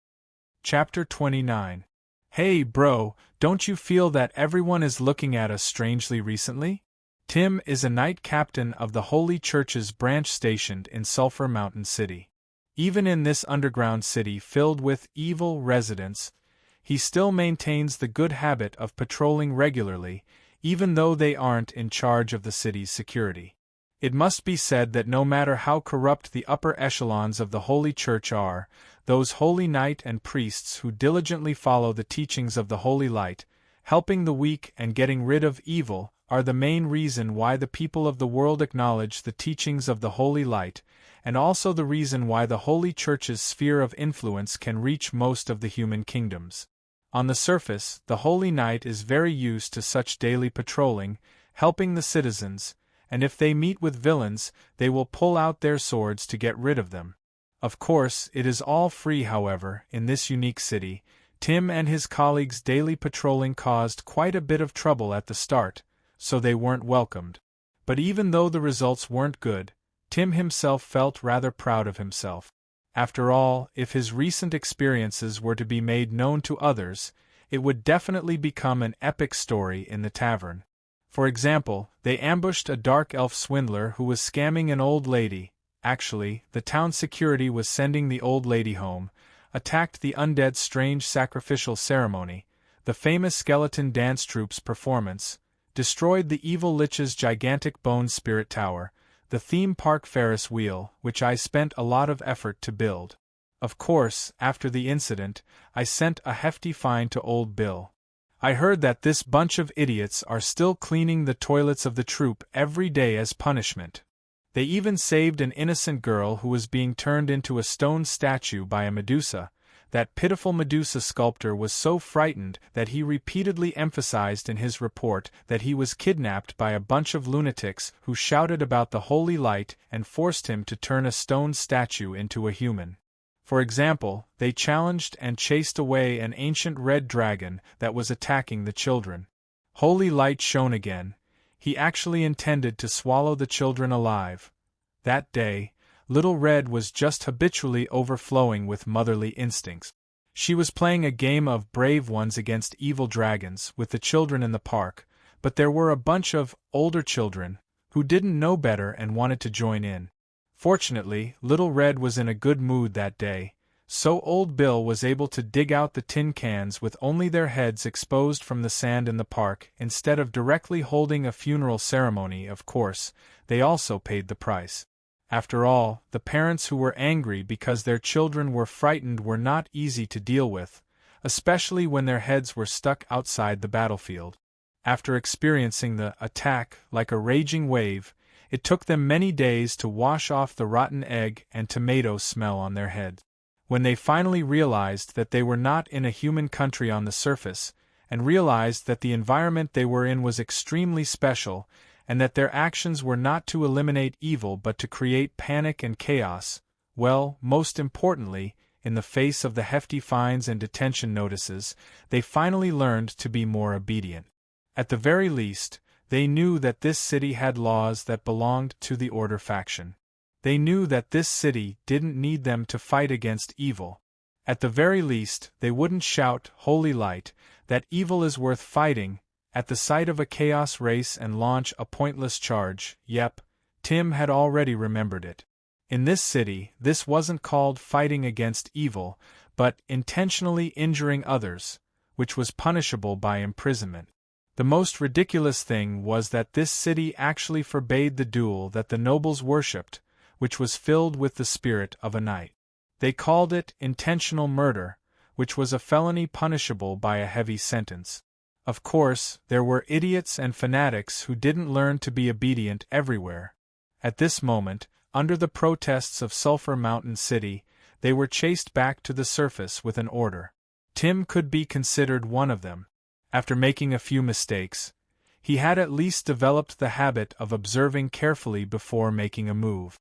Chapter 29. Hey bro, don't you feel that everyone is looking at us strangely recently? Tim is a knight captain of the Holy Church's branch stationed in Sulphur Mountain City. Even in this underground city filled with evil residents, he still maintains the good habit of patrolling regularly, even though they aren't in charge of the city's security. It must be said that no matter how corrupt the upper echelons of the Holy Church are, those holy knight and priests who diligently follow the teachings of the Holy Light, helping the weak and getting rid of evil, are the main reason why the people of the world acknowledge the teachings of the Holy Light, and also the reason why the Holy Church's sphere of influence can reach most of the human kingdoms. On the surface, the Holy Knight is very used to such daily patrolling, helping the citizens, and if they meet with villains, they will pull out their swords to get rid of them. Of course, it is all free. However, in this unique city, Tim and his colleagues' daily patrolling caused quite a bit of trouble at the start, so they weren't welcomed. But even though the results weren't good, Tim himself felt rather proud of himself. After all, if his recent experiences were to be made known to others, it would definitely become an epic story in the tavern. For example, they ambushed a dark elf swindler who was scamming an old lady. Actually, the town security was sending the old lady home, attacked the undead's strange sacrificial ceremony, the famous skeleton dance troupe's performance, destroyed the evil Lich's gigantic bone spirit tower, the theme park Ferris wheel, which I spent a lot of effort to build. Of course, after the incident, I sent a hefty fine to Old Bill. I heard that this bunch of idiots are still cleaning the toilets of the troupe every day as punishment. They even saved an innocent girl who was being turned into a stone statue by a Medusa. That pitiful Medusa sculptor was so frightened that he repeatedly emphasized in his report that he was kidnapped by a bunch of lunatics who shouted about the holy light and forced him to turn a stone statue into a human. For example, they challenged and chased away an ancient red dragon that was attacking the children. Holy light shone again. He actually intended to swallow the children alive. That day, Little Red was just habitually overflowing with motherly instincts. She was playing a game of brave ones against evil dragons with the children in the park, but there were a bunch of older children who didn't know better and wanted to join in. Fortunately, Little Red was in a good mood that day, so Old Bill was able to dig out the tin cans with only their heads exposed from the sand in the park. Instead of directly holding a funeral ceremony, of course, they also paid the price. After all, the parents who were angry because their children were frightened were not easy to deal with, especially when their heads were stuck outside the battlefield. After experiencing the attack like a raging wave, it took them many days to wash off the rotten egg and tomato smell on their heads. When they finally realized that they were not in a human country on the surface, and realized that the environment they were in was extremely special, and that their actions were not to eliminate evil but to create panic and chaos, well, most importantly, in the face of the hefty fines and detention notices, they finally learned to be more obedient. At the very least, they knew that this city had laws that belonged to the Order faction. They knew that this city didn't need them to fight against evil. At the very least, they wouldn't shout, "Holy Light, that evil is worth fighting," at the sight of a chaos race and launch a pointless charge. Yep, Tim had already remembered it. In this city, this wasn't called fighting against evil, but intentionally injuring others, which was punishable by imprisonment. The most ridiculous thing was that this city actually forbade the duel that the nobles worshipped, which was filled with the spirit of a knight. They called it intentional murder, which was a felony punishable by a heavy sentence. Of course, there were idiots and fanatics who didn't learn to be obedient everywhere. At this moment, under the protests of Sulphur Mountain City, they were chased back to the surface with an order. Tim could be considered one of them. After making a few mistakes, he had at least developed the habit of observing carefully before making a move.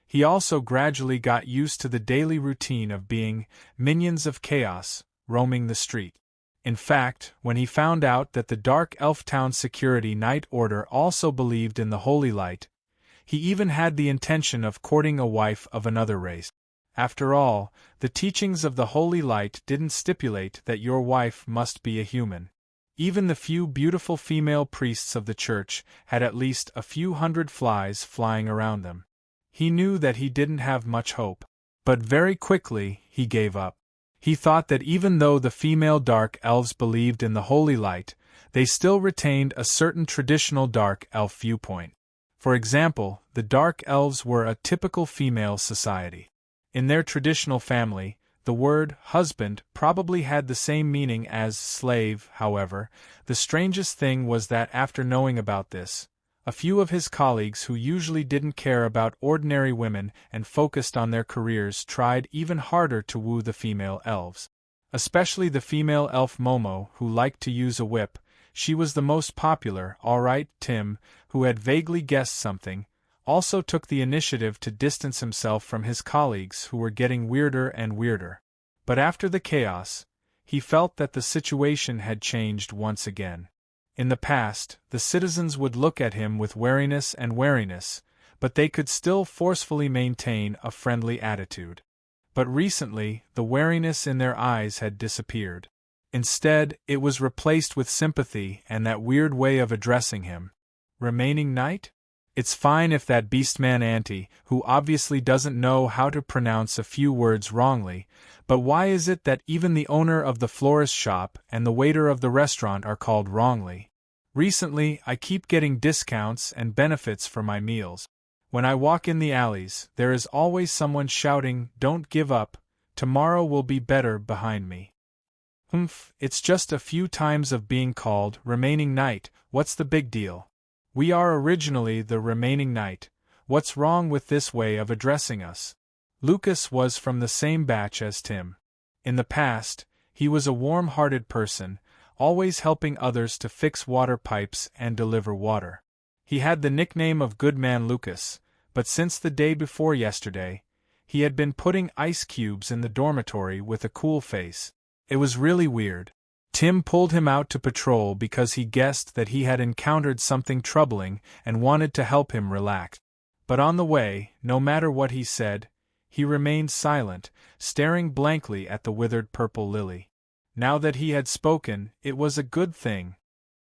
He also gradually got used to the daily routine of being minions of chaos, roaming the street. In fact, when he found out that the Dark Elf Town Security Night Order also believed in the Holy Light, he even had the intention of courting a wife of another race. After all, the teachings of the Holy Light didn't stipulate that your wife must be a human. Even the few beautiful female priests of the church had at least a few hundred flies flying around them. He knew that he didn't have much hope. But very quickly, he gave up. He thought that even though the female dark elves believed in the Holy Light, they still retained a certain traditional dark elf viewpoint. For example, the dark elves were a typical female society. In their traditional family, the word husband probably had the same meaning as slave. However, the strangest thing was that after knowing about this, a few of his colleagues who usually didn't care about ordinary women and focused on their careers tried even harder to woo the female elves. Especially the female elf Momo, who liked to use a whip. She was the most popular. All right, Tim, who had vaguely guessed something, also took the initiative to distance himself from his colleagues who were getting weirder and weirder. But after the chaos, he felt that the situation had changed once again. In the past, the citizens would look at him with wariness, but they could still forcefully maintain a friendly attitude. But recently, the wariness in their eyes had disappeared. Instead, it was replaced with sympathy and that weird way of addressing him. Remaining Knight? It's fine if that beastman auntie, who obviously doesn't know how to pronounce a few words wrongly, but why is it that even the owner of the florist shop and the waiter of the restaurant are called wrongly? Recently, I keep getting discounts and benefits for my meals. When I walk in the alleys, there is always someone shouting, "Don't give up, tomorrow will be better," behind me. It's just a few times of being called Remaining Knight. What's the big deal? We are originally the Remaining Knight. What's wrong with this way of addressing us? Lucas was from the same batch as Tim. In the past, he was a warm-hearted person, always helping others to fix water pipes and deliver water. He had the nickname of Goodman Lucas, but since the day before yesterday, he had been putting ice cubes in the dormitory with a cool face. It was really weird. Tim pulled him out to patrol because he guessed that he had encountered something troubling and wanted to help him relax. But on the way, no matter what he said, he remained silent, staring blankly at the withered purple lily. Now that he had spoken, it was a good thing.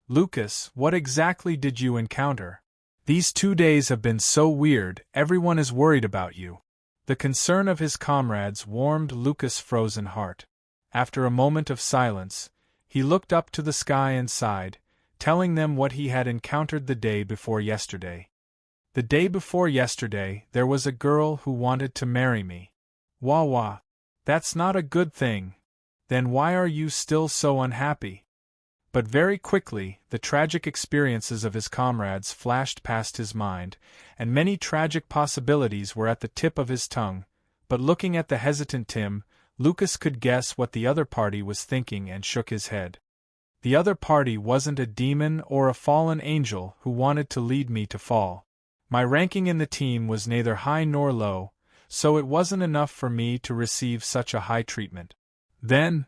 "Lucas, what exactly did you encounter? These 2 days have been so weird, everyone is worried about you." The concern of his comrades warmed Lucas' frozen heart. After a moment of silence, he looked up to the sky and sighed, telling them what he had encountered the day before yesterday. "The day before yesterday, there was a girl who wanted to marry me." "Wah wah. That's not a good thing. Then why are you still so unhappy?" But very quickly, the tragic experiences of his comrades flashed past his mind, and many tragic possibilities were at the tip of his tongue. But looking at the hesitant Tim, Lucas could guess what the other party was thinking and shook his head. "The other party wasn't a demon or a fallen angel who wanted to lead me to fall. My ranking in the team was neither high nor low, so it wasn't enough for me to receive such a high treatment. Then,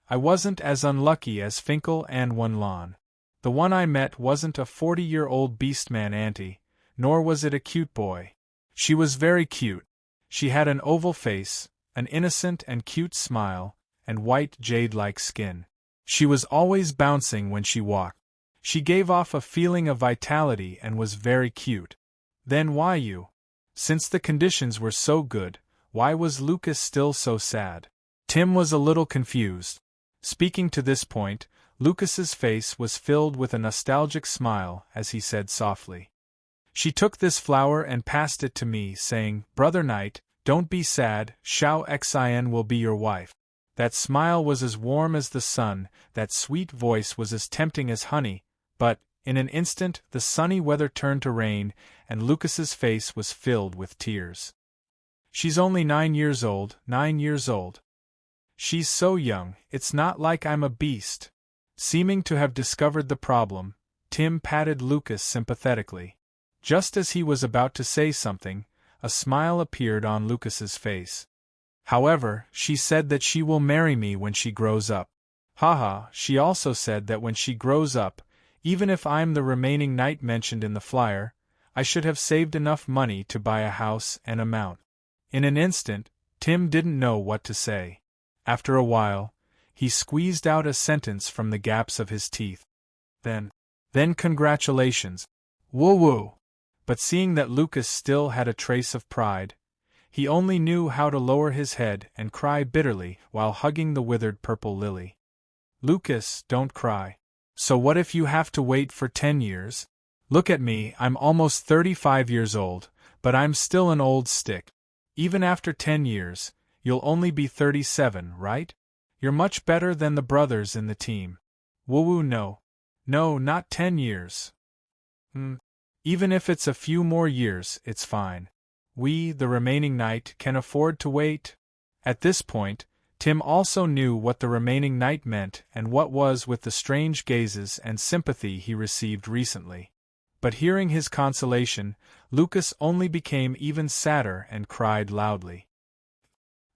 I wasn't as unlucky as Finkel and Wanlon. The one I met wasn't a 40-year-old beastman auntie, nor was it a cute boy. She was very cute. She had an oval face, an innocent and cute smile, and white jade-like skin. She was always bouncing when she walked. She gave off a feeling of vitality and was very cute. Then why you? Since the conditions were so good, why was Lucas still so sad?" Tim was a little confused. Speaking to this point, Lucas's face was filled with a nostalgic smile as he said softly, "She took this flower and passed it to me, saying, 'Brother Knight, Don't be sad, Xiao Xin will be your wife. That smile was as warm as the sun, that sweet voice was as tempting as honey, but, in an instant, the sunny weather turned to rain, and Lucas's face was filled with tears. She's only 9 years old, 9 years old. She's so young, it's not like I'm a beast. Seeming to have discovered the problem, Tim patted Lucas sympathetically. Just as he was about to say something, a smile appeared on Lucas's face. However, she said that she will marry me when she grows up. Haha, she also said that when she grows up, even if I'm the remaining knight mentioned in the flyer, I should have saved enough money to buy a house and a mount. In an instant, Tim didn't know what to say. After a while, he squeezed out a sentence from the gaps of his teeth. Then congratulations. Woo-woo. But seeing that Lucas still had a trace of pride, he only knew how to lower his head and cry bitterly while hugging the withered purple lily. Lucas, don't cry. So what if you have to wait for 10 years? Look at me, I'm almost 35 years old, but I'm still an old stick. Even after 10 years, you'll only be 37, right? You're much better than the brothers in the team. Woo-woo, no. No, not 10 years. Even if it's a few more years, it's fine. We, the remaining knight, can afford to wait. At this point, Tim also knew what the remaining knight meant and what was with the strange gazes and sympathy he received recently. But hearing his consolation, Lucas only became even sadder and cried loudly.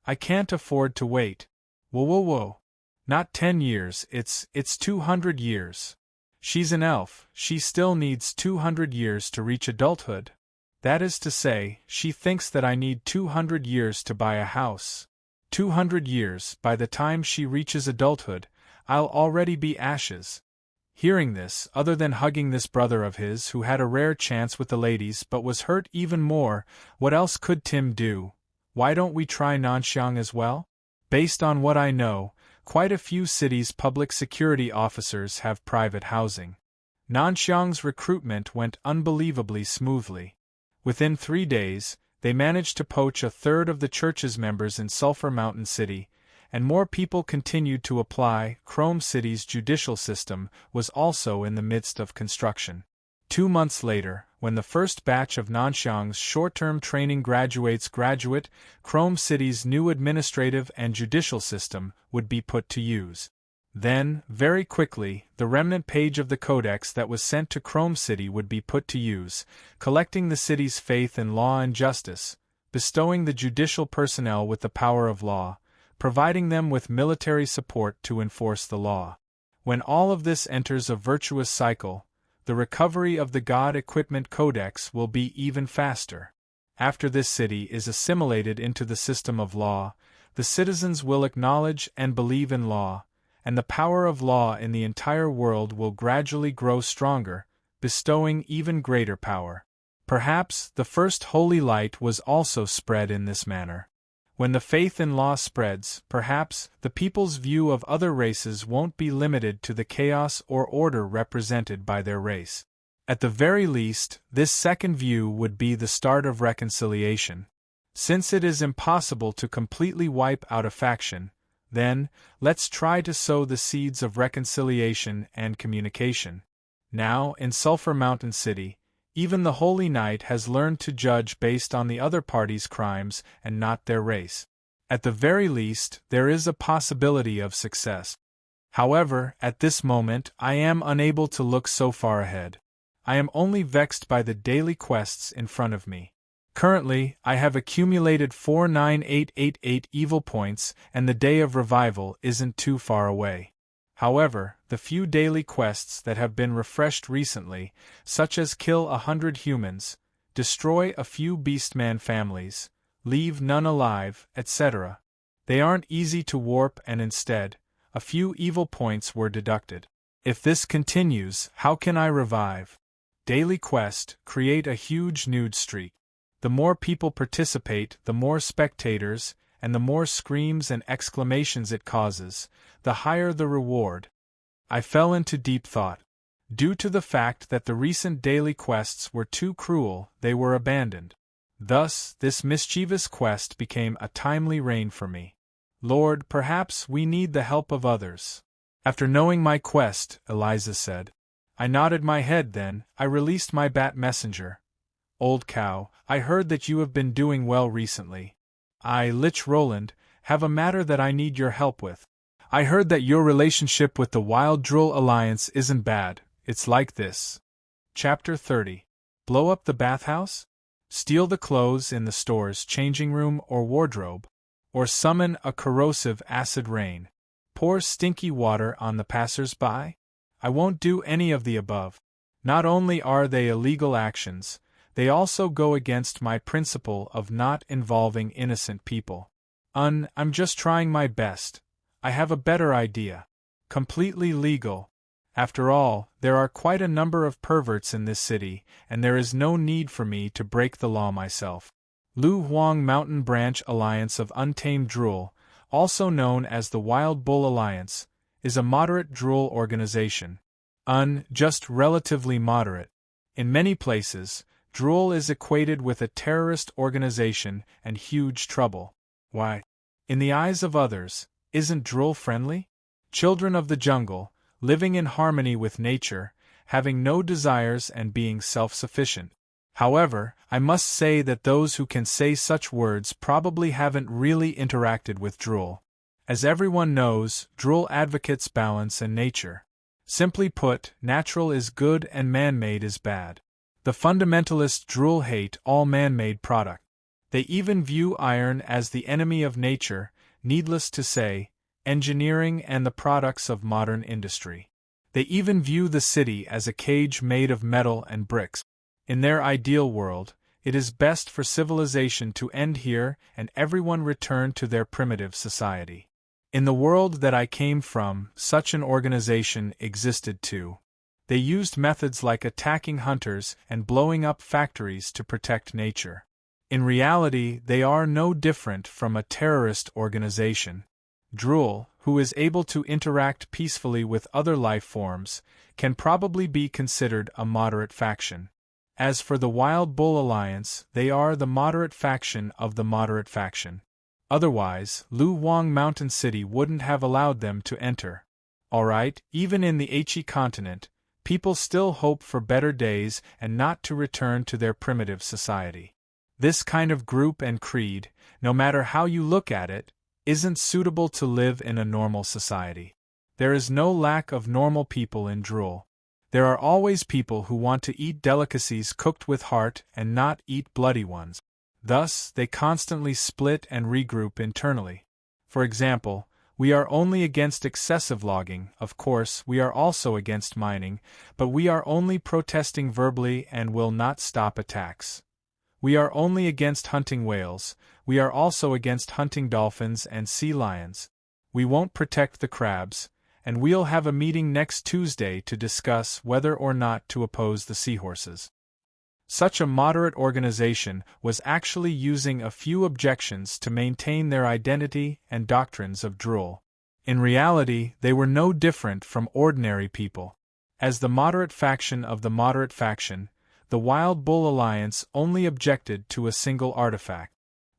I can't afford to wait. Whoa. Not 10 years, it's 200 years. She's an elf, she still needs 200 years to reach adulthood. That is to say, she thinks that I need 200 years to buy a house. 200 years, by the time she reaches adulthood, I'll already be ashes. Hearing this, other than hugging this brother of his who had a rare chance with the ladies but was hurt even more, what else could Tim do? Why don't we try Nanxiang as well? Based on what I know, quite a few cities' public security officers have private housing. Nanxiang's recruitment went unbelievably smoothly. Within 3 days, they managed to poach a third of the church's members in Sulphur Mountain City, and more people continued to apply. Chrome City's judicial system was also in the midst of construction. 2 months later, when the first batch of Nanxiang's short-term training graduate, Chrome City's new administrative and judicial system would be put to use. Then, very quickly, the remnant page of the codex that was sent to Chrome City would be put to use, collecting the city's faith in law and justice, bestowing the judicial personnel with the power of law, providing them with military support to enforce the law. When all of this enters a virtuous cycle, the recovery of the God Equipment Codex will be even faster. After this city is assimilated into the system of law, the citizens will acknowledge and believe in law, and the power of law in the entire world will gradually grow stronger, bestowing even greater power. Perhaps the first holy light was also spread in this manner. When the faith in law spreads, perhaps the people's view of other races won't be limited to the chaos or order represented by their race. At the very least, this second view would be the start of reconciliation. Since it is impossible to completely wipe out a faction, then, let's try to sow the seeds of reconciliation and communication. Now, in Sulphur Mountain City, even the Holy Knight has learned to judge based on the other party's crimes and not their race. At the very least, there is a possibility of success. However, at this moment, I am unable to look so far ahead. I am only vexed by the daily quests in front of me. Currently, I have accumulated 49888 evil points, and the day of revival isn't too far away. However, the few daily quests that have been refreshed recently, such as kill 100 humans, destroy a few beastman families, leave none alive, etc., they aren't easy to warp, and instead, a few evil points were deducted. If this continues, how can I revive? Daily quest, create a huge nude streak. The more people participate, the more spectators, and the more screams and exclamations it causes, the higher the reward. I fell into deep thought. Due to the fact that the recent daily quests were too cruel, they were abandoned. Thus, this mischievous quest became a timely rein for me. Lord, perhaps we need the help of others. After knowing my quest, Eliza said. I nodded my head then, I released my bat messenger. Old cow, I heard that you have been doing well recently. I, Lich Roland, have a matter that I need your help with. I heard that your relationship with the Wild Drool Alliance isn't bad. It's like this. Chapter 30. Blow up the bathhouse? Steal the clothes in the store's changing room or wardrobe? Or summon a corrosive acid rain? Pour stinky water on the passers-by? I won't do any of the above. Not only are they illegal actions, they also go against my principle of not involving innocent people. I'm just trying my best. I have a better idea. Completely legal. After all, there are quite a number of perverts in this city, and there is no need for me to break the law myself. Lu Huang Mountain Branch Alliance of Untamed Drool, also known as the Wild Bull Alliance, is a moderate drool organization. Just relatively moderate. In many places, drool is equated with a terrorist organization and huge trouble. Why? In the eyes of others, isn't drool friendly? Children of the jungle, living in harmony with nature, having no desires and being self-sufficient. However, I must say that those who can say such words probably haven't really interacted with drool. As everyone knows, drool advocates balance and nature. Simply put, natural is good and man-made is bad. The fundamentalists drool hate all man-made product. They even view iron as the enemy of nature, needless to say, engineering and the products of modern industry. They even view the city as a cage made of metal and bricks. In their ideal world, it is best for civilization to end here and everyone return to their primitive society. In the world that I came from, such an organization existed too. They used methods like attacking hunters and blowing up factories to protect nature. In reality, they are no different from a terrorist organization. Drool, who is able to interact peacefully with other life forms, can probably be considered a moderate faction. As for the Wild Bull Alliance, they are the moderate faction of the moderate faction. Otherwise, Lu Huang Mountain City wouldn't have allowed them to enter. Alright, even in the He continent, people still hope for better days and not to return to their primitive society. This kind of group and creed, no matter how you look at it, isn't suitable to live in a normal society. There is no lack of normal people in Drool. There are always people who want to eat delicacies cooked with heart and not eat bloody ones. Thus, they constantly split and regroup internally. For example, we are only against excessive logging, of course, we are also against mining, but we are only protesting verbally and will not stop attacks. We are only against hunting whales, we are also against hunting dolphins and sea lions. We won't protect the crabs, and we'll have a meeting next Tuesday to discuss whether or not to oppose the seahorses. Such a moderate organization was actually using a few objections to maintain their identity and doctrines of Drool. In reality, they were no different from ordinary people. As the moderate faction of the moderate faction, the Wild Bull Alliance only objected to a single artifact.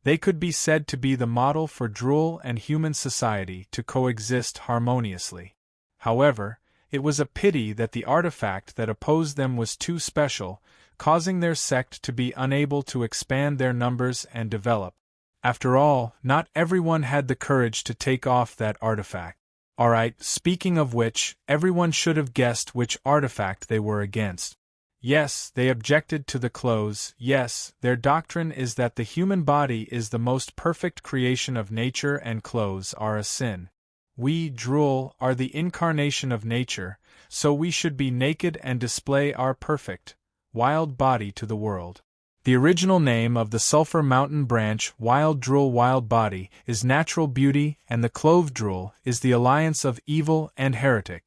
They could be said to be the model for Drool and human society to coexist harmoniously. However, it was a pity that the artifact that opposed them was too special, causing their sect to be unable to expand their numbers and develop. After all, not everyone had the courage to take off that artifact. Alright, speaking of which, everyone should have guessed which artifact they were against. Yes, they objected to the clothes. Yes, their doctrine is that the human body is the most perfect creation of nature and clothes are a sin. We, Drool, are the incarnation of nature, so we should be naked and display our perfect, wild body to the world. The original name of the Sulphur Mountain Branch Wild Drool Wild Body is Natural Beauty, and the Clove Drool is the alliance of evil and heretic.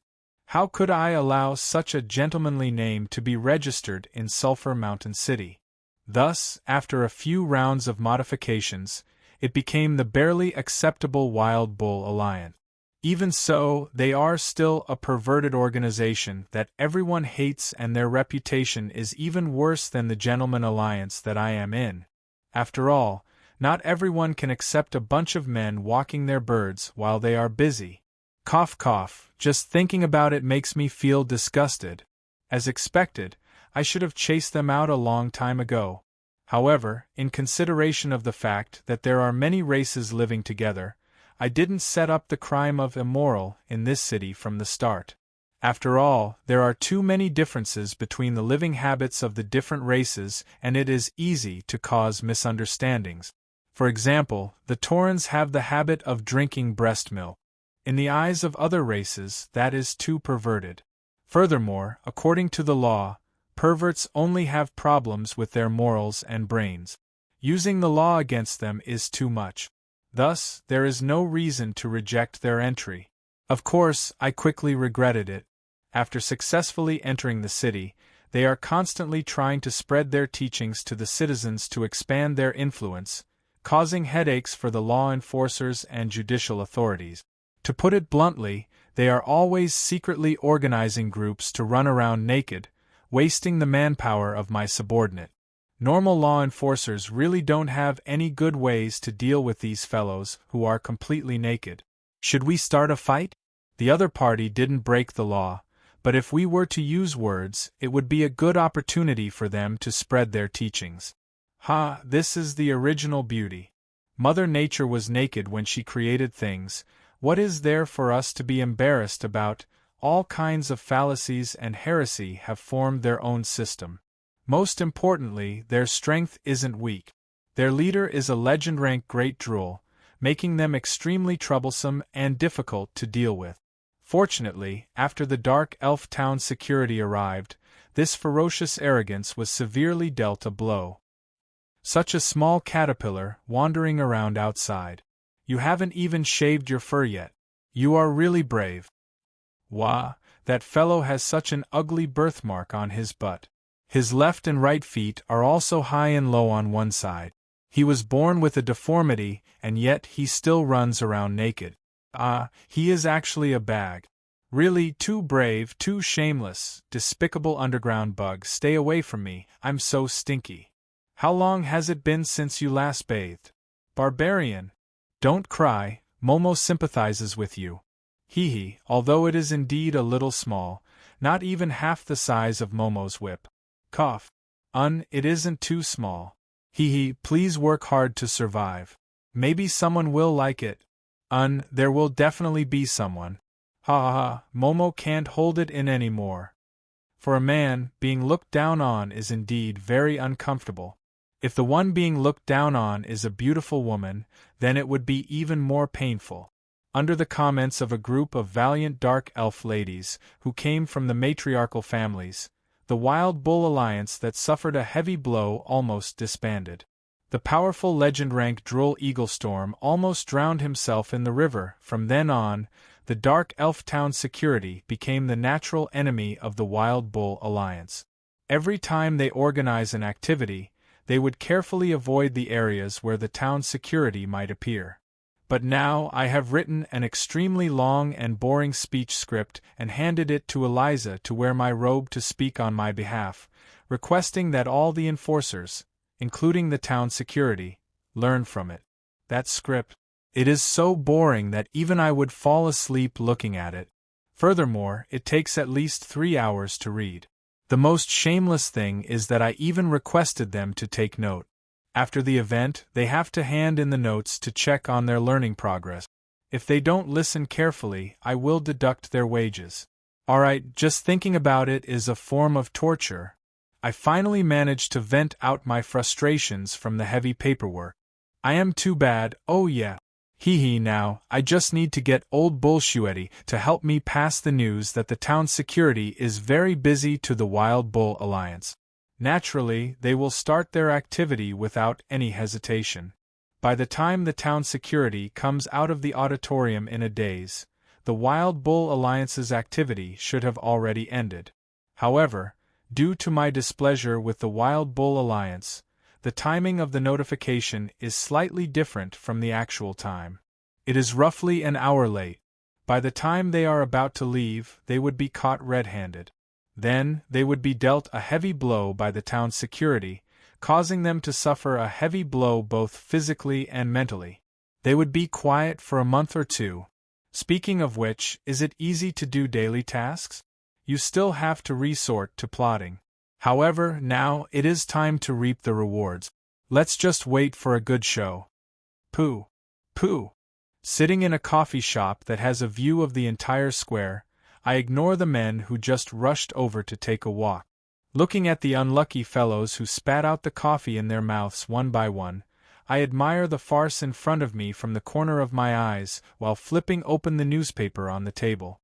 How could I allow such a gentlemanly name to be registered in Sulphur Mountain City? Thus, after a few rounds of modifications, it became the barely acceptable Wild Bull Alliance. Even so, they are still a perverted organization that everyone hates, and their reputation is even worse than the Gentleman Alliance that I am in. After all, not everyone can accept a bunch of men walking their birds while they are busy. Cough cough, just thinking about it makes me feel disgusted. As expected, I should have chased them out a long time ago. However, in consideration of the fact that there are many races living together, I didn't set up the crime of immoral in this city from the start. After all, there are too many differences between the living habits of the different races, and it is easy to cause misunderstandings. For example, the Taurans have the habit of drinking breast milk. In the eyes of other races, that is too perverted. Furthermore, according to the law, perverts only have problems with their morals and brains. Using the law against them is too much. Thus, there is no reason to reject their entry. Of course, I quickly regretted it. After successfully entering the city, they are constantly trying to spread their teachings to the citizens to expand their influence, causing headaches for the law enforcers and judicial authorities. To put it bluntly, they are always secretly organizing groups to run around naked, wasting the manpower of my subordinate. Normal law enforcers really don't have any good ways to deal with these fellows who are completely naked. Should we start a fight? The other party didn't break the law, but if we were to use words, it would be a good opportunity for them to spread their teachings. Ha, this is the original beauty. Mother Nature was naked when she created things. What is there for us to be embarrassed about? All kinds of fallacies and heresy have formed their own system. Most importantly, their strength isn't weak. Their leader is a legend-rank great drool, making them extremely troublesome and difficult to deal with. Fortunately, after the Dark Elf town security arrived, this ferocious arrogance was severely dealt a blow. Such a small caterpillar, wandering around outside. You haven't even shaved your fur yet. You are really brave. Wah, that fellow has such an ugly birthmark on his butt. His left and right feet are also high and low on one side. He was born with a deformity, and yet he still runs around naked. Ah, he is actually a bag. Really, too brave, too shameless, despicable underground bug, stay away from me, I'm so stinky. How long has it been since you last bathed? Barbarian. Don't cry, Momo sympathizes with you. Hee hee, although it is indeed a little small, not even half the size of Momo's whip. Cough. It isn't too small. Hee hee, please work hard to survive. Maybe someone will like it. There will definitely be someone. Ha ha ha, Momo can't hold it in anymore. For a man, being looked down on is indeed very uncomfortable. If the one being looked down on is a beautiful woman, then it would be even more painful. Under the comments of a group of valiant dark elf ladies who came from the matriarchal families, the Wild Bull Alliance that suffered a heavy blow almost disbanded. The powerful legend-rank droll Eaglestorm almost drowned himself in the river. From then on, the Dark Elf Town security became the natural enemy of the Wild Bull Alliance. Every time they organize an activity, they would carefully avoid the areas where the town security might appear. But now I have written an extremely long and boring speech script and handed it to Eliza to wear my robe to speak on my behalf, requesting that all the enforcers, including the town security, learn from it. That script. It is so boring that even I would fall asleep looking at it. Furthermore, it takes at least 3 hours to read. The most shameless thing is that I even requested them to take note. After the event, they have to hand in the notes to check on their learning progress. If they don't listen carefully, I will deduct their wages. Alright, just thinking about it is a form of torture. I finally managed to vent out my frustrations from the heavy paperwork. I am too bad, oh yeah. Hee hee, now, I just need to get old Bullshueti to help me pass the news that the town security is very busy to the Wild Bull Alliance. Naturally, they will start their activity without any hesitation. By the time the town security comes out of the auditorium in a daze, the Wild Bull Alliance's activity should have already ended. However, due to my displeasure with the Wild Bull Alliance, the timing of the notification is slightly different from the actual time. It is roughly an hour late. By the time they are about to leave, they would be caught red-handed. Then, they would be dealt a heavy blow by the town security, causing them to suffer a heavy blow both physically and mentally. They would be quiet for a month or two. Speaking of which, is it easy to do daily tasks? You still have to resort to plotting. However, now it is time to reap the rewards. Let's just wait for a good show. Pooh. Pooh. Sitting in a coffee shop that has a view of the entire square, I ignore the men who just rushed over to take a walk. Looking at the unlucky fellows who spat out the coffee in their mouths one by one, I admire the farce in front of me from the corner of my eyes while flipping open the newspaper on the table.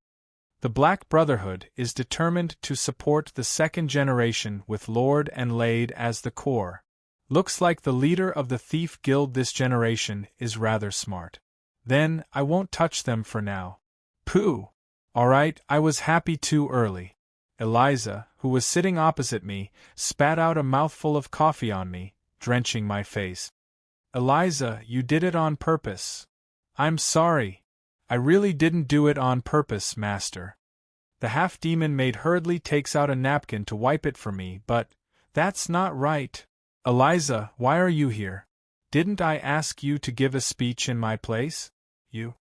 The Black Brotherhood is determined to support the second generation with Lord and Lade as the core. Looks like the leader of the Thief Guild this generation is rather smart. Then, I won't touch them for now. Pooh! Alright, I was happy too early. Eliza, who was sitting opposite me, spat out a mouthful of coffee on me, drenching my face. Eliza, you did it on purpose. I'm sorry. I really didn't do it on purpose, master. The half-demon maid hurriedly takes out a napkin to wipe it for me, but that's not right. Eliza, why are you here? Didn't I ask you to give a speech in my place? You?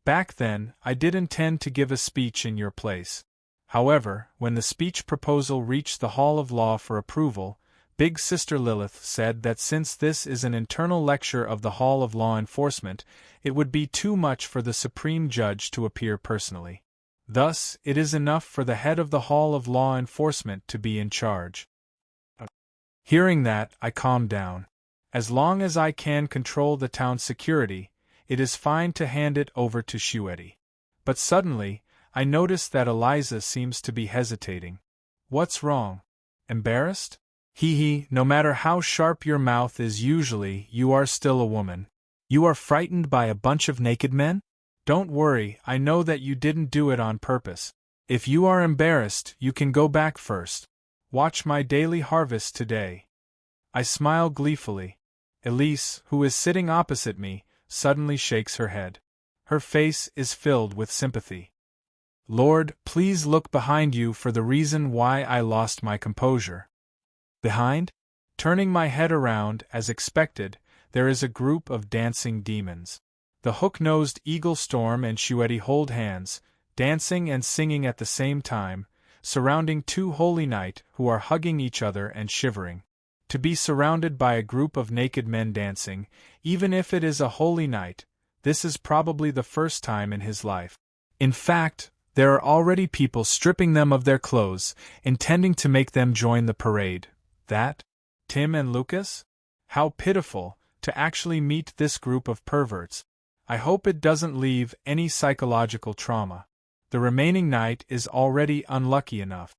Back then, I did intend to give a speech in your place. However, when the speech proposal reached the Hall of Law for approval, Big Sister Lilith said that since this is an internal lecture of the Hall of Law Enforcement, it would be too much for the Supreme Judge to appear personally. Thus, it is enough for the head of the Hall of Law Enforcement to be in charge. Hearing that, I calmed down. As long as I can control the town's security, it is fine to hand it over to Shueti. But suddenly, I notice that Eliza seems to be hesitating. What's wrong? Embarrassed? Hee, no matter how sharp your mouth is usually, you are still a woman. You are frightened by a bunch of naked men? Don't worry, I know that you didn't do it on purpose. If you are embarrassed, you can go back first. Watch my daily harvest today. I smile gleefully. Elise, who is sitting opposite me, suddenly shakes her head. Her face is filled with sympathy. Lord, please look behind you for the reason why I lost my composure. Behind? Turning my head around, as expected, there is a group of dancing demons. The hook-nosed Eagle Storm and Shueti hold hands, dancing and singing at the same time, surrounding two Holy Knight who are hugging each other and shivering. To be surrounded by a group of naked men dancing, even if it is a Holy Knight, this is probably the first time in his life. In fact, there are already people stripping them of their clothes, intending to make them join the parade. That? Tim and Lucas? How pitiful, to actually meet this group of perverts. I hope it doesn't leave any psychological trauma. The remaining knight is already unlucky enough.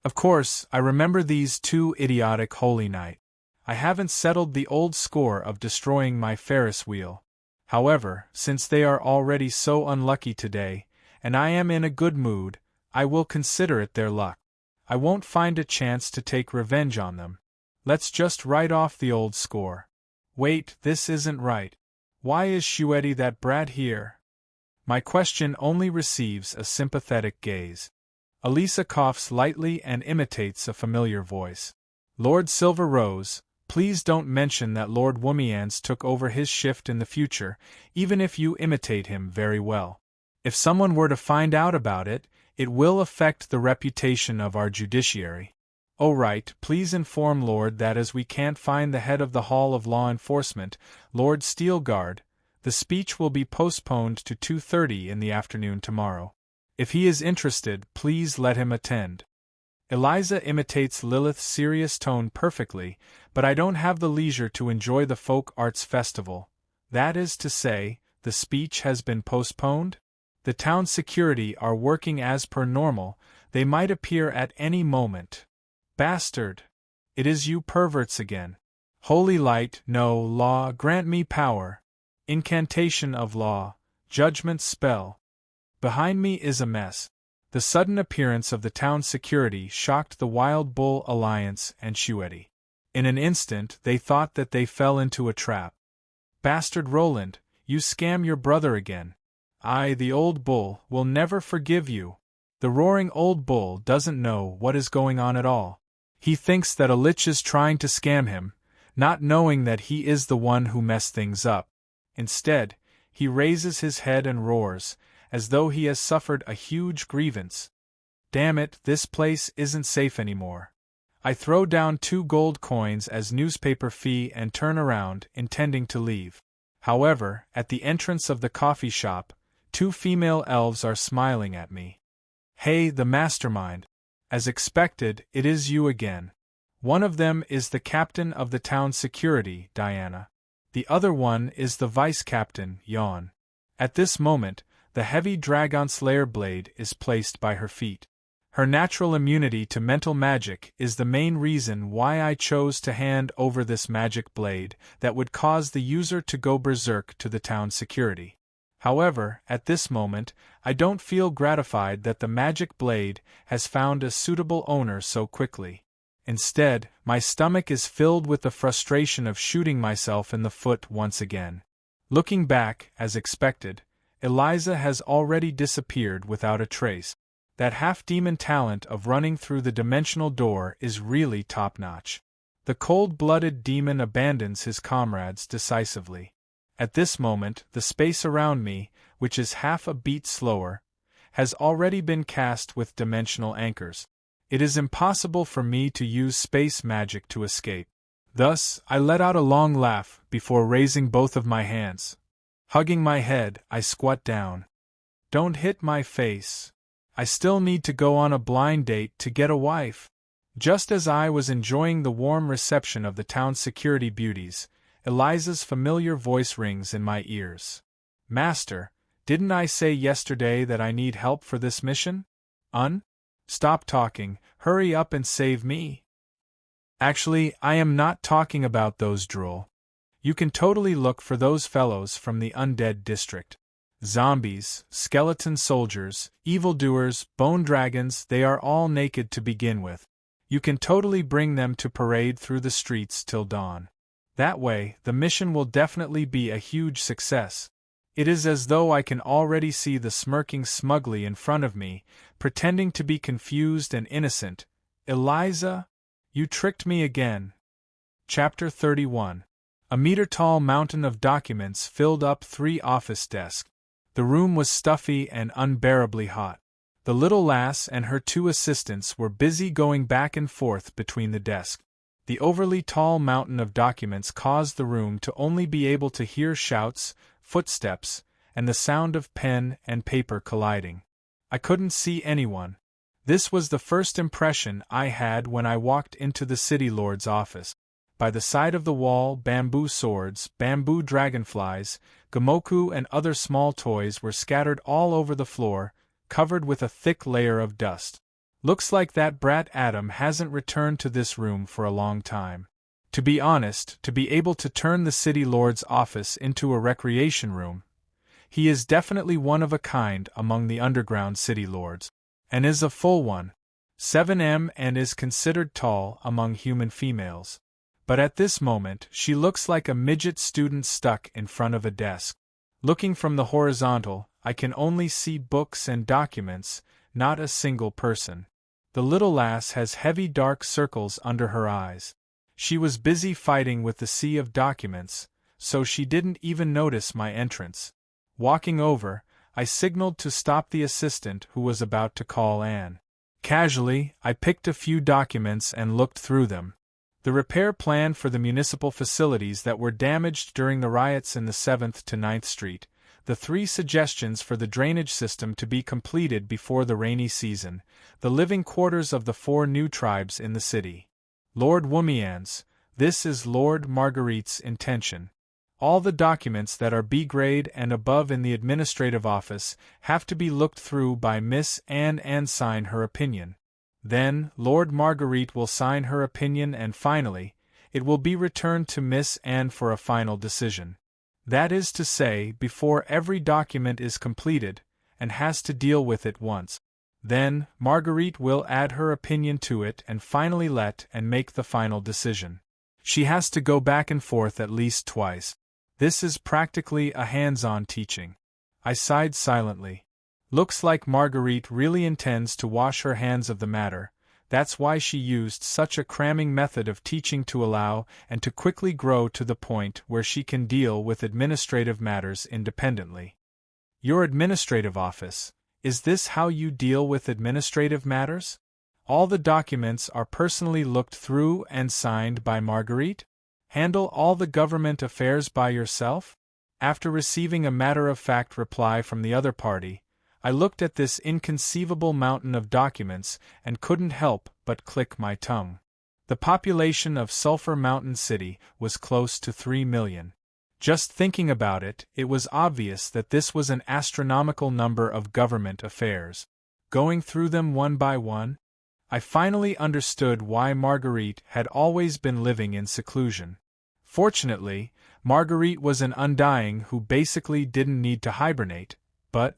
Of course, I remember these two idiotic Holy Knight. I haven't settled the old score of destroying my Ferris wheel. However, since they are already so unlucky today, and I am in a good mood, I will consider it their luck. I won't find a chance to take revenge on them. Let's just write off the old score. Wait, this isn't right. Why is Shueti that brat here? My question only receives a sympathetic gaze. Elisa coughs lightly and imitates a familiar voice. Lord Silver Rose, please don't mention that Lord Woomians took over his shift in the future, even if you imitate him very well. If someone were to find out about it, it will affect the reputation of our judiciary. Oh right, please inform Lord that as we can't find the head of the Hall of Law Enforcement, Lord Steelguard, the speech will be postponed to 2:30 in the afternoon tomorrow. If he is interested, please let him attend. Eliza imitates Lilith's serious tone perfectly, but I don't have the leisure to enjoy the Folk Arts Festival. That is to say, the speech has been postponed? The town security are working as per normal, they might appear at any moment. Bastard! It is you perverts again. Holy light, no, law, grant me power. Incantation of law, judgment spell. Behind me is a mess. The sudden appearance of the town security shocked the Wild Bull Alliance and Shueti. In an instant they thought that they fell into a trap. Bastard Roland, you scam your brother again. I, the old bull, will never forgive you. The roaring old bull doesn't know what is going on at all. He thinks that a lich is trying to scam him, not knowing that he is the one who messed things up. Instead, he raises his head and roars, as though he has suffered a huge grievance. Damn it, this place isn't safe anymore. I throw down 2 gold coins as newspaper fee and turn around, intending to leave. However, at the entrance of the coffee shop, 2 female elves are smiling at me. Hey, the mastermind. As expected, it is you again. One of them is the captain of the town's security, Diana. The other one is the vice-captain, Yawn. At this moment, the heavy dragon slayer blade is placed by her feet. Her natural immunity to mental magic is the main reason why I chose to hand over this magic blade that would cause the user to go berserk to the town's security. However, at this moment, I don't feel gratified that the magic blade has found a suitable owner so quickly. Instead, my stomach is filled with the frustration of shooting myself in the foot once again. Looking back, as expected, Eliza has already disappeared without a trace. That half-demon talent of running through the dimensional door is really top-notch. The cold-blooded demon abandons his comrades decisively. At this moment, the space around me, which is half a beat slower, has already been cast with dimensional anchors. It is impossible for me to use space magic to escape. Thus, I let out a long laugh before raising both of my hands. Hugging my head, I squat down. Don't hit my face. I still need to go on a blind date to get a wife. Just as I was enjoying the warm reception of the town's security beauties, Eliza's familiar voice rings in my ears. Master, didn't I say yesterday that I need help for this mission? Stop talking, hurry up and save me. Actually, I am not talking about those drool. You can totally look for those fellows from the undead district. Zombies, skeleton soldiers, evildoers, bone dragons, they are all naked to begin with. You can totally bring them to parade through the streets till dawn. That way, the mission will definitely be a huge success. It is as though I can already see the smirking smugly in front of me, pretending to be confused and innocent. Eliza? You tricked me again. Chapter 31. A meter-tall mountain of documents filled up 3 office desks. The room was stuffy and unbearably hot. The little lass and her 2 assistants were busy going back and forth between the desks. The overly tall mountain of documents caused the room to only be able to hear shouts, footsteps, and the sound of pen and paper colliding. I couldn't see anyone. This was the first impression I had when I walked into the city lord's office. By the side of the wall, bamboo swords, bamboo dragonflies, gamoku and other small toys were scattered all over the floor, covered with a thick layer of dust. Looks like that brat Adam hasn't returned to this room for a long time. To be honest, to be able to turn the city lord's office into a recreation room, he is definitely one of a kind among the underground city lords, and is a full one. 7M and is considered tall among human females. But at this moment, she looks like a midget student stuck in front of a desk. Looking from the horizontal, I can only see books and documents, not a single person. The little lass has heavy dark circles under her eyes. She was busy fighting with the sea of documents, so she didn't even notice my entrance. Walking over, I signaled to stop the assistant who was about to call Anne. Casually, I picked a few documents and looked through them. The repair plan for the municipal facilities that were damaged during the riots in the 7th to 9th Street, the 3 suggestions for the drainage system to be completed before the rainy season, the living quarters of the 4 new tribes in the city. Lord Woomian's, this is Lord Marguerite's intention. All the documents that are B grade and above in the administrative office have to be looked through by Miss Anne and sign her opinion. Then, Lord Marguerite will sign her opinion and finally, it will be returned to Miss Anne for a final decision. That is to say, before every document is completed, and has to deal with it once. Then, Marguerite will add her opinion to it and finally let and make the final decision. She has to go back and forth at least twice. This is practically a hands-on teaching. I sighed silently. Looks like Marguerite really intends to wash her hands of the matter, That's why she used such a cramming method of teaching to allow and to quickly grow to the point where she can deal with administrative matters independently. Your administrative office, is this how you deal with administrative matters? All the documents are personally looked through and signed by Marguerite? Handle all the government affairs by yourself? After receiving a matter-of-fact reply from the other party, I looked at this inconceivable mountain of documents and couldn't help but click my tongue. The population of Sulphur Mountain City was close to 3 million. Just thinking about it, it was obvious that this was an astronomical number of government affairs. Going through them one by one, I finally understood why Marguerite had always been living in seclusion. Fortunately, Marguerite was an undying who basically didn't need to hibernate, but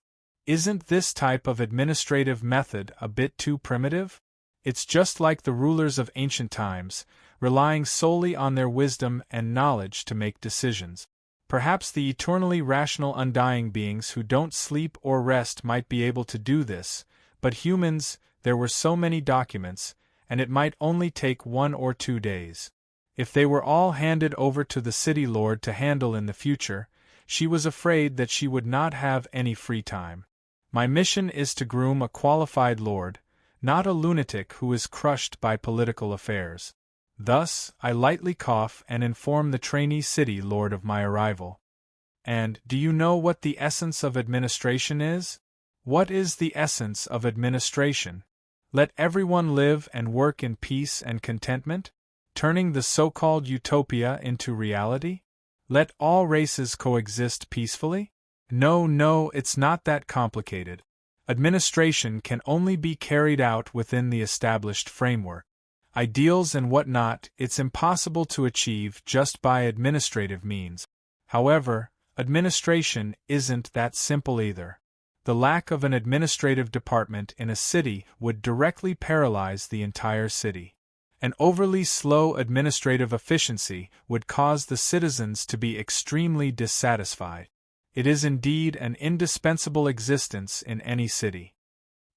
isn't this type of administrative method a bit too primitive? It's just like the rulers of ancient times, relying solely on their wisdom and knowledge to make decisions. Perhaps the eternally rational undying beings who don't sleep or rest might be able to do this, but humans, there were so many documents, and it might only take 1 or 2 days. If they were all handed over to the city lord to handle in the future, she was afraid that she would not have any free time. My mission is to groom a qualified lord, not a lunatic who is crushed by political affairs. Thus, I lightly cough and inform the trainee city lord of my arrival. And, do you know what the essence of administration is? What is the essence of administration? Let everyone live and work in peace and contentment? Turning the so-called utopia into reality? Let all races coexist peacefully? No, it's not that complicated. Administration can only be carried out within the established framework. Ideals and whatnot, it's impossible to achieve just by administrative means. However, administration isn't that simple either. The lack of an administrative department in a city would directly paralyze the entire city. An overly slow administrative efficiency would cause the citizens to be extremely dissatisfied. It is indeed an indispensable existence in any city.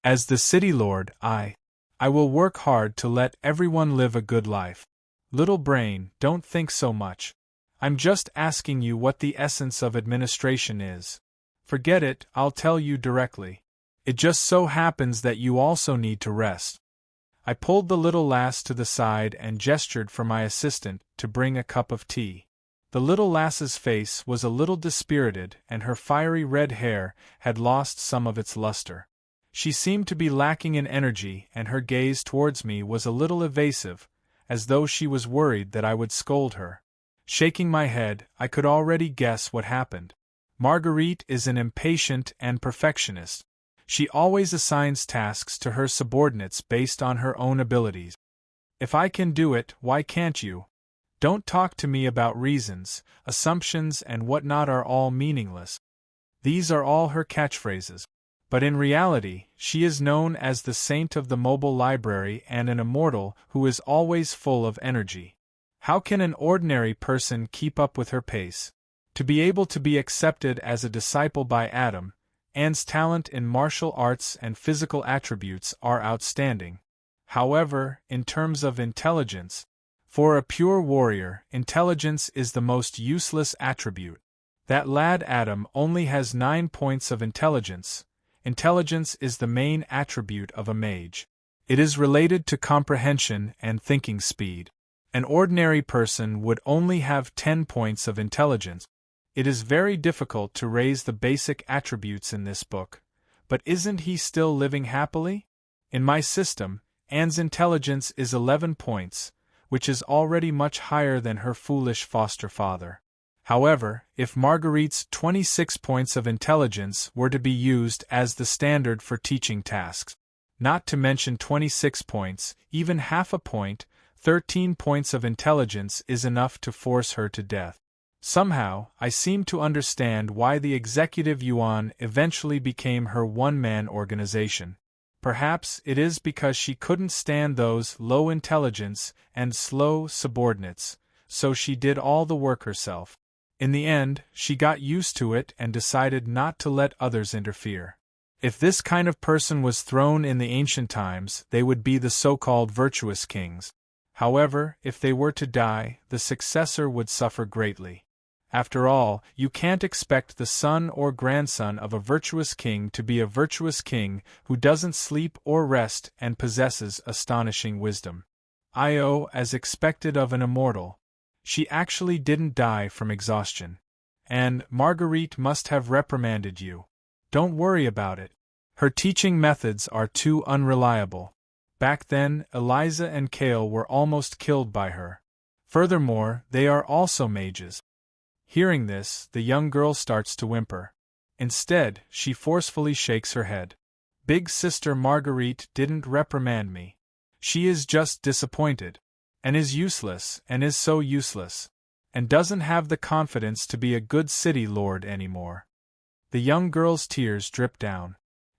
As the city lord, I will work hard to let everyone live a good life. Little brain, don't think so much. I'm just asking you what the essence of administration is. Forget it, I'll tell you directly. It just so happens that you also need to rest. I pulled the little lass to the side and gestured for my assistant to bring a cup of tea. The little lass's face was a little dispirited and her fiery red hair had lost some of its luster. She seemed to be lacking in energy and her gaze towards me was a little evasive, as though she was worried that I would scold her. Shaking my head, I could already guess what happened. Marguerite is an impatient and perfectionist. She always assigns tasks to her subordinates based on her own abilities. If I can do it, why can't you? Don't talk to me about reasons, assumptions and whatnot are all meaningless. These are all her catchphrases. But in reality, she is known as the saint of the mobile library and an immortal who is always full of energy. How can an ordinary person keep up with her pace? To be able to be accepted as a disciple by Adam, Anne's talent in martial arts and physical attributes are outstanding. However, in terms of intelligence, for a pure warrior, intelligence is the most useless attribute. That lad Adam only has 9 points of intelligence. Intelligence is the main attribute of a mage. It is related to comprehension and thinking speed. An ordinary person would only have 10 points of intelligence. It is very difficult to raise the basic attributes in this book, but isn't he still living happily? In my system, Anne's intelligence is 11 points, which is already much higher than her foolish foster father. However, if Marguerite's 26 points of intelligence were to be used as the standard for teaching tasks, not to mention 26 points, even half a point, 13 points of intelligence is enough to force her to death. Somehow, I seem to understand why the executive yuan eventually became her one-man organization. Perhaps it is because she couldn't stand those low intelligence and slow subordinates, so she did all the work herself. In the end, she got used to it and decided not to let others interfere. If this kind of person was thrown in the ancient times, they would be the so-called virtuous kings. However, if they were to die, the successor would suffer greatly. After all, you can't expect the son or grandson of a virtuous king to be a virtuous king who doesn't sleep or rest and possesses astonishing wisdom. As expected of an immortal. She actually didn't die from exhaustion. And Marguerite must have reprimanded you. Don't worry about it. Her teaching methods are too unreliable. Back then, Eliza and Cale were almost killed by her. Furthermore, they are also mages. Hearing this, the young girl starts to whimper. Instead, she forcefully shakes her head. Big Sister Marguerite didn't reprimand me. She is just disappointed. And is useless, and is so useless. And doesn't have the confidence to be a good city lord anymore. The young girl's tears drip down.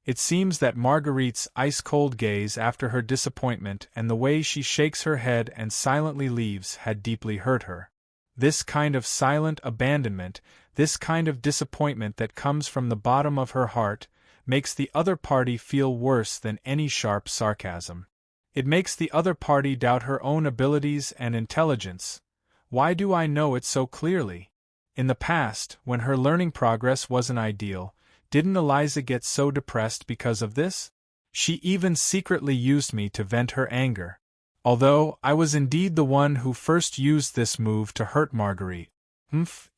It seems that Marguerite's ice-cold gaze after her disappointment and the way she shakes her head and silently leaves had deeply hurt her. This kind of silent abandonment, this kind of disappointment that comes from the bottom of her heart, makes the other party feel worse than any sharp sarcasm. It makes the other party doubt her own abilities and intelligence. Why do I know it so clearly? In the past, when her learning progress wasn't ideal, didn't Eliza get so depressed because of this? She even secretly used me to vent her anger. Although I was indeed the one who first used this move to hurt Marguerite.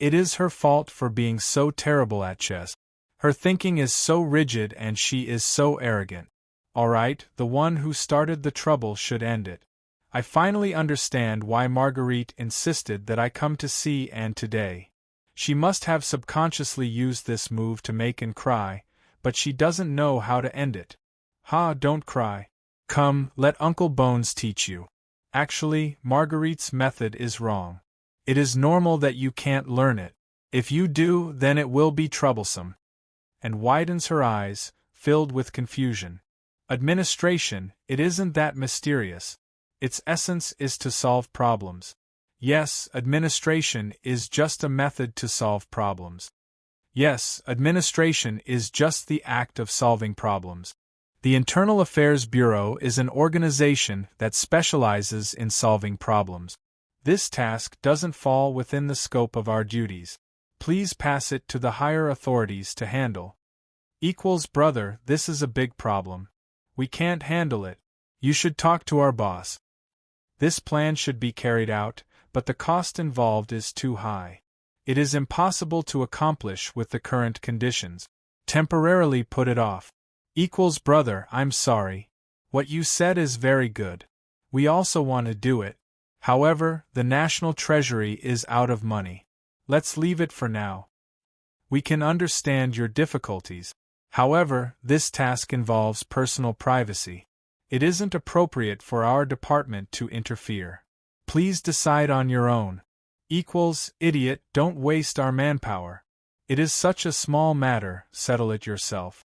It is her fault for being so terrible at chess. Her thinking is so rigid and she is so arrogant. Alright, the one who started the trouble should end it. I finally understand why Marguerite insisted that I come to see Anne today. She must have subconsciously used this move to make Anne cry, but she doesn't know how to end it. Don't cry. Come, let Uncle Bones teach you. Actually, Marguerite's method is wrong. It is normal that you can't learn it. If you do, then it will be troublesome. And widens her eyes, filled with confusion. Administration, it isn't that mysterious. Its essence is to solve problems. Yes, administration is just a method to solve problems. Yes, administration is just the act of solving problems. The Internal Affairs Bureau is an organization that specializes in solving problems. This task doesn't fall within the scope of our duties. Please pass it to the higher authorities to handle. Brother, this is a big problem. We can't handle it. You should talk to our boss. This plan should be carried out, but the cost involved is too high. It is impossible to accomplish with the current conditions. Temporarily put it off. Brother, I'm sorry. What you said is very good. We also want to do it. However, the national treasury is out of money. Let's leave it for now. We can understand your difficulties. However, this task involves personal privacy. It isn't appropriate for our department to interfere. Please decide on your own. Idiot, don't waste our manpower. It is such a small matter, settle it yourself.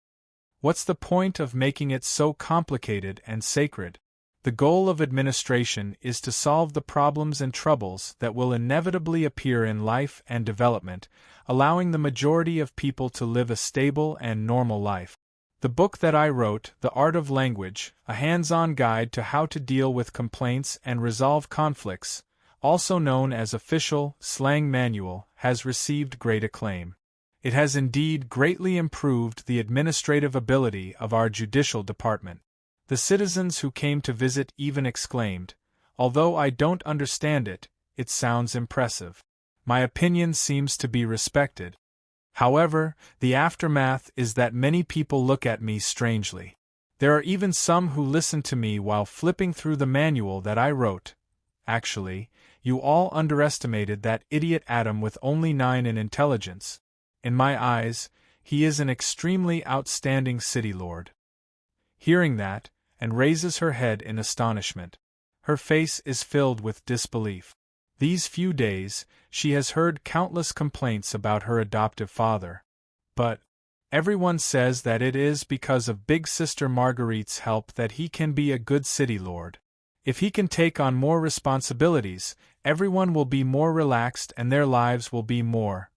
What's the point of making it so complicated and sacred? The goal of administration is to solve the problems and troubles that will inevitably appear in life and development, allowing the majority of people to live a stable and normal life. The book that I wrote, The Art of Language, a hands-on guide to how to deal with complaints and resolve conflicts, also known as Official Slang Manual, has received great acclaim. It has indeed greatly improved the administrative ability of our judicial department. The citizens who came to visit even exclaimed, "Although I don't understand it, it sounds impressive. My opinion seems to be respected." However, the aftermath is that many people look at me strangely. There are even some who listen to me while flipping through the manual that I wrote. Actually, you all underestimated that idiot Adam with only 9 in intelligence. In my eyes, he is an extremely outstanding city lord. Hearing that, Anne raises her head in astonishment. Her face is filled with disbelief. These few days, she has heard countless complaints about her adoptive father. But everyone says that it is because of Big Sister Marguerite's help that he can be a good city lord. If he can take on more responsibilities, everyone will be more relaxed and their lives will be more.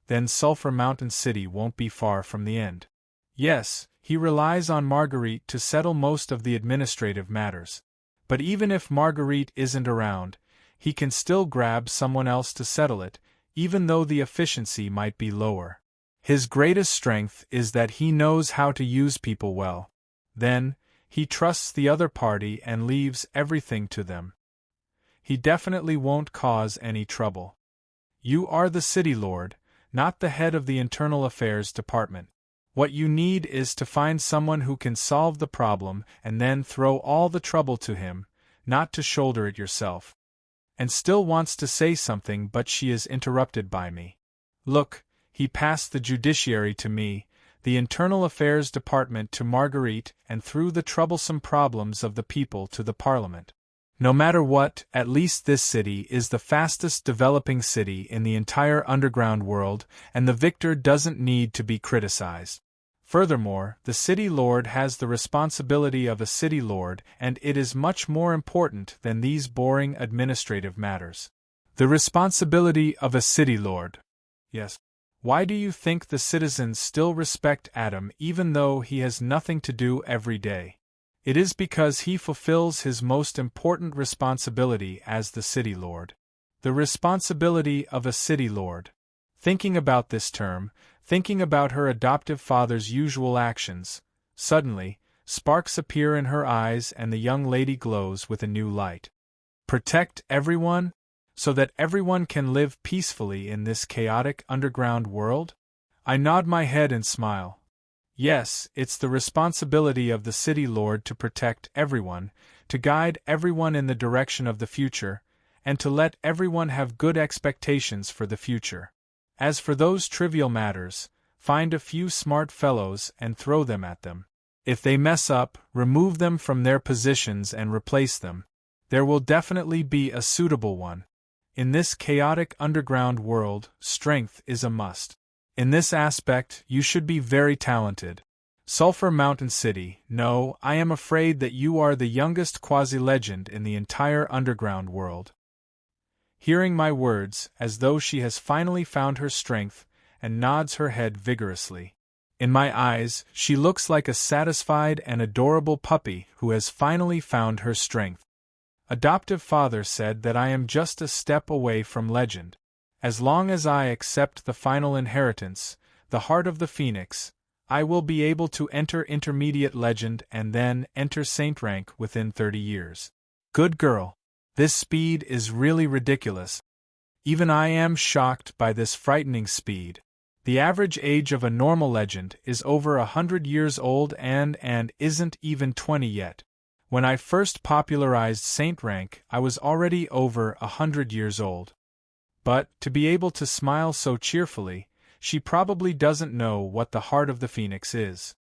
Then Sulphur Mountain City won't be far from the end. Yes, he relies on Marguerite to settle most of the administrative matters. But even if Marguerite isn't around, he can still grab someone else to settle it, even though the efficiency might be lower. His greatest strength is that he knows how to use people well. Then, he trusts the other party and leaves everything to them. He definitely won't cause any trouble. You are the city lord, not the head of the internal affairs department. What you need is to find someone who can solve the problem and then throw all the trouble to him, not to shoulder it yourself. And still wants to say something, but she is interrupted by me. Look, he passed the judiciary to me, the internal affairs department to Marguerite, and threw the troublesome problems of the people to the parliament. No matter what, at least this city is the fastest developing city in the entire underground world, and the victor doesn't need to be criticized. Furthermore, the city lord has the responsibility of a city lord, and it is much more important than these boring administrative matters. The responsibility of a city lord. Yes. Why do you think the citizens still respect Adam even though he has nothing to do every day? It is because he fulfills his most important responsibility as the city lord. The responsibility of a city lord. Thinking about this term, thinking about her adoptive father's usual actions, suddenly, sparks appear in her eyes and the young lady glows with a new light. Protect everyone? So that everyone can live peacefully in this chaotic underground world? I nod my head and smile. Yes, it's the responsibility of the city lord to protect everyone, to guide everyone in the direction of the future, and to let everyone have good expectations for the future. As for those trivial matters, find a few smart fellows and throw them at them. If they mess up, remove them from their positions and replace them. There will definitely be a suitable one. In this chaotic underground world, strength is a must. In this aspect, you should be very talented. Sulphur Mountain City, no, I am afraid that you are the youngest quasi-legend in the entire underground world. Hearing my words, as though she has finally found her strength, and nods her head vigorously. In my eyes, she looks like a satisfied and adorable puppy who has finally found her strength. Adoptive father said that I am just a step away from legend. As long as I accept the final inheritance, the heart of the phoenix, I will be able to enter intermediate legend and then enter saint rank within 30 years. Good girl. This speed is really ridiculous. Even I am shocked by this frightening speed. The average age of a normal legend is over 100 years old and isn't even 20 yet. When I first popularized saint rank, I was already over 100 years old. But, to be able to smile so cheerfully, she probably doesn't know what the heart of the phoenix is.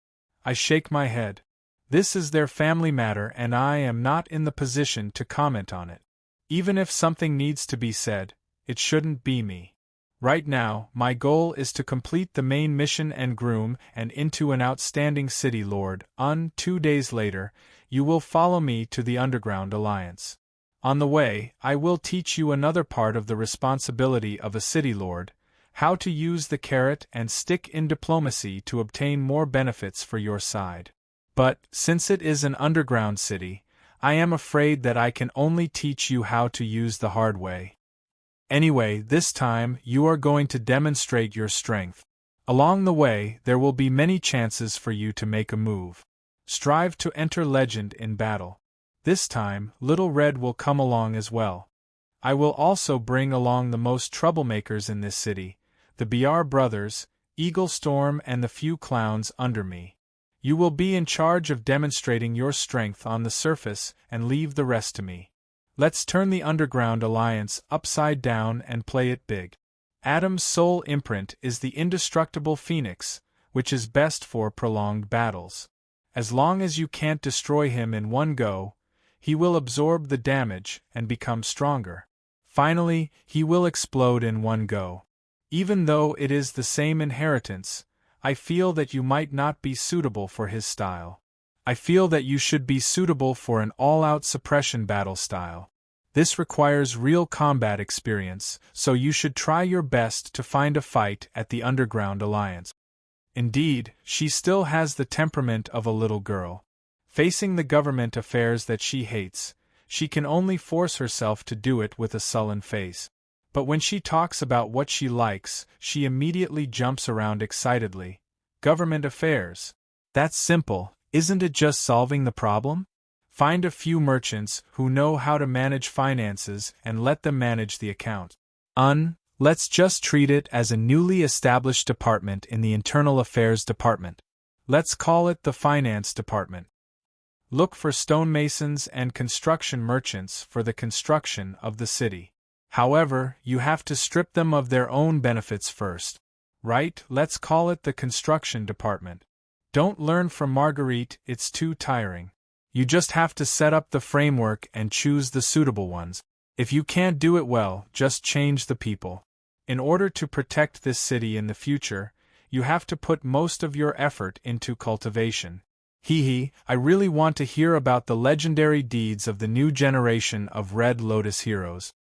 I shake my head. This is their family matter and I am not in the position to comment on it. Even if something needs to be said, it shouldn't be me. Right now, my goal is to complete the main mission and groom and into an outstanding city lord. 2 days later, you will follow me to the Underground Alliance. On the way, I will teach you another part of the responsibility of a city lord, how to use the carrot and stick in diplomacy to obtain more benefits for your side. But, since it is an underground city, I am afraid that I can only teach you how to use the hard way. Anyway, this time, you are going to demonstrate your strength. Along the way, there will be many chances for you to make a move. Strive to enter legend in battle. This time, Little Red will come along as well. I will also bring along the most troublemakers in this city, the BR brothers, Eagle Storm and the few clowns under me. You will be in charge of demonstrating your strength on the surface and leave the rest to me. Let's turn the Underground Alliance upside down and play it big. Adam's sole imprint is the indestructible phoenix, which is best for prolonged battles. As long as you can't destroy him in one go, he will absorb the damage and become stronger. Finally, he will explode in one go. Even though it is the same inheritance, I feel that you might not be suitable for his style. I feel that you should be suitable for an all-out suppression battle style. This requires real combat experience, so you should try your best to find a fight at the Underground Alliance. Indeed, she still has the temperament of a little girl. Facing the government affairs that she hates, she can only force herself to do it with a sullen face. But when she talks about what she likes, she immediately jumps around excitedly. Government affairs. That's simple, isn't it just solving the problem? Find a few merchants who know how to manage finances and let them manage the account. Let's just treat it as a newly established department in the Internal Affairs Department. Let's call it the Finance Department. Look for stonemasons and construction merchants for the construction of the city. However, you have to strip them of their own benefits first. Right, let's call it the Construction Department. Don't learn from Marguerite, it's too tiring. You just have to set up the framework and choose the suitable ones. If you can't do it well, just change the people. In order to protect this city in the future, you have to put most of your effort into cultivation. I really want to hear about the legendary deeds of the new generation of Red Lotus heroes.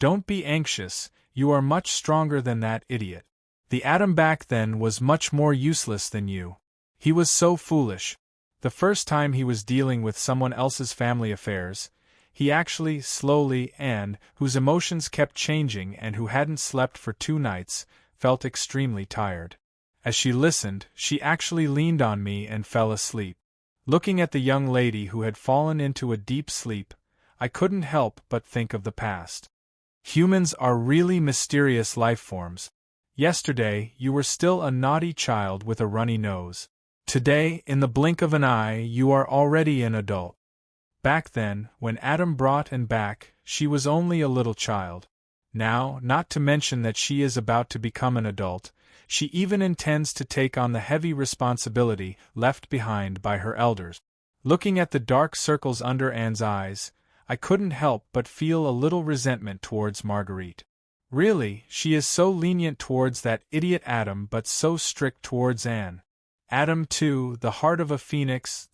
Don't be anxious, you are much stronger than that idiot. The Atom back then was much more useless than you. He was so foolish. The first time he was dealing with someone else's family affairs, he actually, slowly, and, whose emotions kept changing and who hadn't slept for 2 nights, felt extremely tired. As she listened, she actually leaned on me and fell asleep. Looking at the young lady who had fallen into a deep sleep, I couldn't help but think of the past. Humans are really mysterious life forms. Yesterday, you were still a naughty child with a runny nose. Today, in the blink of an eye, you are already an adult. Back then, when Atom brought and back, she was only a little child. Now, not to mention that she is about to become an adult, she even intends to take on the heavy responsibility left behind by her elders. Looking at the dark circles under Anne's eyes, I couldn't help but feel a little resentment towards Marguerite. Really, she is so lenient towards that idiot Atom but so strict towards Anne. Atom too, the heart of a phoenix,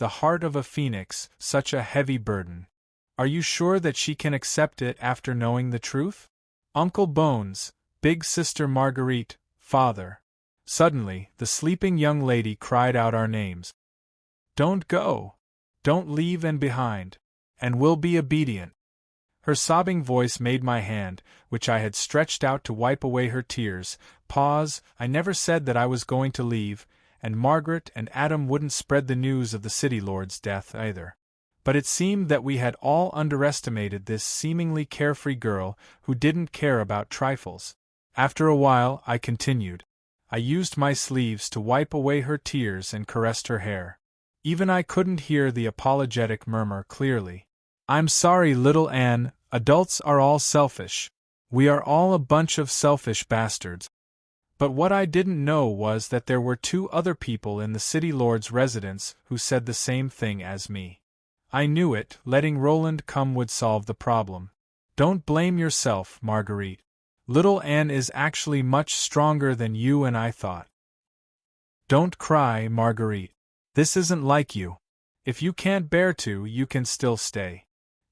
such a heavy burden. Are you sure that she can accept it after knowing the truth? Uncle Bones, Big Sister Marguerite, Father. Suddenly, the sleeping young lady cried out our names. Don't go. Don't leave and behind. And we'll be obedient. Her sobbing voice made my hand, which I had stretched out to wipe away her tears, pause. I never said that I was going to leave, and Margaret and Atom wouldn't spread the news of the City Lord's death either. But it seemed that we had all underestimated this seemingly carefree girl who didn't care about trifles. After a while, I continued. I used my sleeves to wipe away her tears and caressed her hair. Even I couldn't hear the apologetic murmur clearly. I'm sorry, little Anne, adults are all selfish. We are all a bunch of selfish bastards. But what I didn't know was that there were 2 other people in the City Lord's residence who said the same thing as me. I knew it, letting Roland come would solve the problem. Don't blame yourself, Marguerite. Little Anne is actually much stronger than you and I thought. Don't cry, Marguerite. This isn't like you. If you can't bear to, you can still stay.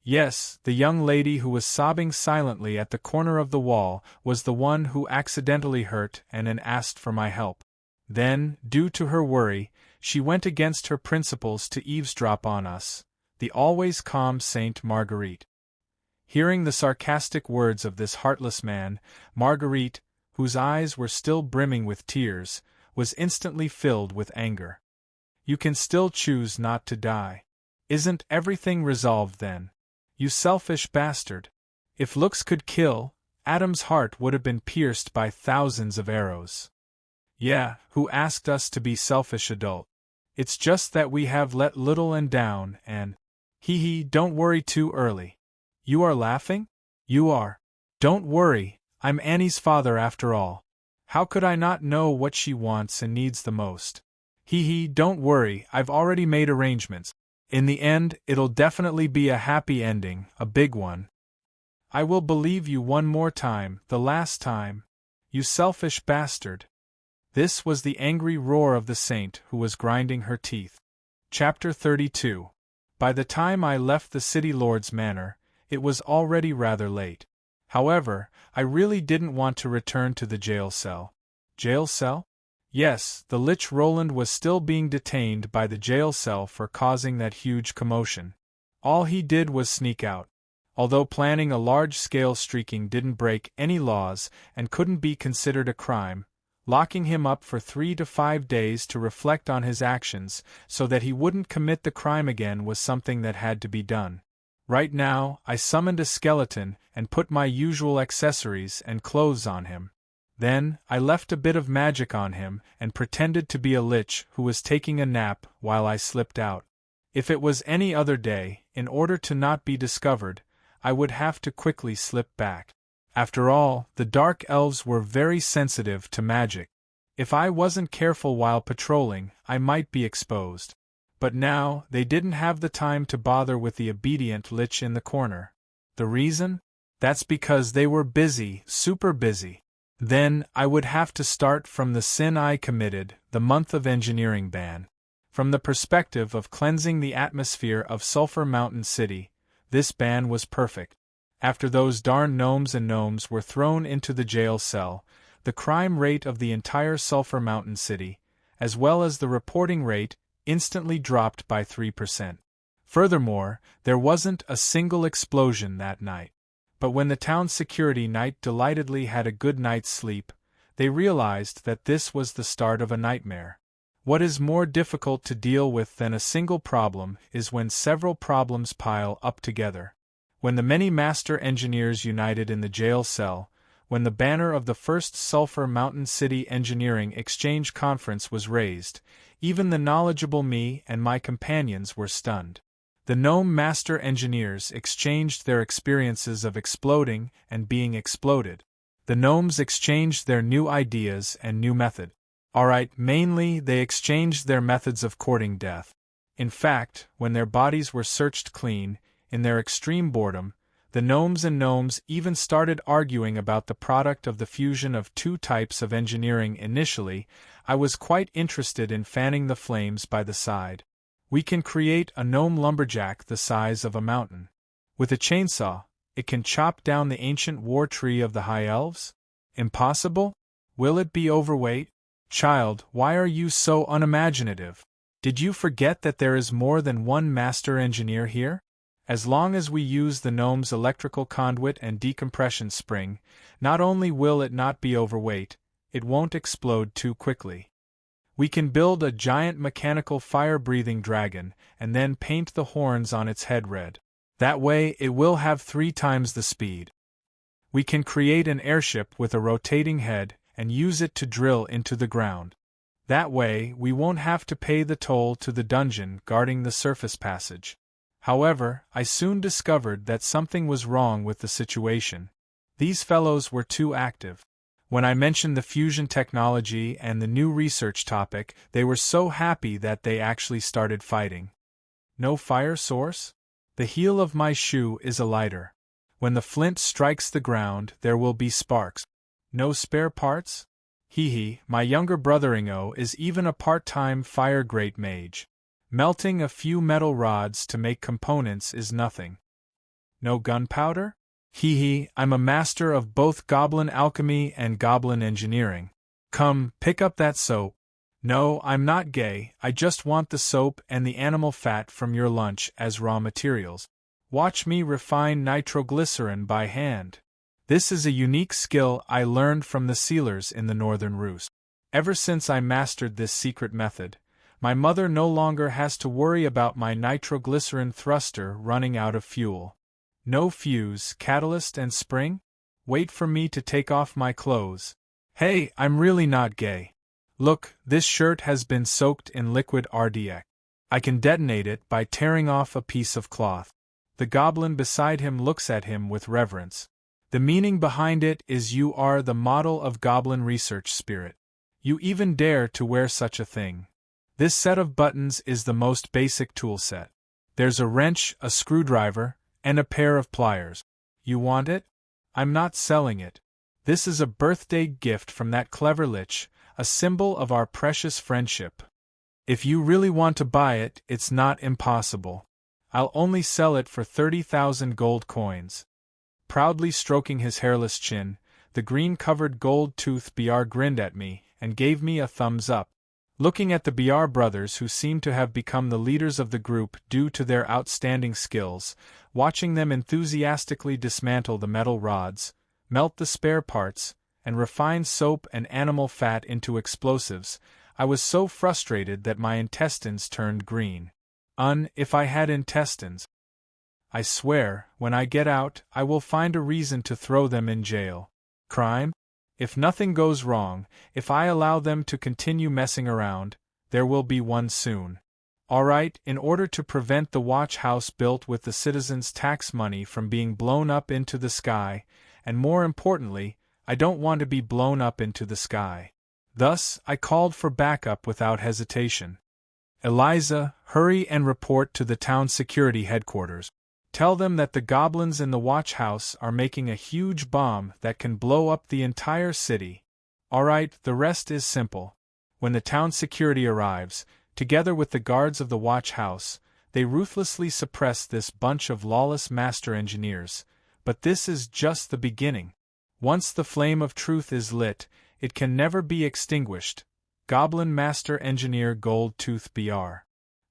Yes, the young lady who was sobbing silently at the corner of the wall was the one who accidentally hurt Anne and asked for my help. Then, due to her worry, she went against her principles to eavesdrop on us, the always calm Saint Marguerite. Hearing the sarcastic words of this heartless man, Marguerite, whose eyes were still brimming with tears, was instantly filled with anger. You can still choose not to die. Isn't everything resolved then? You selfish bastard. If looks could kill, Atom's heart would have been pierced by thousands of arrows. Yeah, who asked us to be selfish adult? It's just that we have let little Anne down and… don't worry too early. You are laughing? You are. Don't worry, I'm Annie's father after all. How could I not know what she wants and needs the most? Don't worry, I've already made arrangements. In the end, it'll definitely be a happy ending, a big one. I will believe you one more time, the last time. You selfish bastard. This was the angry roar of the saint who was grinding her teeth. Chapter 32. By the time I left the City Lord's manor, it was already rather late. However, I really didn't want to return to the jail cell. Jail cell? Yes, the Lich Roland was still being detained by the jail cell for causing that huge commotion. All he did was sneak out. Although planning a large-scale streaking didn't break any laws and couldn't be considered a crime, locking him up for 3 to 5 days to reflect on his actions so that he wouldn't commit the crime again was something that had to be done. Right now, I summoned a skeleton and put my usual accessories and clothes on him. Then, I left a bit of magic on him and pretended to be a lich who was taking a nap while I slipped out. If it was any other day, in order to not be discovered, I would have to quickly slip back. After all, the Dark Elves were very sensitive to magic. If I wasn't careful while patrolling, I might be exposed. But now, they didn't have the time to bother with the obedient lich in the corner. The reason? That's because they were busy, super busy. Then, I would have to start from the sin I committed, the month of engineering ban. From the perspective of cleansing the atmosphere of Sulphur Mountain City, this ban was perfect. After those darn gnomes were thrown into the jail cell, the crime rate of the entire Sulphur Mountain City, as well as the reporting rate, instantly dropped by 3%. Furthermore, there wasn't a single explosion that night. But when the town's security knight delightedly had a good night's sleep, they realized that this was the start of a nightmare. What is more difficult to deal with than a single problem is when several problems pile up together. When the many master engineers united in the jail cell, when the banner of the first Sulphur Mountain City Engineering Exchange Conference was raised, even the knowledgeable me and my companions were stunned. The gnome master engineers exchanged their experiences of exploding and being exploded. The gnomes exchanged their new ideas and new method. Alright, mainly they exchanged their methods of courting death. In fact, when their bodies were searched clean, in their extreme boredom, the gnomes even started arguing about the product of the fusion of two types of engineering. Initially, I was quite interested in fanning the flames by the side. We can create a gnome lumberjack the size of a mountain. With a chainsaw, it can chop down the ancient war tree of the High Elves? Impossible? Will it be overweight? Child, why are you so unimaginative? Did you forget that there is more than one master engineer here? As long as we use the gnome's electrical conduit and decompression spring, not only will it not be overweight, it won't explode too quickly. We can build a giant mechanical fire-breathing dragon and then paint the horns on its head red. That way it will have 3 times the speed. We can create an airship with a rotating head and use it to drill into the ground. That way we won't have to pay the toll to the dungeon guarding the surface passage. However, I soon discovered that something was wrong with the situation. These fellows were too active. When I mentioned the fusion technology and the new research topic, they were so happy that they actually started fighting. No fire source? The heel of my shoe is a lighter. When the flint strikes the ground, there will be sparks. No spare parts? My younger brother-in-law is even a part-time fire grate mage. Melting a few metal rods to make components is nothing. No gunpowder? I'm a master of both goblin alchemy and goblin engineering. Come, pick up that soap. No, I'm not gay, I just want the soap and the animal fat from your lunch as raw materials. Watch me refine nitroglycerin by hand. This is a unique skill I learned from the sealers in the Northern Roost. Ever since I mastered this secret method, my mother no longer has to worry about my nitroglycerin thruster running out of fuel. No fuse, catalyst and spring? Wait for me to take off my clothes. Hey, I'm really not gay. Look, this shirt has been soaked in liquid RDX. I can detonate it by tearing off a piece of cloth. The goblin beside him looks at him with reverence. The meaning behind it is you are the model of goblin research spirit. You even dare to wear such a thing. This set of buttons is the most basic tool set. There's a wrench, a screwdriver, and a pair of pliers. You want it? I'm not selling it. This is a birthday gift from that clever lich, a symbol of our precious friendship. If you really want to buy it, it's not impossible. I'll only sell it for 30,000 gold coins. Proudly stroking his hairless chin, the green-covered gold-tooth BR grinned at me and gave me a thumbs up. Looking at the BR brothers who seemed to have become the leaders of the group due to their outstanding skills, watching them enthusiastically dismantle the metal rods, melt the spare parts, and refine soap and animal fat into explosives, I was so frustrated that my intestines turned green. If I had intestines. I swear, when I get out, I will find a reason to throw them in jail. Crime? If nothing goes wrong, if I allow them to continue messing around, there will be one soon. Alright, in order to prevent the watch house built with the citizens' tax money from being blown up into the sky, and more importantly, I don't want to be blown up into the sky. Thus, I called for backup without hesitation. Eliza, hurry and report to the town security headquarters. Tell them that the goblins in the watch house are making a huge bomb that can blow up the entire city. Alright, the rest is simple. When the town security arrives, together with the guards of the watch house, they ruthlessly suppress this bunch of lawless master engineers. But this is just the beginning. Once the flame of truth is lit, it can never be extinguished. Goblin Master Engineer Goldtooth BR.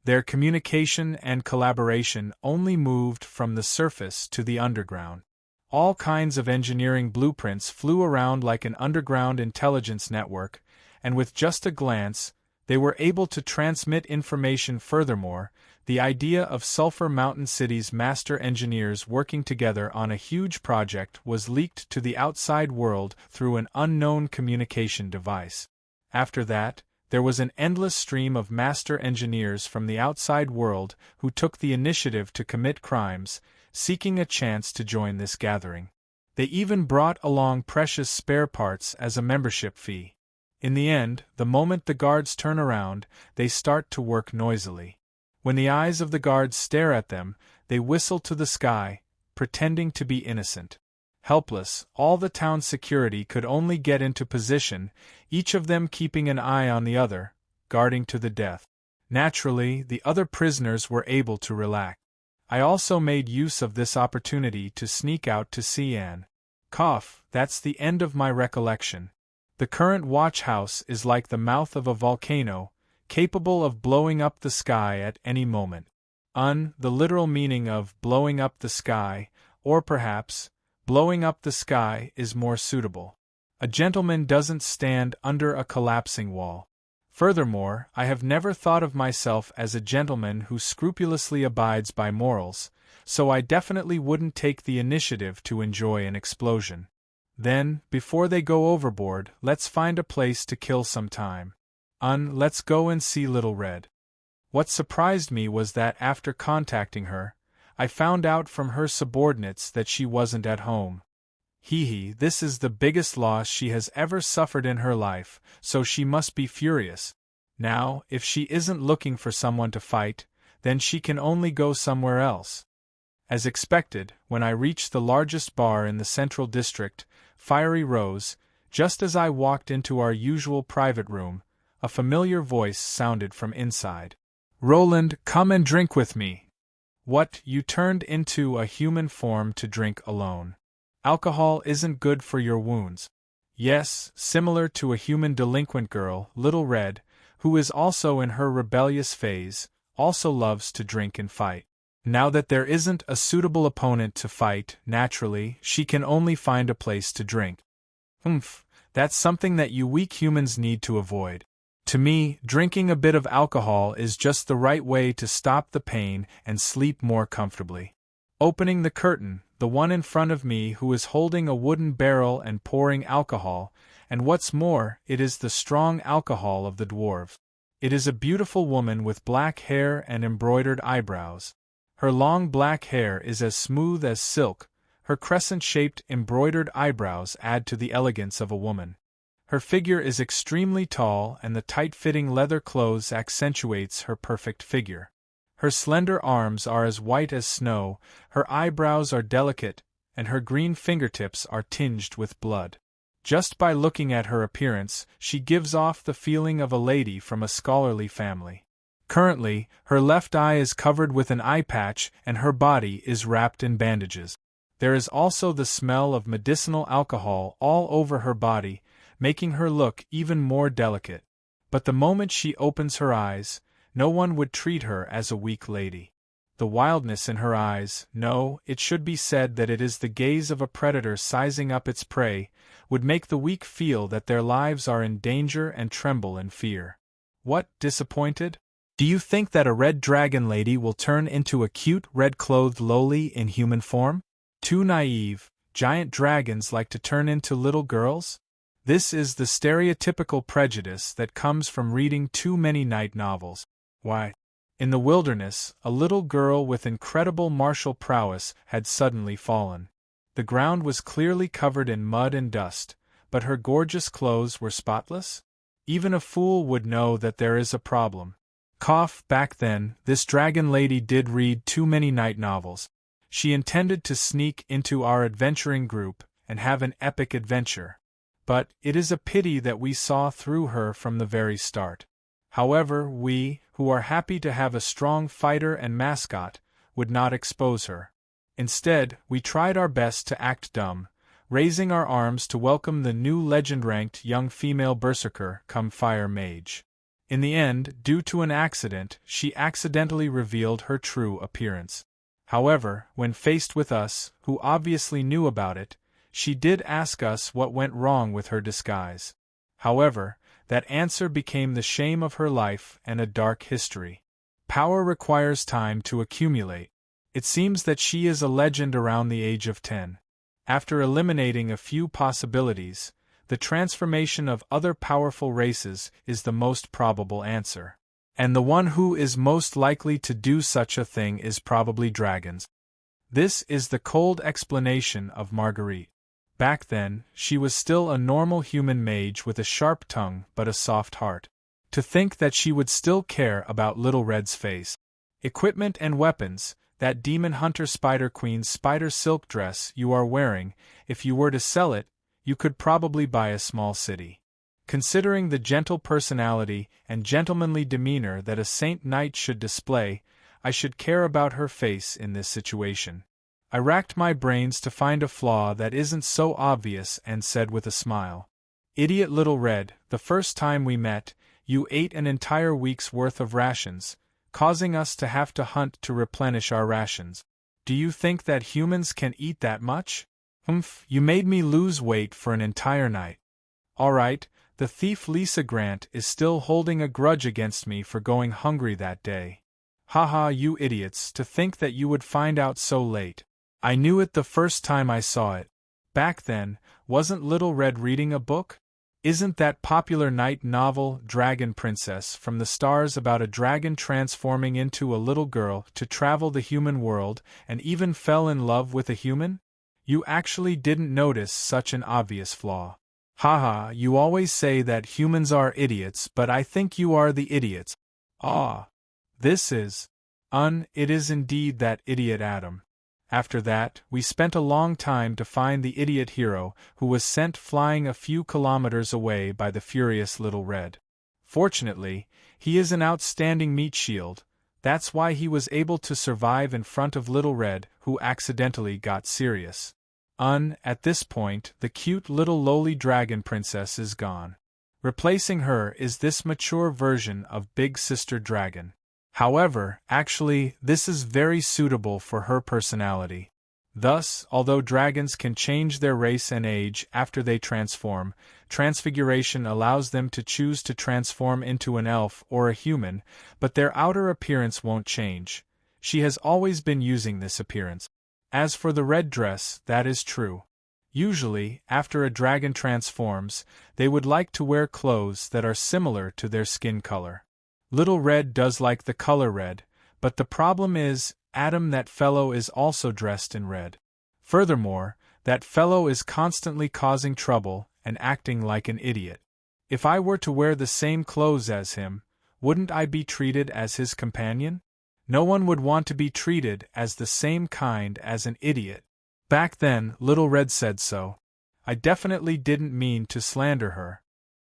Their communication and collaboration only moved from the surface to the underground. All kinds of engineering blueprints flew around like an underground intelligence network, and with just a glance, they were able to transmit information. Furthermore, the idea of Sulphur Mountain City's master engineers working together on a huge project was leaked to the outside world through an unknown communication device. After that, there was an endless stream of master engineers from the outside world who took the initiative to commit crimes, seeking a chance to join this gathering. They even brought along precious spare parts as a membership fee. In the end, the moment the guards turn around, they start to work noisily. When the eyes of the guards stare at them, they whistle to the sky, pretending to be innocent. Helpless, all the town security could only get into position, each of them keeping an eye on the other, guarding to the death. Naturally, the other prisoners were able to relax. I also made use of this opportunity to sneak out to see Anne. That's the end of my recollection. The current watch house is like the mouth of a volcano, capable of blowing up the sky at any moment. The literal meaning of blowing up the sky, or perhaps, blowing up the sky is more suitable. A gentleman doesn't stand under a collapsing wall. Furthermore, I have never thought of myself as a gentleman who scrupulously abides by morals, so I definitely wouldn't take the initiative to enjoy an explosion. Then, before they go overboard, let's find a place to kill some time. Let's go and see Little Red. What surprised me was that after contacting her, I found out from her subordinates that she wasn't at home. This is the biggest loss she has ever suffered in her life, so she must be furious. Now, if she isn't looking for someone to fight, then she can only go somewhere else. As expected, when I reached the largest bar in the central district, Fiery Rose, just as I walked into our usual private room, a familiar voice sounded from inside. "Roland, come and drink with me." What, you turned into a human form to drink alone? Alcohol isn't good for your wounds. Yes, similar to a human delinquent girl, Little Red, who is also in her rebellious phase, also loves to drink and fight. Now that there isn't a suitable opponent to fight, naturally, she can only find a place to drink. That's something that you weak humans need to avoid. To me, drinking a bit of alcohol is just the right way to stop the pain and sleep more comfortably. Opening the curtain, the one in front of me who is holding a wooden barrel and pouring alcohol, and what's more, it is the strong alcohol of the dwarf. It is a beautiful woman with black hair and embroidered eyebrows. Her long black hair is as smooth as silk, her crescent-shaped embroidered eyebrows add to the elegance of a woman. Her figure is extremely tall and the tight-fitting leather clothes accentuates her perfect figure. Her slender arms are as white as snow, her eyebrows are delicate, and her green fingertips are tinged with blood. Just by looking at her appearance, she gives off the feeling of a lady from a scholarly family. Currently, her left eye is covered with an eye patch and her body is wrapped in bandages. There is also the smell of medicinal alcohol all over her body, making her look even more delicate. But the moment she opens her eyes, no one would treat her as a weak lady. The wildness in her eyes, no, it should be said that it is the gaze of a predator sizing up its prey, would make the weak feel that their lives are in danger and tremble in fear. What, disappointed? Do you think that a red dragon lady will turn into a cute red-clothed lowly in human form? Too naive, giant dragons like to turn into little girls? This is the stereotypical prejudice that comes from reading too many night novels. Why? In the wilderness, a little girl with incredible martial prowess had suddenly fallen. The ground was clearly covered in mud and dust, but her gorgeous clothes were spotless? Even a fool would know that there is a problem. Back then, this dragon lady did read too many night novels. She intended to sneak into our adventuring group and have an epic adventure. But it is a pity that we saw through her from the very start. However, we, who are happy to have a strong fighter and mascot, would not expose her. Instead, we tried our best to act dumb, raising our arms to welcome the new legend-ranked young female berserker come fire mage. In the end, due to an accident, she accidentally revealed her true appearance. However, when faced with us, who obviously knew about it, she did ask us what went wrong with her disguise. However, that answer became the shame of her life and a dark history. Power requires time to accumulate. It seems that she is a legend around the age of 10. After eliminating a few possibilities, the transformation of other powerful races is the most probable answer. And the one who is most likely to do such a thing is probably dragons. This is the cold explanation of Marguerite. Back then, she was still a normal human mage with a sharp tongue but a soft heart. To think that she would still care about Little Red's face. Equipment and weapons, that demon hunter Spider Queen's spider silk dress you are wearing, if you were to sell it, you could probably buy a small city. Considering the gentle personality and gentlemanly demeanor that a saint knight should display, I should care about her face in this situation. I racked my brains to find a flaw that isn't so obvious and said with a smile, "Idiot Little Red, the first time we met, you ate an entire week's worth of rations, causing us to have to hunt to replenish our rations. Do you think that humans can eat that much? You made me lose weight for an entire night. Alright, the thief Lisa Grant is still holding a grudge against me for going hungry that day. Haha, you idiots, to think that you would find out so late. I knew it the first time I saw it. Back then, wasn't Little Red reading a book? Isn't that popular night novel, Dragon Princess from the Stars, about a dragon transforming into a little girl to travel the human world and even fell in love with a human? You actually didn't notice such an obvious flaw. Haha, you always say that humans are idiots, but I think you are the idiots. This is. It is indeed that idiot Adam. After that, we spent a long time to find the idiot hero who was sent flying a few kilometers away by the furious Little Red. Fortunately, he is an outstanding meat shield. That's why he was able to survive in front of Little Red, who accidentally got serious. At this point, the cute little lowly dragon princess is gone. Replacing her is this mature version of Big Sister Dragon. However, actually, this is very suitable for her personality. Thus, although dragons can change their race and age after they transform, transfiguration allows them to choose to transform into an elf or a human, but their outer appearance won't change. She has always been using this appearance. As for the red dress, that is true. Usually, after a dragon transforms, they would like to wear clothes that are similar to their skin color. Little Red does like the color red, but the problem is, Adam, that fellow is also dressed in red. Furthermore, that fellow is constantly causing trouble and acting like an idiot. If I were to wear the same clothes as him, wouldn't I be treated as his companion? No one would want to be treated as the same kind as an idiot. Back then, Little Red said so. I definitely didn't mean to slander her.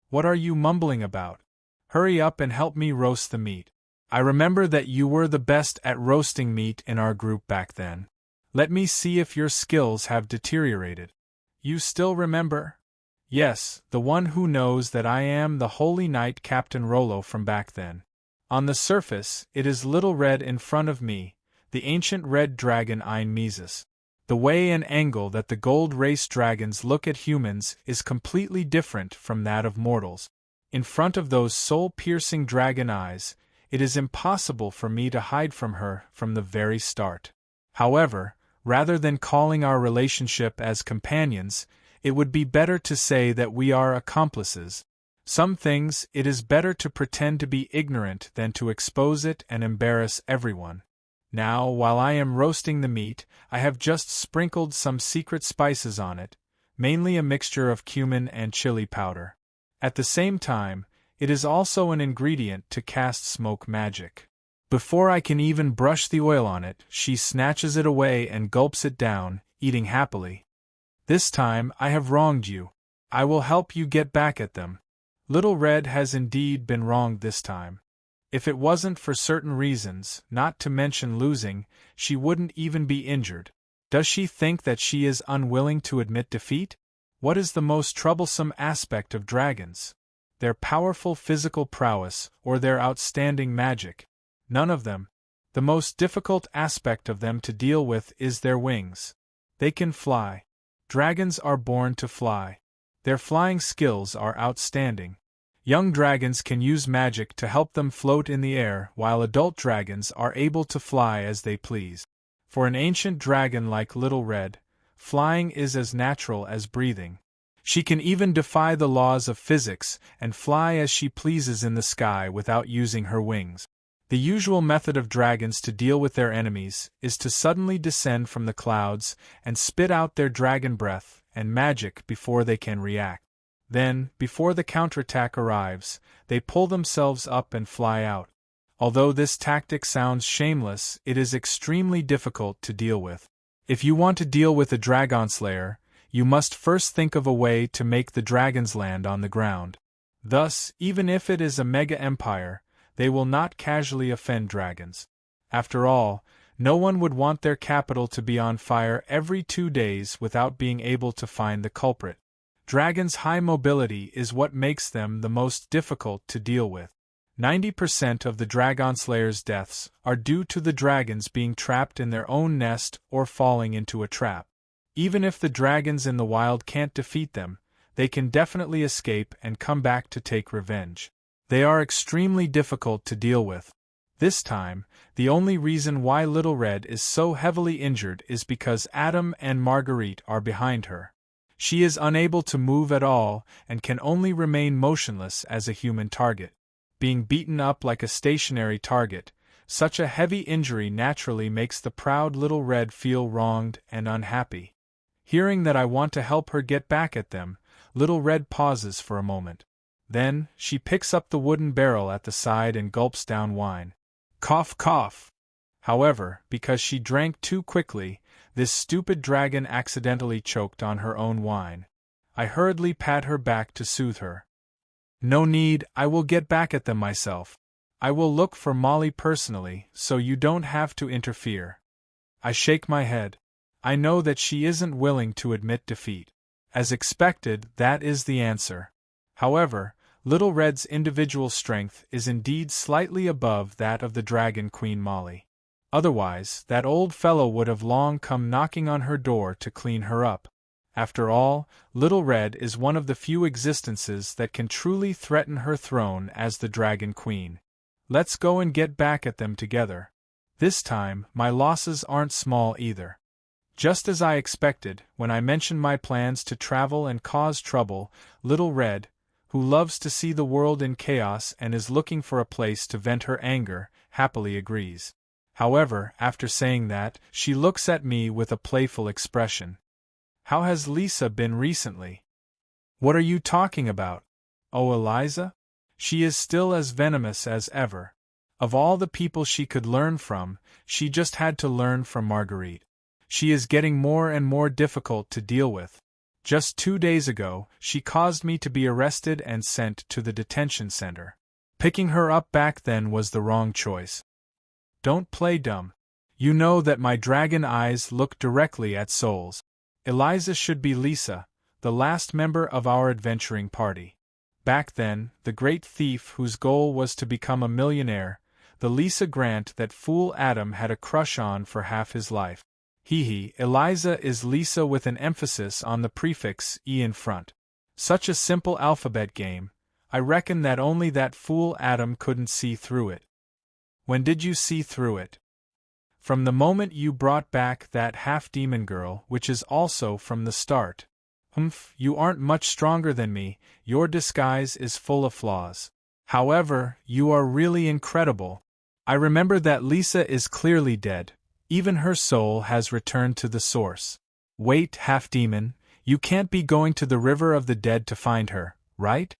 What are you mumbling about? Hurry up and help me roast the meat. I remember that you were the best at roasting meat in our group back then. Let me see if your skills have deteriorated. You still remember? Yes, the one who knows that I am the holy knight Captain Rollo from back then. On the surface, it is Little Red in front of me, the ancient red dragon Ein Mises. The way and angle that the gold race dragons look at humans is completely different from that of mortals. In front of those soul-piercing dragon eyes, it is impossible for me to hide from her from the very start. However, rather than calling our relationship as companions, it would be better to say that we are accomplices. Some things it is better to pretend to be ignorant than to expose it and embarrass everyone. Now, while I am roasting the meat, I have just sprinkled some secret spices on it, mainly a mixture of cumin and chili powder. At the same time, it is also an ingredient to cast smoke magic. Before I can even brush the oil on it, she snatches it away and gulps it down, eating happily. This time I have wronged you. I will help you get back at them. Little Red has indeed been wronged this time. If it wasn't for certain reasons, not to mention losing, she wouldn't even be injured. Does she think that she is unwilling to admit defeat? What is the most troublesome aspect of dragons? Their powerful physical prowess or their outstanding magic? None of them. The most difficult aspect of them to deal with is their wings. They can fly. Dragons are born to fly. Their flying skills are outstanding. Young dragons can use magic to help them float in the air, while adult dragons are able to fly as they please. For an ancient dragon like Little Red, flying is as natural as breathing. She can even defy the laws of physics and fly as she pleases in the sky without using her wings. The usual method of dragons to deal with their enemies is to suddenly descend from the clouds and spit out their dragon breath and magic before they can react. Then, before the counterattack arrives, they pull themselves up and fly out. Although this tactic sounds shameless, it is extremely difficult to deal with. If you want to deal with a dragon slayer, you must first think of a way to make the dragons land on the ground. Thus, even if it is a mega empire, they will not casually offend dragons. After all, no one would want their capital to be on fire every 2 days without being able to find the culprit. Dragons' high mobility is what makes them the most difficult to deal with. 90% of the dragon slayers' deaths are due to the dragons being trapped in their own nest or falling into a trap. Even if the dragons in the wild can't defeat them, they can definitely escape and come back to take revenge. They are extremely difficult to deal with. This time, the only reason why Little Red is so heavily injured is because Adam and Marguerite are behind her. She is unable to move at all and can only remain motionless as a human target. Being beaten up like a stationary target, such a heavy injury naturally makes the proud Little Red feel wronged and unhappy. Hearing that I want to help her get back at them, Little Red pauses for a moment. Then, she picks up the wooden barrel at the side and gulps down wine. Cough, cough. However, because she drank too quickly, this stupid dragon accidentally choked on her own wine. I hurriedly pat her back to soothe her. No need, I will get back at them myself. I will look for Molly personally, so you don't have to interfere. I shake my head. I know that she isn't willing to admit defeat. As expected, that is the answer. However, Little Red's individual strength is indeed slightly above that of the Dragon Queen Molly. Otherwise, that old fellow would have long come knocking on her door to clean her up. After all, Little Red is one of the few existences that can truly threaten her throne as the Dragon Queen. Let's go and get back at them together. This time, my losses aren't small either. Just as I expected, when I mentioned my plans to travel and cause trouble, Little Red, who loves to see the world in chaos and is looking for a place to vent her anger, happily agrees. However, after saying that, she looks at me with a playful expression. How has Lisa been recently? What are you talking about? Oh, Eliza? She is still as venomous as ever. Of all the people she could learn from, she just had to learn from Marguerite. She is getting more and more difficult to deal with. Just 2 days ago, she caused me to be arrested and sent to the detention center. Picking her up back then was the wrong choice. Don't play dumb. You know that my dragon eyes look directly at souls. Eliza should be Lisa, the last member of our adventuring party. Back then, the great thief whose goal was to become a millionaire, the Lisa Grant that fool Adam had a crush on for half his life. Eliza is Lisa with an emphasis on the prefix E in front. Such a simple alphabet game, I reckon that only that fool Adam couldn't see through it. When did you see through it? From the moment you brought back that half-demon girl, which is also from the start. You aren't much stronger than me, your disguise is full of flaws. However, you are really incredible. I remember that Lisa is clearly dead. Even her soul has returned to the source. Wait, half-demon, you can't be going to the river of the dead to find her, right?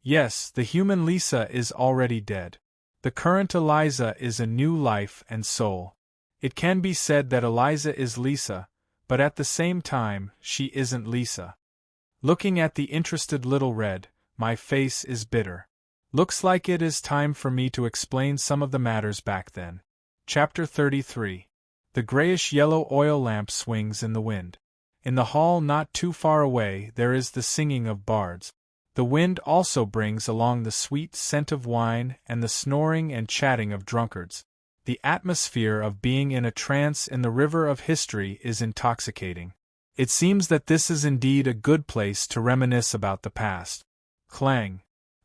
Yes, the human Lisa is already dead. The current Eliza is a new life and soul. It can be said that Eliza is Lisa, but at the same time, she isn't Lisa. Looking at the interested little red, my face is bitter. Looks like it is time for me to explain some of the matters back then. Chapter 33. The grayish-yellow oil lamp swings in the wind. In the hall not too far away there is the singing of bards. The wind also brings along the sweet scent of wine and the snoring and chatting of drunkards. The atmosphere of being in a trance in the river of history is intoxicating. It seems that this is indeed a good place to reminisce about the past. Clang!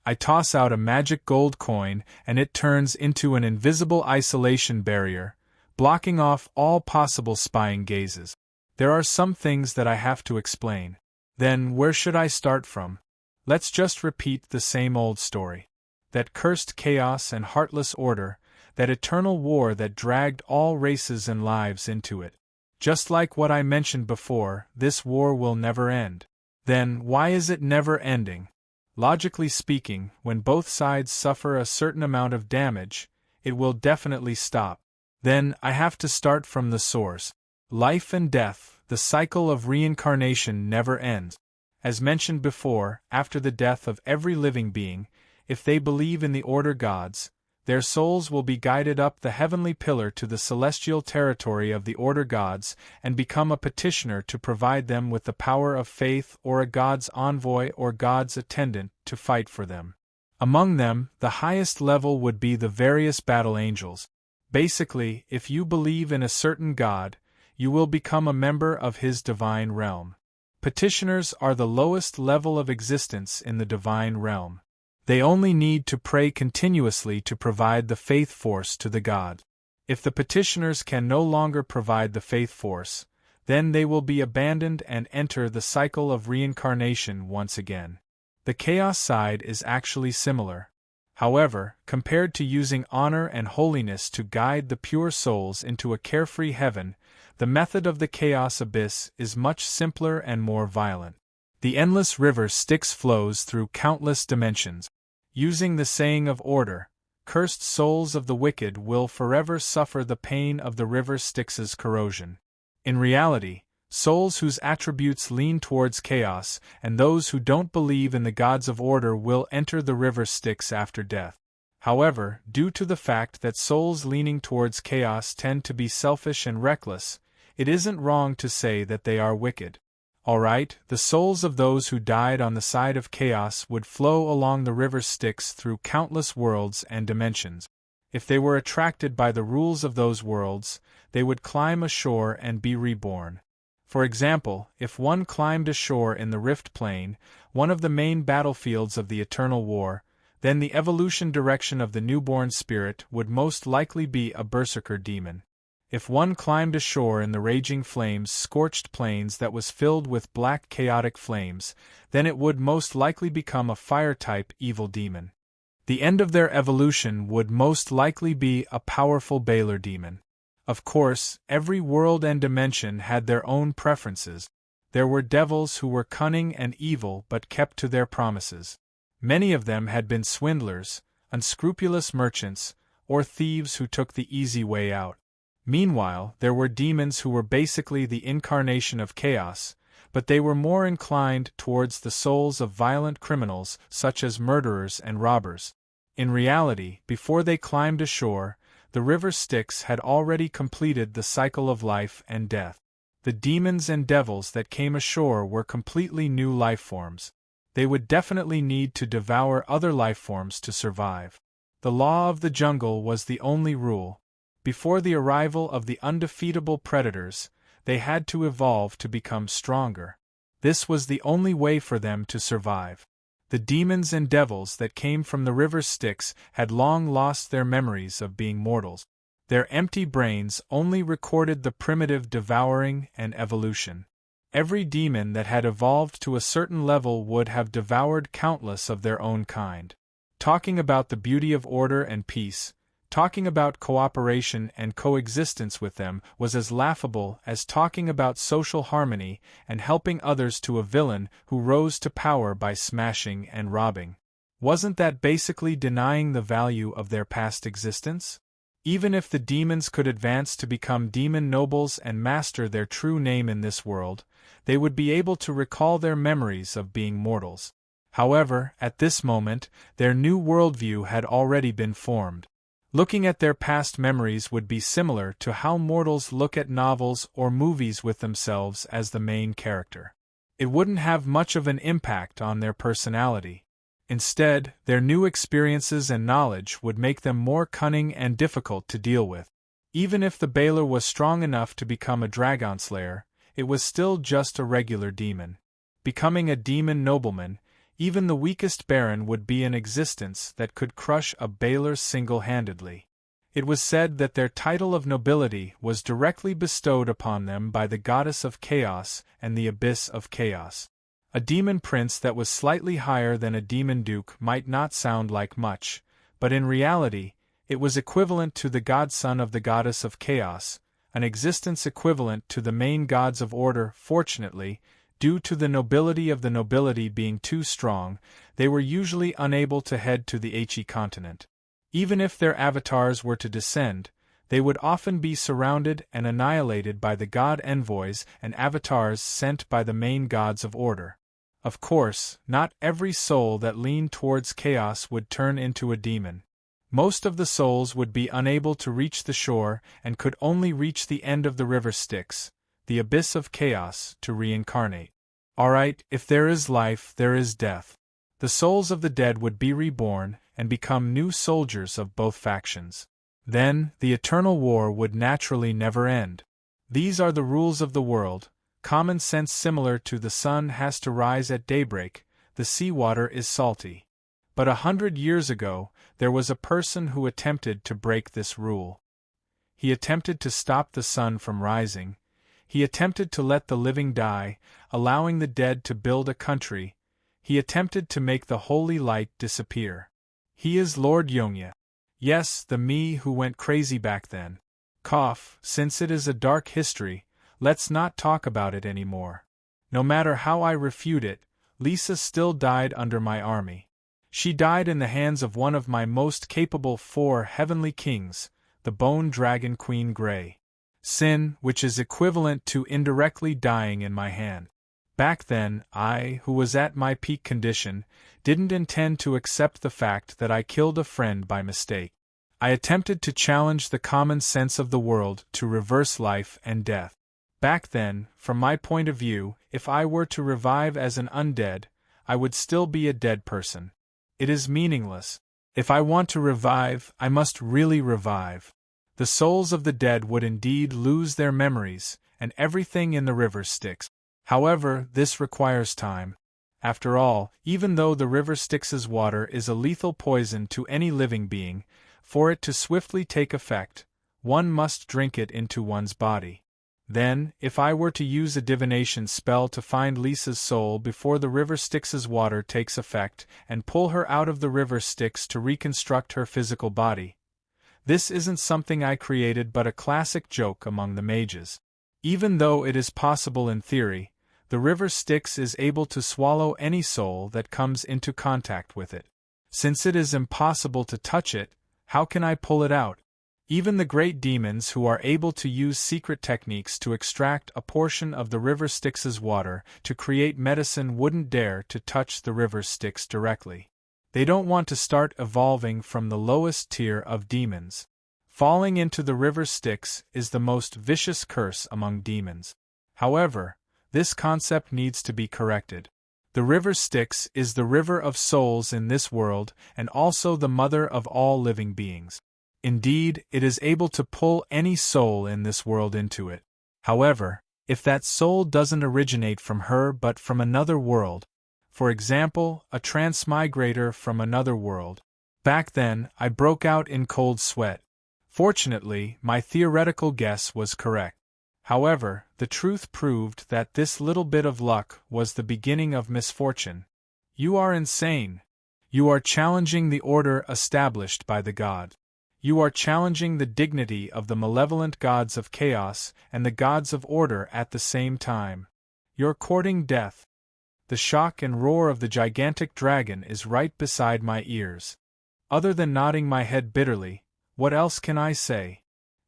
I toss out a magic gold coin and it turns into an invisible isolation barrier, blocking off all possible spying gazes. There are some things that I have to explain. Then where should I start from? Let's just repeat the same old story. That cursed chaos and heartless order, that eternal war that dragged all races and lives into it. Just like what I mentioned before, this war will never end. Then why is it never ending? Logically speaking, when both sides suffer a certain amount of damage, it will definitely stop. Then I have to start from the source. Life and death, the cycle of reincarnation never ends. As mentioned before, after the death of every living being, if they believe in the order gods, their souls will be guided up the heavenly pillar to the celestial territory of the order gods and become a petitioner to provide them with the power of faith or a god's envoy or god's attendant to fight for them. Among them, the highest level would be the various battle angels. Basically, if you believe in a certain god, you will become a member of his divine realm. Petitioners are the lowest level of existence in the divine realm. They only need to pray continuously to provide the faith force to the god. If the petitioners can no longer provide the faith force, then they will be abandoned and enter the cycle of reincarnation once again. The chaos side is actually similar. However, compared to using honor and holiness to guide the pure souls into a carefree heaven, the method of the chaos abyss is much simpler and more violent. The endless river Styx flows through countless dimensions. Using the saying of order, cursed souls of the wicked will forever suffer the pain of the river Styx's corrosion. In reality, souls whose attributes lean towards chaos and those who don't believe in the gods of order will enter the river Styx after death. However, due to the fact that souls leaning towards chaos tend to be selfish and reckless, it isn't wrong to say that they are wicked. Alright, the souls of those who died on the side of chaos would flow along the river Styx through countless worlds and dimensions. If they were attracted by the rules of those worlds, they would climb ashore and be reborn. For example, if one climbed ashore in the Rift Plane, one of the main battlefields of the Eternal War, then the evolution direction of the newborn spirit would most likely be a berserker demon. If one climbed ashore in the Raging Flames scorched plains that was filled with black chaotic flames, then it would most likely become a fire-type evil demon. The end of their evolution would most likely be a powerful Baylor demon. Of course, every world and dimension had their own preferences. There were devils who were cunning and evil but kept to their promises. Many of them had been swindlers, unscrupulous merchants, or thieves who took the easy way out. Meanwhile, there were demons who were basically the incarnation of chaos, but they were more inclined towards the souls of violent criminals such as murderers and robbers. In reality, before they climbed ashore, the river Styx had already completed the cycle of life and death. The demons and devils that came ashore were completely new life forms. They would definitely need to devour other life forms to survive. The law of the jungle was the only rule. Before the arrival of the undefeatable predators, they had to evolve to become stronger. This was the only way for them to survive. The demons and devils that came from the river Styx had long lost their memories of being mortals. Their empty brains only recorded the primitive devouring and evolution. Every demon that had evolved to a certain level would have devoured countless of their own kind. Talking about the beauty of order and peace, talking about cooperation and coexistence with them was as laughable as talking about social harmony and helping others to a villain who rose to power by smashing and robbing. Wasn't that basically denying the value of their past existence? Even if the demons could advance to become demon nobles and master their true name in this world, they would be able to recall their memories of being mortals. However, at this moment, their new worldview had already been formed. Looking at their past memories would be similar to how mortals look at novels or movies with themselves as the main character. It wouldn't have much of an impact on their personality. Instead, their new experiences and knowledge would make them more cunning and difficult to deal with. Even if the Baylor was strong enough to become a dragon slayer, it was still just a regular demon. Becoming a demon nobleman, even the weakest baron would be an existence that could crush a Baylor single-handedly. It was said that their title of nobility was directly bestowed upon them by the goddess of chaos and the abyss of chaos. A demon prince that was slightly higher than a demon duke might not sound like much, but in reality, it was equivalent to the godson of the goddess of chaos, an existence equivalent to the main gods of order. Fortunately, due to the nobility being too strong, they were usually unable to head to the He continent. Even if their avatars were to descend, they would often be surrounded and annihilated by the god envoys and avatars sent by the main gods of order. Of course, not every soul that leaned towards chaos would turn into a demon. Most of the souls would be unable to reach the shore and could only reach the end of the river Styx, the abyss of chaos, to reincarnate. Alright, if there is life, there is death. The souls of the dead would be reborn and become new soldiers of both factions. Then, the eternal war would naturally never end. These are the rules of the world. Common sense similar to the sun has to rise at daybreak, the seawater is salty. But 100 years ago, there was a person who attempted to break this rule. He attempted to stop the sun from rising. He attempted to let the living die, allowing the dead to build a country. He attempted to make the holy light disappear. He is Lord Yongya. Yes, the me who went crazy back then. Since it is a dark history, let's not talk about it anymore. No matter how I refute it, Lisa still died under my army. She died in the hands of one of my most capable 4 heavenly kings, the Bone Dragon Queen Grey. Sin, which is equivalent to indirectly dying in my hand. Back then, I, who was at my peak condition, didn't intend to accept the fact that I killed a friend by mistake. I attempted to challenge the common sense of the world to reverse life and death. Back then, from my point of view, if I were to revive as an undead, I would still be a dead person. It is meaningless. If I want to revive, I must really revive. The souls of the dead would indeed lose their memories, and everything in the river Styx. However, this requires time. After all, even though the river Styx's water is a lethal poison to any living being, for it to swiftly take effect, one must drink it into one's body. Then, if I were to use a divination spell to find Lisa's soul before the river Styx's water takes effect and pull her out of the river Styx to reconstruct her physical body. This isn't something I created but a classic joke among the mages. Even though it is possible in theory, the river Styx is able to swallow any soul that comes into contact with it. Since it is impossible to touch it, how can I pull it out? Even the great demons who are able to use secret techniques to extract a portion of the river Styx's water to create medicine wouldn't dare to touch the river Styx directly. They don't want to start evolving from the lowest tier of demons. Falling into the river Styx is the most vicious curse among demons. However, this concept needs to be corrected. The river Styx is the river of souls in this world and also the mother of all living beings. Indeed, it is able to pull any soul in this world into it. However, if that soul doesn't originate from her but from another world, for example, a transmigrator from another world, back then I broke out in cold sweat. Fortunately, my theoretical guess was correct. However, the truth proved that this little bit of luck was the beginning of misfortune. You are insane. You are challenging the order established by the god. You are challenging the dignity of the malevolent gods of chaos and the gods of order at the same time. You're courting death. The shock and roar of the gigantic dragon is right beside my ears. Other than nodding my head bitterly, what else can I say?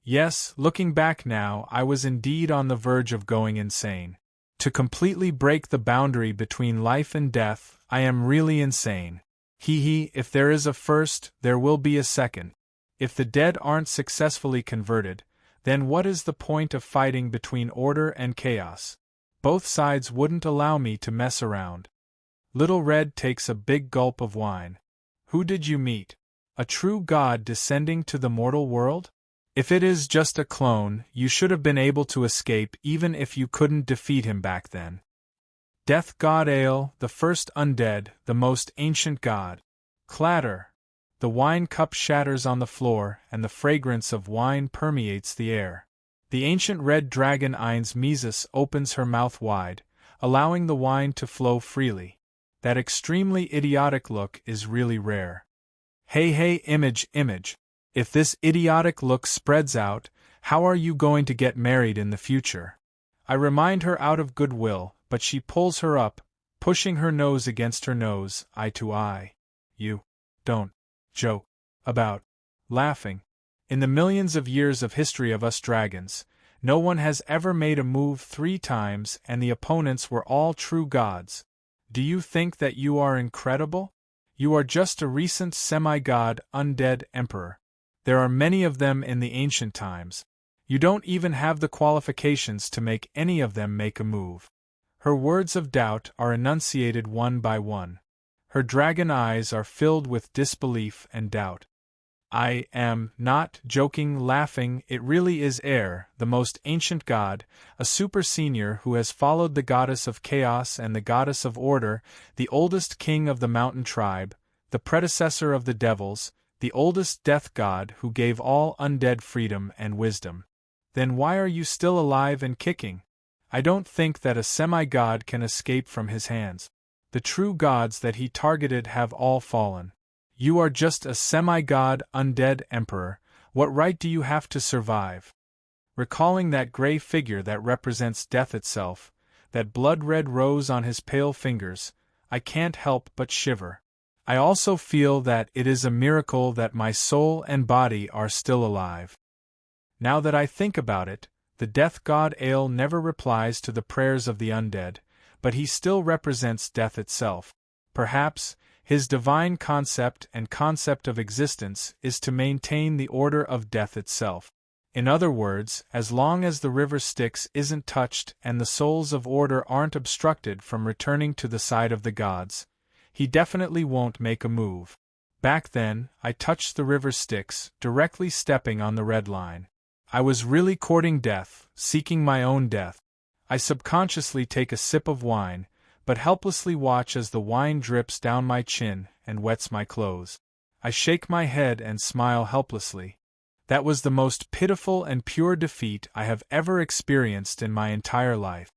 Yes, looking back now, I was indeed on the verge of going insane. To completely break the boundary between life and death, I am really insane. If there is a first, there will be a second. If the dead aren't successfully converted, then what is the point of fighting between order and chaos? Both sides wouldn't allow me to mess around. Little Red takes a big gulp of wine. Who did you meet? A true god descending to the mortal world? If it is just a clone, you should have been able to escape even if you couldn't defeat him back then. Death God Ale, the first undead, the most ancient god. Clatter! The wine cup shatters on the floor, and the fragrance of wine permeates the air. The ancient red dragon Ain's Mises opens her mouth wide, allowing the wine to flow freely. That extremely idiotic look is really rare. Hey, image. If this idiotic look spreads out, how are you going to get married in the future? I remind her out of goodwill, but she pulls her up, pushing her nose against her nose, eye to eye. You don't joke about laughing. In the millions of years of history of us dragons, no one has ever made a move 3 times and the opponents were all true gods. Do you think that you are incredible? You are just a recent semi-god undead emperor. There are many of them in the ancient times. You don't even have the qualifications to make any of them make a move. Her words of doubt are enunciated one by one. Her dragon eyes are filled with disbelief and doubt. I am not joking, laughing, it really is Air, the most ancient god, a super senior who has followed the goddess of chaos and the goddess of order, the oldest king of the mountain tribe, the predecessor of the devils, the oldest death god who gave all undead freedom and wisdom. Then why are you still alive and kicking? I don't think that a semi-god can escape from his hands. The true gods that he targeted have all fallen. You are just a semi-god undead emperor. What right do you have to survive? Recalling that gray figure that represents death itself, that blood-red rose on his pale fingers, I can't help but shiver. I also feel that it is a miracle that my soul and body are still alive. Now that I think about it, the death god Ale never replies to the prayers of the undead, but he still represents death itself. Perhaps, his divine concept and concept of existence is to maintain the order of death itself. In other words, as long as the river Styx isn't touched and the souls of order aren't obstructed from returning to the side of the gods, he definitely won't make a move. Back then, I touched the river Styx, directly stepping on the red line. I was really courting death, seeking my own death. I subconsciously take a sip of wine, but helplessly watch as the wine drips down my chin and wets my clothes. I shake my head and smile helplessly. That was the most pitiful and pure defeat I have ever experienced in my entire life.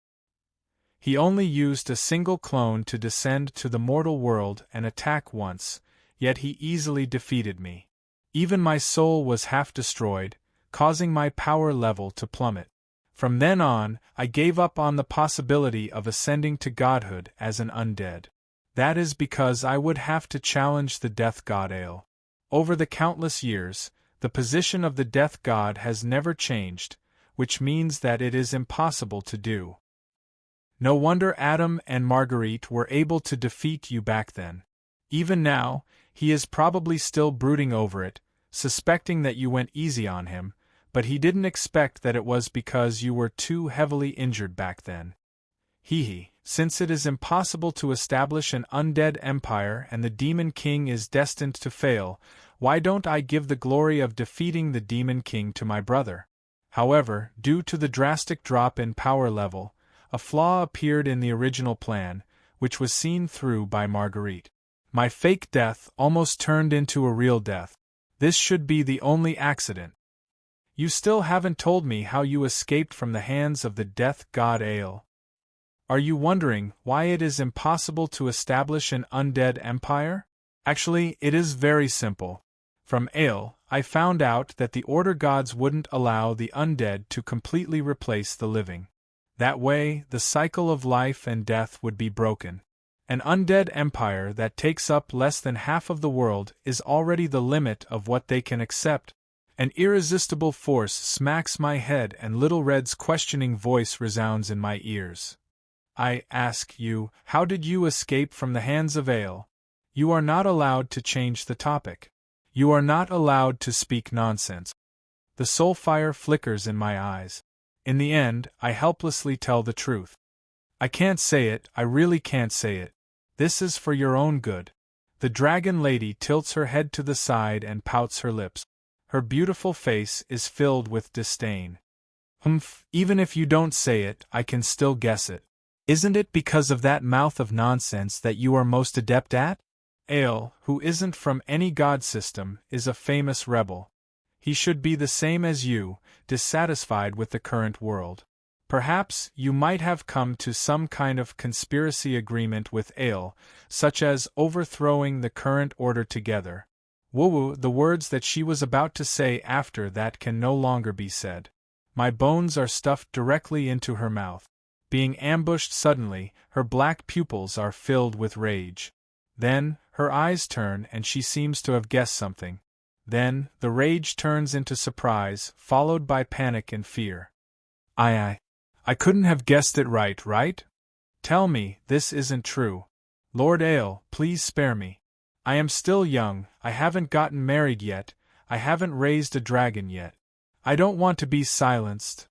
He only used a single clone to descend to the mortal world and attack once, yet he easily defeated me. Even my soul was half destroyed, causing my power level to plummet. From then on, I gave up on the possibility of ascending to godhood as an undead. That is because I would have to challenge the death god Ale. Over the countless years, the position of the death god has never changed, which means that it is impossible to do. No wonder Adam and Marguerite were able to defeat you back then. Even now, he is probably still brooding over it, suspecting that you went easy on him, but he didn't expect that it was because you were too heavily injured back then. Hee, since it is impossible to establish an undead empire and the Demon King is destined to fail, why don't I give the glory of defeating the Demon King to my brother? However, due to the drastic drop in power level, a flaw appeared in the original plan, which was seen through by Marguerite. My fake death almost turned into a real death. This should be the only accident. You still haven't told me how you escaped from the hands of the death god Ale. Are you wondering why it is impossible to establish an undead empire? Actually, it is very simple. From Ale, I found out that the Order gods wouldn't allow the undead to completely replace the living. That way, the cycle of life and death would be broken. An undead empire that takes up less than half of the world is already the limit of what they can accept. An irresistible force smacks my head and Little Red's questioning voice resounds in my ears. I ask you, how did you escape from the hands of Ale? You are not allowed to change the topic. You are not allowed to speak nonsense. The soul fire flickers in my eyes. In the end, I helplessly tell the truth. I can't say it, I really can't say it. This is for your own good. The dragon lady tilts her head to the side and pouts her lips. Her beautiful face is filled with disdain. Even if you don't say it, I can still guess it. Isn't it because of that mouth of nonsense that you are most adept at? Ale, who isn't from any god system, is a famous rebel. He should be the same as you, dissatisfied with the current world. Perhaps you might have come to some kind of conspiracy agreement with Ale, such as overthrowing the current order together. Woo-woo, the words that she was about to say after that can no longer be said. My bones are stuffed directly into her mouth. Being ambushed suddenly, her black pupils are filled with rage. Then, her eyes turn and she seems to have guessed something. Then, the rage turns into surprise, followed by panic and fear. I couldn't have guessed it right? Tell me, this isn't true. Lord Ale, please spare me. I am still young, I haven't gotten married yet, I haven't raised a dragon yet. I don't want to be silenced.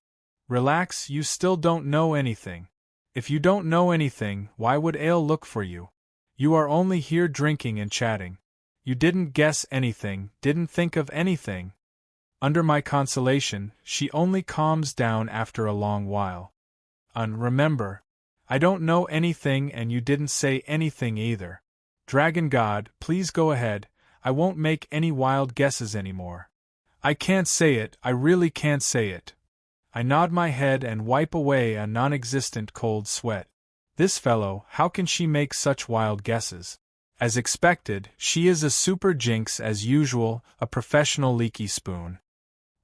Relax, you still don't know anything. If you don't know anything, why would Ale look for you? You are only here drinking and chatting. You didn't guess anything, didn't think of anything. Under my consolation, she only calms down after a long while. Remember, I don't know anything and you didn't say anything either. Dragon God, please go ahead, I won't make any wild guesses anymore. I can't say it, I really can't say it. I nod my head and wipe away a non-existent cold sweat. This fellow, how can she make such wild guesses? As expected, she is a super jinx as usual, a professional leaky spoon.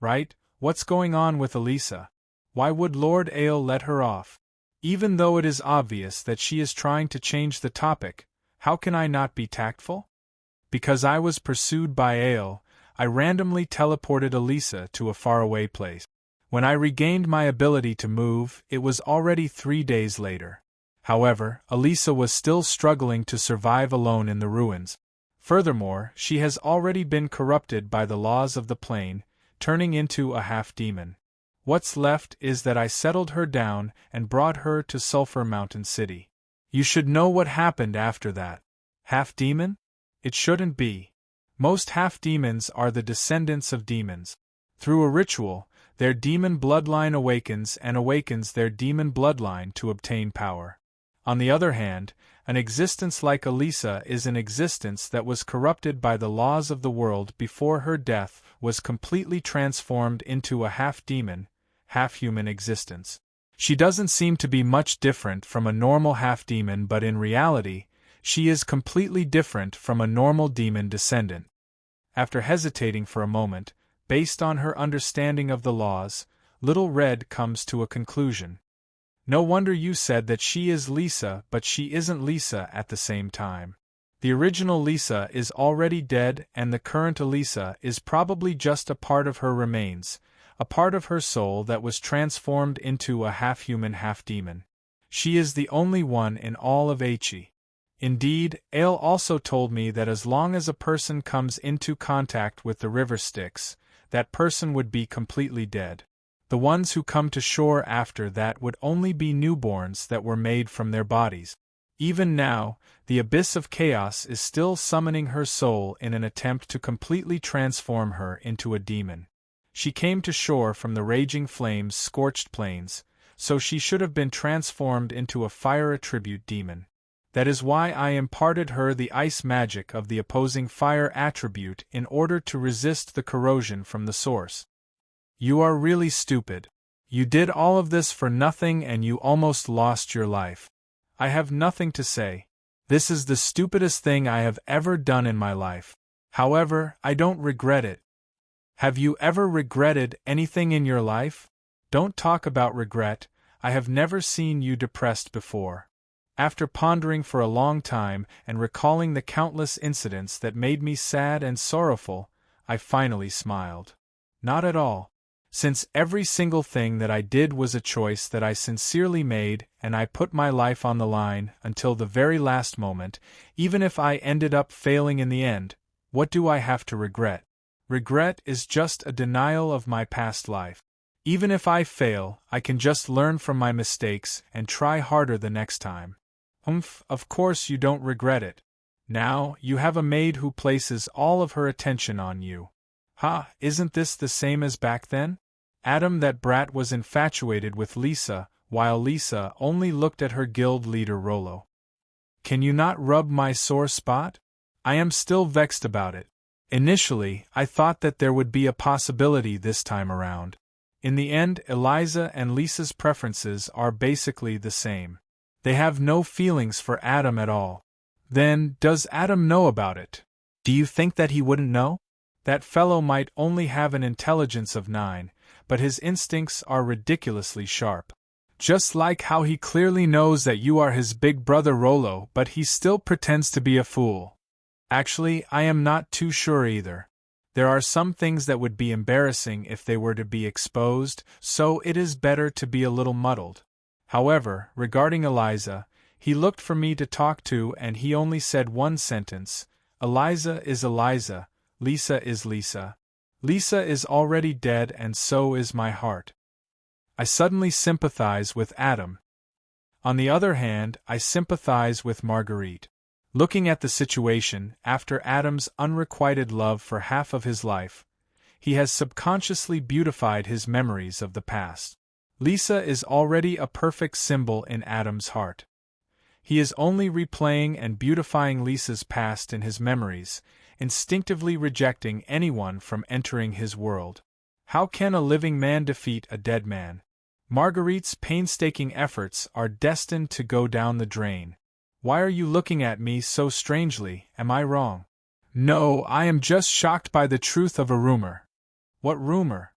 Right? What's going on with Elisa? Why would Lord Ale let her off? Even though it is obvious that she is trying to change the topic, how can I not be tactful? Because I was pursued by Ale, I randomly teleported Elisa to a faraway place. When I regained my ability to move, it was already 3 days later. However, Elisa was still struggling to survive alone in the ruins. Furthermore, she has already been corrupted by the laws of the plane, turning into a half-demon. What's left is that I settled her down and brought her to Sulphur Mountain City. You should know what happened after that. Half-demon? It shouldn't be. Most half-demons are the descendants of demons. Through a ritual, their demon bloodline awakens and awakens their demon bloodline to obtain power. On the other hand, an existence like Elisa is an existence that was corrupted by the laws of the world before her death was completely transformed into a half-demon, half-human existence. She doesn't seem to be much different from a normal half-demon, but in reality, she is completely different from a normal demon descendant. After hesitating for a moment, based on her understanding of the laws, Little Red comes to a conclusion. No wonder you said that she is Lisa, but she isn't Lisa at the same time. The original Lisa is already dead and the current Elisa is probably just a part of her remains, a part of her soul that was transformed into a half-human half-demon. She is the only one in all of Aichi. Indeed, Ale also told me that as long as a person comes into contact with the river Styx, that person would be completely dead. The ones who come to shore after that would only be newborns that were made from their bodies. Even now, the abyss of chaos is still summoning her soul in an attempt to completely transform her into a demon. She came to shore from the raging flames-scorched plains, so she should have been transformed into a fire attribute demon. That is why I imparted her the ice magic of the opposing fire attribute in order to resist the corrosion from the source. You are really stupid. You did all of this for nothing and you almost lost your life. I have nothing to say. This is the stupidest thing I have ever done in my life. However, I don't regret it. Have you ever regretted anything in your life? Don't talk about regret. I have never seen you depressed before. After pondering for a long time and recalling the countless incidents that made me sad and sorrowful, I finally smiled. Not at all. Since every single thing that I did was a choice that I sincerely made and I put my life on the line until the very last moment, even if I ended up failing in the end, what do I have to regret? Regret is just a denial of my past life. Even if I fail, I can just learn from my mistakes and try harder the next time. Of course you don't regret it. Now, you have a maid who places all of her attention on you. Isn't this the same as back then? Adam, that brat, was infatuated with Lisa, while Lisa only looked at her guild leader Rollo. Can you not rub my sore spot? I am still vexed about it. Initially, I thought that there would be a possibility this time around. In the end, Eliza and Lisa's preferences are basically the same. They have no feelings for Adam at all. Then, does Adam know about it? Do you think that he wouldn't know? That fellow might only have an intelligence of 9, but his instincts are ridiculously sharp. Just like how he clearly knows that you are his big brother Rollo, but he still pretends to be a fool. Actually, I am not too sure either. There are some things that would be embarrassing if they were to be exposed, so it is better to be a little muddled. However, regarding Eliza, he looked for me to talk to and he only said one sentence: Eliza is Eliza, Lisa is Lisa. Lisa is already dead and so is my heart. I suddenly sympathize with Adam. On the other hand, I sympathize with Marguerite. Looking at the situation, after Adam's unrequited love for half of his life, he has subconsciously beautified his memories of the past. Lisa is already a perfect symbol in Adam's heart. He is only replaying and beautifying Lisa's past in his memories, instinctively rejecting anyone from entering his world. How can a living man defeat a dead man? Marguerite's painstaking efforts are destined to go down the drain. Why are you looking at me so strangely? Am I wrong? No, I am just shocked by the truth of a rumor. What rumor?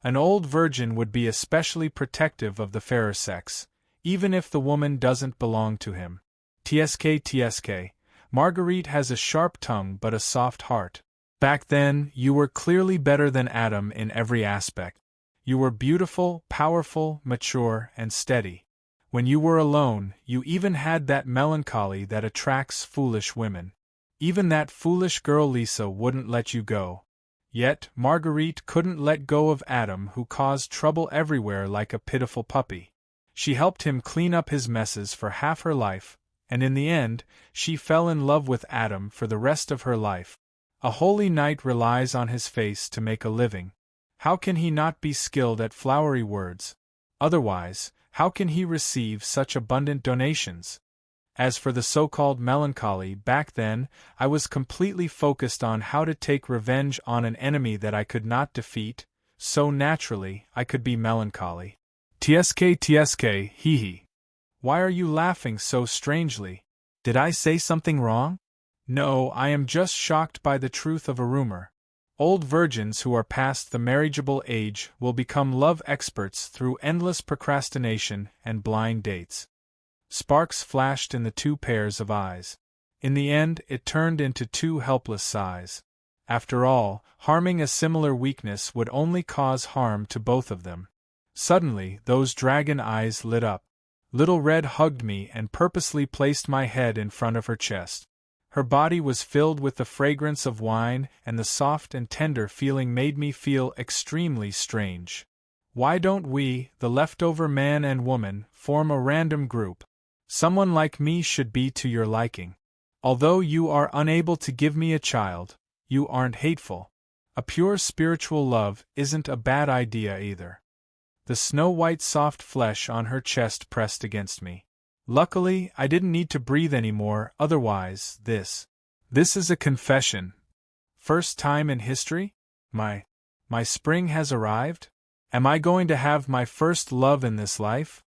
An old virgin would be especially protective of the fairer sex, even if the woman doesn't belong to him. TSK, Marguerite has a sharp tongue but a soft heart. Back then, you were clearly better than Adam in every aspect. You were beautiful, powerful, mature, and steady. When you were alone, you even had that melancholy that attracts foolish women. Even that foolish girl Lisa wouldn't let you go. Yet, Marguerite couldn't let go of Adam, who caused trouble everywhere like a pitiful puppy. She helped him clean up his messes for half her life, and in the end, she fell in love with Adam for the rest of her life. A holy knight relies on his face to make a living. How can he not be skilled at flowery words? Otherwise, how can he receive such abundant donations? As for the so-called melancholy, back then, I was completely focused on how to take revenge on an enemy that I could not defeat, so naturally, I could be melancholy. TSK, hee. Why are you laughing so strangely? Did I say something wrong? No, I am just shocked by the truth of a rumor. Old virgins who are past the marriageable age will become love experts through endless procrastination and blind dates. Sparks flashed in the two pairs of eyes. In the end, it turned into two helpless sighs. After all, harming a similar weakness would only cause harm to both of them. Suddenly, those dragon eyes lit up. Little Red hugged me and purposely placed my head in front of her chest. Her body was filled with the fragrance of wine, and the soft and tender feeling made me feel extremely strange. Why don't we, the leftover man and woman, form a random group? Someone like me should be to your liking. Although you are unable to give me a child, you aren't hateful. A pure spiritual love isn't a bad idea either. The snow-white soft flesh on her chest pressed against me. Luckily, I didn't need to breathe anymore, otherwise, this is a confession. First time in history? My spring has arrived? Am I going to have my first love in this life?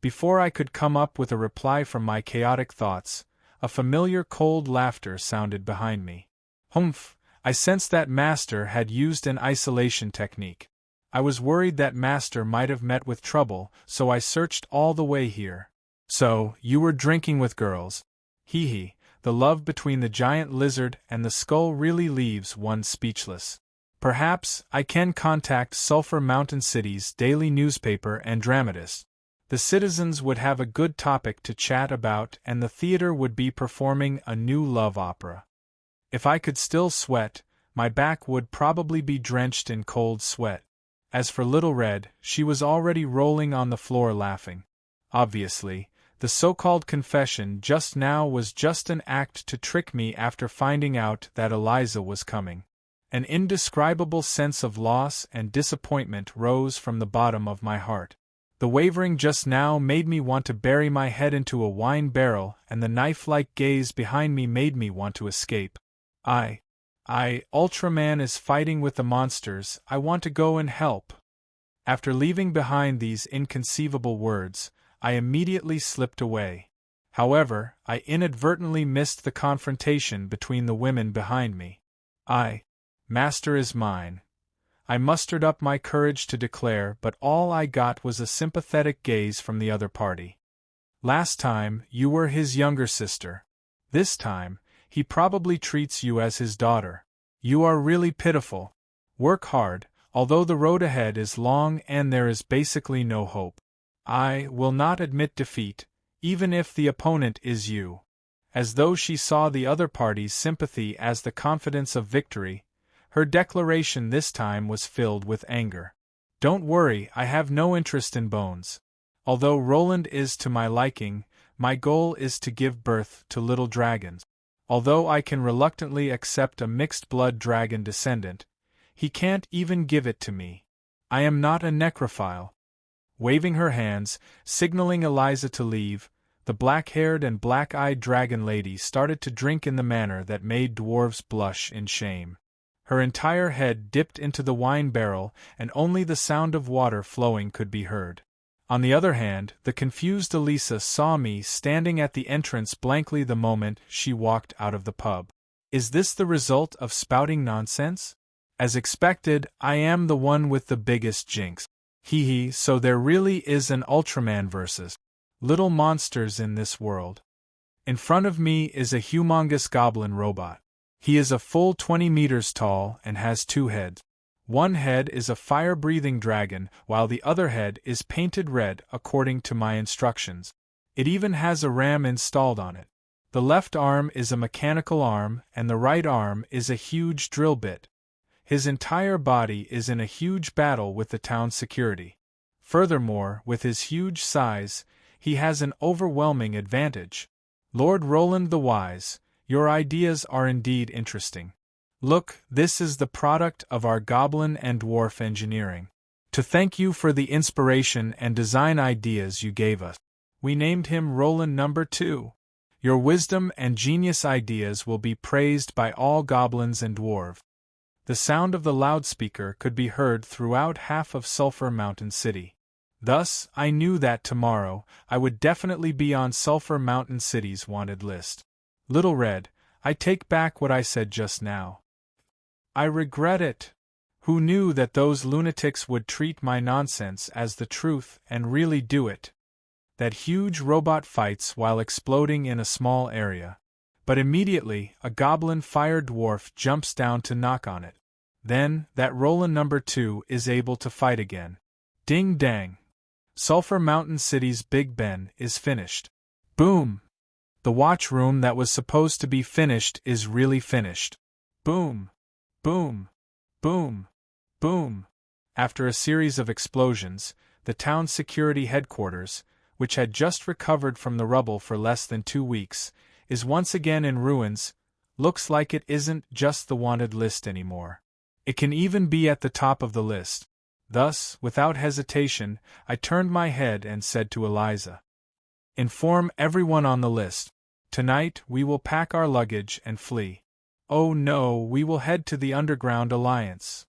Before I could come up with a reply from my chaotic thoughts, a familiar cold laughter sounded behind me. Humph, I sensed that Master had used an isolation technique. I was worried that Master might have met with trouble, so I searched all the way here. So, you were drinking with girls. Hee hee, the love between the giant lizard and the skull really leaves one speechless. Perhaps I can contact Sulphur Mountain City's daily newspaper and dramatist. The citizens would have a good topic to chat about, and the theater would be performing a new love opera. If I could still sweat, my back would probably be drenched in cold sweat. As for Little Red, she was already rolling on the floor laughing. Obviously, the so-called confession just now was just an act to trick me after finding out that Eliza was coming. An indescribable sense of loss and disappointment rose from the bottom of my heart. The wavering just now made me want to bury my head into a wine barrel, and the knife-like gaze behind me made me want to escape. Ultraman is fighting with the monsters, I want to go and help. After leaving behind these inconceivable words, I immediately slipped away. However, I inadvertently missed the confrontation between the women behind me. Master is mine. I mustered up my courage to declare, but all I got was a sympathetic gaze from the other party. Last time, you were his younger sister. This time, he probably treats you as his daughter. You are really pitiful. Work hard, although the road ahead is long and there is basically no hope. I will not admit defeat, even if the opponent is you. As though she saw the other party's sympathy as the confidence of victory, her declaration this time was filled with anger. Don't worry, I have no interest in bones. Although Roland is to my liking, my goal is to give birth to little dragons. Although I can reluctantly accept a mixed-blood dragon descendant, he can't even give it to me. I am not a necrophile. Waving her hands, signaling Eliza to leave, the black-haired and black-eyed dragon lady started to drink in the manner that made dwarves blush in shame. Her entire head dipped into the wine barrel, and only the sound of water flowing could be heard. On the other hand, the confused Elisa saw me standing at the entrance blankly the moment she walked out of the pub. Is this the result of spouting nonsense? As expected, I am the one with the biggest jinx. Hee, so there really is an Ultraman versus little monsters in this world. In front of me is a humongous goblin robot. He is a full 20 meters tall and has two heads. One head is a fire-breathing dragon, while the other head is painted red according to my instructions. It even has a ram installed on it. The left arm is a mechanical arm, and the right arm is a huge drill bit. His entire body is in a huge battle with the town's security. Furthermore, with his huge size, he has an overwhelming advantage. Lord Roland the Wise, your ideas are indeed interesting. Look, this is the product of our goblin and dwarf engineering. To thank you for the inspiration and design ideas you gave us. We named him Roland No. 2. Your wisdom and genius ideas will be praised by all goblins and dwarves. The sound of the loudspeaker could be heard throughout half of Sulphur Mountain City. Thus, I knew that tomorrow, I would definitely be on Sulphur Mountain City's wanted list. Little Red, I take back what I said just now. I regret it. Who knew that those lunatics would treat my nonsense as the truth and really do it? That huge robot fights while exploding in a small area. But immediately, a goblin fire dwarf jumps down to knock on it. Then, that Roland No. 2 is able to fight again. Ding dang. Sulphur Mountain City's Big Ben is finished. Boom! The watch room that was supposed to be finished is really finished. Boom! Boom! Boom! Boom! After a series of explosions, the town's security headquarters, which had just recovered from the rubble for less than 2 weeks, is once again in ruins. Looks like it isn't just the wanted list anymore. It can even be at the top of the list. Thus, without hesitation, I turned my head and said to Eliza, "Inform everyone on the list. Tonight we will pack our luggage and flee. Oh no, we will head to the Underground Alliance."